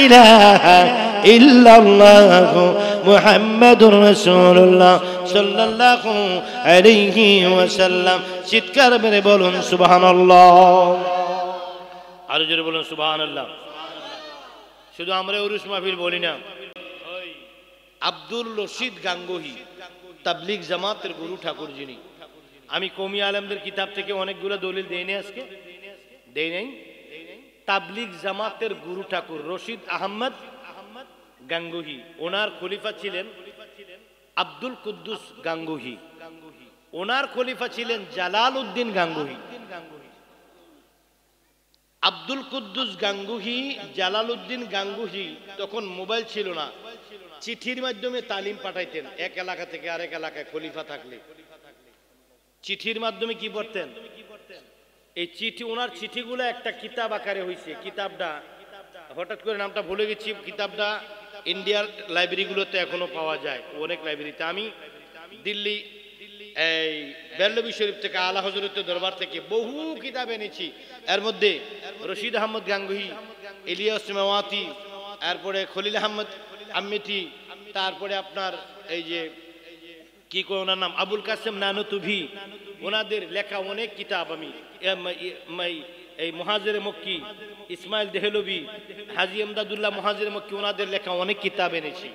ইলাহা ইল্লাল্লাহ মুহাম্মাদুর রাসূলুল্লাহ সাল্লাল্লাহু আলাইহি ওয়াসাল্লাম চিৎকার করে বলুন সুবহানাল্লাহ আর জোরে বলুন সুবহানাল্লাহ শুধু আমরা উরুস মাহফিল বলি না আব্দুল রশিদ গাঙ্গুহি তাবলীগ জামাতের গুরু ঠাকুর যিনি আমি কওমি আলেমদের কিতাব থেকে অনেকগুলো দলিল দেইনি আজকে দেই নাই তাবলীগ জামাতের গুরু ঠাকুর রশিদ আহমদ গাঙ্গুহি ওনার খলিফা ছিলেন আব্দুল কুদ্দুস গাঙ্গুহি ওনার খলিফা ছিলেন জালালউদ্দিন গাঙ্গুহি আব্দুল কুদ্দুস গাঙ্গুহি জালালউদ্দিন গাঙ্গুহি তখন মোবাইল ছিল না চিঠির মাধ্যমে তালিম পাঠাইতেন এক এলাকা থেকে আরেক এলাকায় খলিফা থাকলে চিঠির মাধ্যমে কি পড়তেন এই চিঠি ওনার চিঠিগুলো একটা কিতাব আকারে হইছে কিতাবটা হঠাৎ করে নামটা ভুলে গেছি কিতাবটা ইন্ডিয়ার লাইব্রেরিগুলোতে এখনো পাওয়া যায় অনেক লাইব্রেরিতে আমি দিল্লি এই বেল্লবী শরীফ থেকে, আলা হজরতের দরবার থেকে বহু কিতাব এনেছি। এর মধ্যে রশিদ আহমদ গাঙ্গুহি, ইলিয়াস মেওয়াতি, এরপরে খলিল আহমদ আম্মেটি, তারপরে আপনার এই যে কি করে ওনার নাম, আবুল কাসেম নানুতুভি, ওনাদের লেখা অনেক কিতাব আমি এই মুহাজির মক্কি ইসমাইল দেহলবি, হাজী এমদাদুল্লাহ মুহাজির মক্কি, ওনাদের লেখা অনেক কিতাব এনেছি।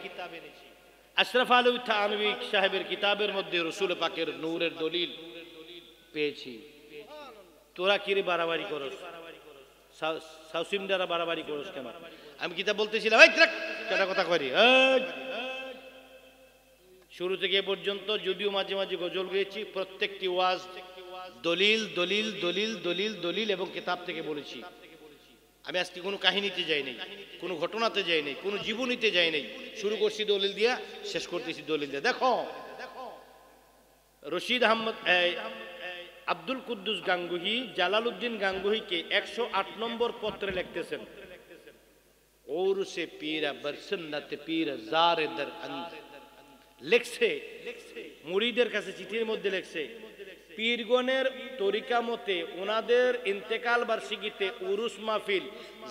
আশরাফ আলী থানভী সাহেবের কিতাবের মধ্যে রসুল পাকের নূরের দলিল পেয়েছি। তোরা কিরে বাড়াবাড়ি করস, সাউসিম দ্বারা বাড়াবাড়ি করস কেন? আমি কিতাব বলতেছিলাম, কথা করি শুরু থেকে এ পর্যন্ত, যদিও মাঝে মাঝে গজল গেয়েছি, প্রত্যেকটি ওয়াজ দলিল দলিল দলিল দলিল দলিল এবং কিতাব থেকে বলেছি। আমি আজকে কোনো কাহিনীতে যাই নাই, কোনো ঘটনাতে যাই নাই, কোনো জীবনীতে যাই নাই। শুরু করছি দলিল দিয়া, শেষ করতেছি দলিল দিয়া। দেখো রশিদ আহমদ আব্দুল কুদ্দুস গাঙ্গুহি জালালউদ্দিন গাঙ্গুহিকে 108 নম্বর পত্রে লিখতেছেন, ওরসে পীরা বরসন্নত পীর জারে দর আন্দ। লেখছে মুরিদের কাছে চিঠির মধ্যে লেখছে, পীরগণের তরিকা মতে ওনাদের ইন্তেকাল বার্ষিকীতে উরুস মাহফিল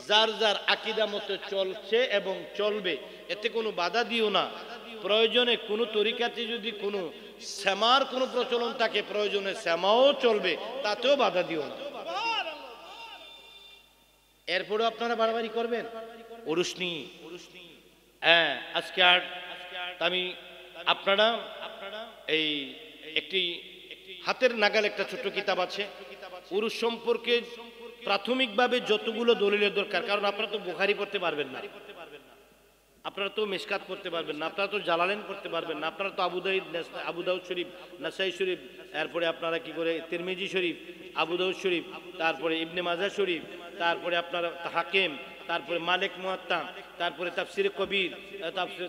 যার যার আকীদা মতে চলছে এবং চলবে, এতে কোনো বাধা দিও না। প্রয়োজনে কোনো তরিকাতে যদি কোনো শ্যামার কোনো প্রচলন থাকে, প্রয়োজনে শ্যামাও চলবে, তাতেও বাধা দিও না। এরপরে আপনারা বাড়াবাড়ি করবেন উরুস নিয়ে। হ্যাঁ, আজকে আর আমি আপনারা এই একটি হাতের নাগাল একটা ছোট্ট কিতাব আছে উরুস সম্পর্কে প্রাথমিকভাবে যতগুলো দলিলের দরকার, কারণ আপনারা তো বুখারী পড়তে পারবেন না, আপনারা তো মিশকাত পড়তে পারবেন না, আপনারা তো জালালেন পড়তে পারবেন না, আপনারা তো আবু দাউদ শরীফ, নাসাই শরীফ, এরপরে আপনারা কি করে তিরমিজি শরীফ, আবু দাউদ শরীফ, তারপরে ইবনে মাজাহ শরীফ, তারপরে আপনারা হাকিম, তারপরে মালিক মুয়াত্তা, তারপরে তাফসিরে কবির,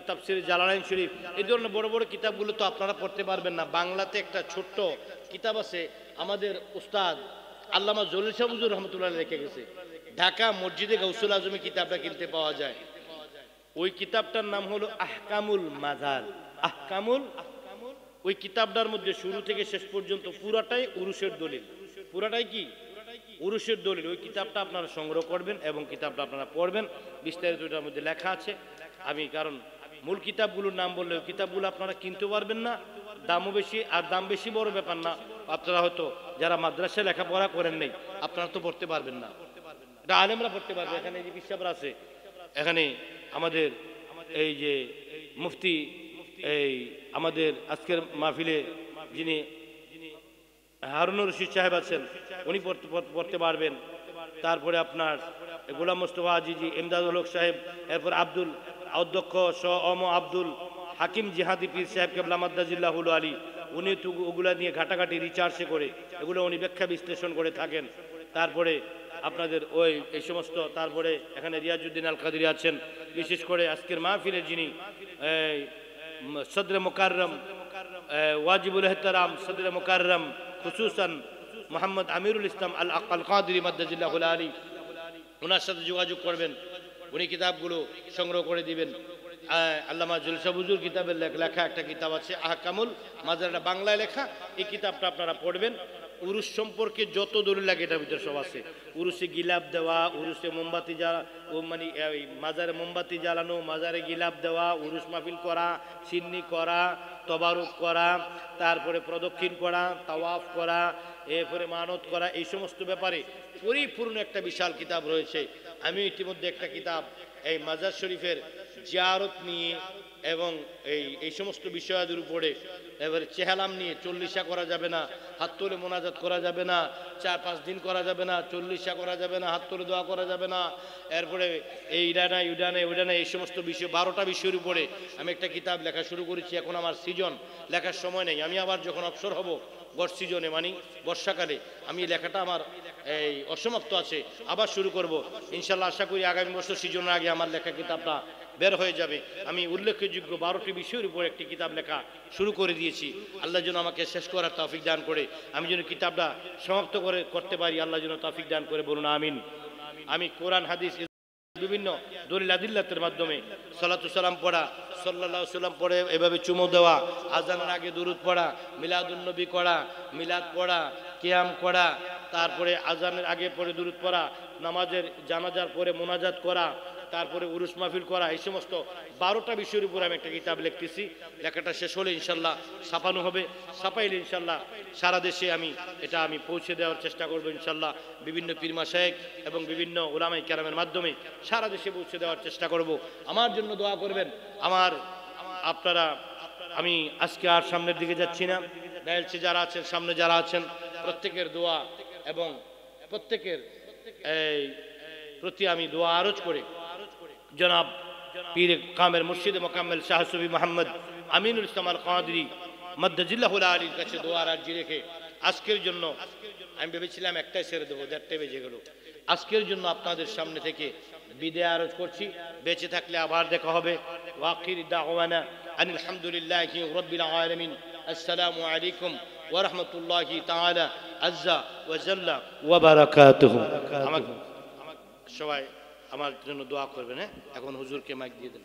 তাফসিরে জালালাইন শরীফ, এই ধরনের বড় বড় কিতাবগুলো তো আপনারা পড়তে পারবেন না। বাংলাতে একটা ছোট্ট কিতাব আছে, আমাদের উস্তাদ আল্লামা জলিল শাহ হুজুর রহমতুল্লাহ রেখে গেছে, ঢাকা মসজিদে গাউসুল আজমে কিতাবটা কিনতে পাওয়া যায়। ওই কিতাবটার নাম হলো আহকামুল মাজার। আহকামুল, ওই কিতাবটার মধ্যে শুরু থেকে শেষ পর্যন্ত পুরাটাই উরুসের দলিল, পুরাটাই কি উরুসের দলিল। ওই কিতাবটা আপনারা সংগ্রহ করবেন এবং কিতাবটা আপনারা পড়বেন, বিস্তারিত এটার মধ্যে লেখা আছে। আমি কারণ মূল কিতাবগুলোর নাম বললে ওই কিতাবগুলো আপনারা কিনতে পারবেন না, দামও বেশি, আর দাম বেশি বড় ব্যাপার না, আপনারা হয়তো যারা মাদ্রাসায় লেখাপড়া করেন নাই আপনারা তো পড়তে পারবেন না, এটা আলেমরা পড়তে পারবে। এখানে যে পিসাবরা আছে, এখানে আমাদের এই যে মুফতি, এই আমাদের আজকের মাহফিলে যিনি হারুনুর রশিদ সাহেব আছেন, উনি পড়তে পারবেন। তারপরে আপনার গোলাম মোস্তফা আজিজি, ইমদাদুল হক সাহেব, এরপর আব্দুল অধ্যক্ষ আব্দুল হাকিম জিহাদি পীর সাহেব কেবলা মাদ্দাজিল্লাহুল আলী, উনি তো ওগুলা নিয়ে ঘাটাঘাটি রিচার্জে করে এগুলো উনি ব্যাখ্যা বিশ্লেষণ করে থাকেন। তারপরে আপনাদের ওই এই সমস্ত, তারপরে এখানে রিয়াজউদ্দিন আল কাদিরি আছেন, বিশেষ করে আজকের মাহফিলের যিনি সদরে মুকাররম ওয়াজিবুল এহতারাম সদরে মুকাররম খুসুসান মোহাম্মদ আমিরুল ইসলাম আল কাদিরি মাদ্দাজিল্লাহুল আলী, ওনার সাথে যোগাযোগ করবেন, উনি কিতাবগুলো সংগ্রহ করে দিবেন। আল্লামা জলিল শাহ হুজুর কিতাবের লেখা একটা কিতাব আছে আহকামুল মাজার, বাংলায় লেখা, এই কিতাবটা আপনারা পড়বেন। উরুস সম্পর্কে যত দলিল লাগে এটার ভিতরে সব আছে। উরুসে গিলাপ দেওয়া, উরুসে মোমবাতি জ্বালা, মানে মাজারে মোমবাতি জ্বালানো, মাজারে গিলাপ দেওয়া, উরুস মাহফিল করা, সিন্নি করা, তবারুক করা, তারপরে প্রদক্ষিণ করা, তাওয়াফ করা, এরপরে মানত করা, এই সমস্ত ব্যাপারে পরিপূর্ণ একটা বিশাল কিতাব রয়েছে। আমি ইতিমধ্যে একটা কিতাব এই মাজার শরীফের জিয়ারত নিয়ে এবং এই সমস্ত বিষয়াদের উপরে, এবারে চেহালাম নিয়ে, চল্লিশা করা যাবে না, হাত তুলে মোনাজাত করা যাবে না, 4-5 দিন করা যাবে না, চল্লিশা করা যাবে না, হাত তুলে দোয়া করা যাবে না, এরপরে এই ইডানা ইউডানে উডানে, এই সমস্ত বিষয় 12টা বিষয়ের উপরে আমি একটা কিতাব লেখা শুরু করেছি। এখন আমার সিজন, লেখার সময় নেই, আমি আবার যখন অবসর হব গড় সিজনে, মানে বর্ষাকালে, আমি লেখাটা আমার এই অসমাপ্ত আছে, আবার শুরু করব ইনশাল্লাহ। আশা করি আগামী বছর সিজনের আগে আমার লেখা কিতাবটা বের হয়ে যাবে। আমি উল্লেখযোগ্য 12টি বিষয়ের উপর একটি কিতাব লেখা শুরু করে দিয়েছি। আল্লাহ যেন আমাকে শেষ করার তৌফিক দান করে, আমি যেন কিতাবটা সমাপ্ত করতে পারি, আল্লাহ যেন তৌফিক দান করে, বলুন আমিন। আমি কোরআন হাদিস বিভিন্ন দলিল আদিল্লাতের মাধ্যমে সালাতু সালাম পড়া, সাল্লাল্লাহু আলাইহি সাল্লাম পড়ে এভাবে চুমু দেওয়া, আজানের আগে দুরূদ পড়া, মিলাদুন নবী করা, মিলাদ পড়া, কিয়াম করা, তারপরে আজানের আগে পড়ে দুরূদ পড়া, নামাজের জানাজার পরে মোনাজাত করা, তারপরে উরুস মাহফিল করা, এই সমস্ত 12টা বিষয়ের উপর আমি একটা কিতাব লিখতেছি। লেখাটা শেষ হলে ইনশাল্লাহ ছাপানো হবে। ছাপাইলে ইনশাল্লাহ সারা দেশে আমি পৌঁছে দেওয়ার চেষ্টা করব ইনশাল্লাহ। বিভিন্ন পীর মাশায়েখ এবং বিভিন্ন উলামায়ে কেরামের মাধ্যমে সারা দেশে পৌঁছে দেওয়ার চেষ্টা করব। আমার জন্য দোয়া করবেন। আপনারা আমি আজকে আর সামনের দিকে যাচ্ছি না। ডায়ালসে যারা আছেন, সামনে যারা আছেন, প্রত্যেকের দোয়া এবং প্রত্যেকের এই প্রতি আমি দোয়া আরজ করে জনাব পীর কামের মুর্শিদ মোকাম্মেল শাহ সুফি মোহাম্মদ আমিনুল ইসলাম আল কাদরি মদ্দাজিল্লাহুল আলীর কাছে দোয়া রাজি রেখে আজকের জন্য আমি ভেবেছিলাম একটাই ছেড়ে দেবো, 1:30 বেজে গেল। আজকের জন্য আপনাদের সামনে থেকে বিদায় আরজ করছি। বেঁচে থাকলে আবার দেখা হবে। ওয়াকির দাওয়ানা আনিল হামদুলিল্লাহি রাব্বিল আলামিন। আসসালামু আলাইকুম ওয়া রাহমাতুল্লাহি তাআলা আজ্জা ওয়া জাল্লা ওয়া বারাকাতুহু। সবাই আমার জন্য দোয়া করবেন। হ্যাঁ, এখন হুজুরকে মাইক দিয়ে দেন।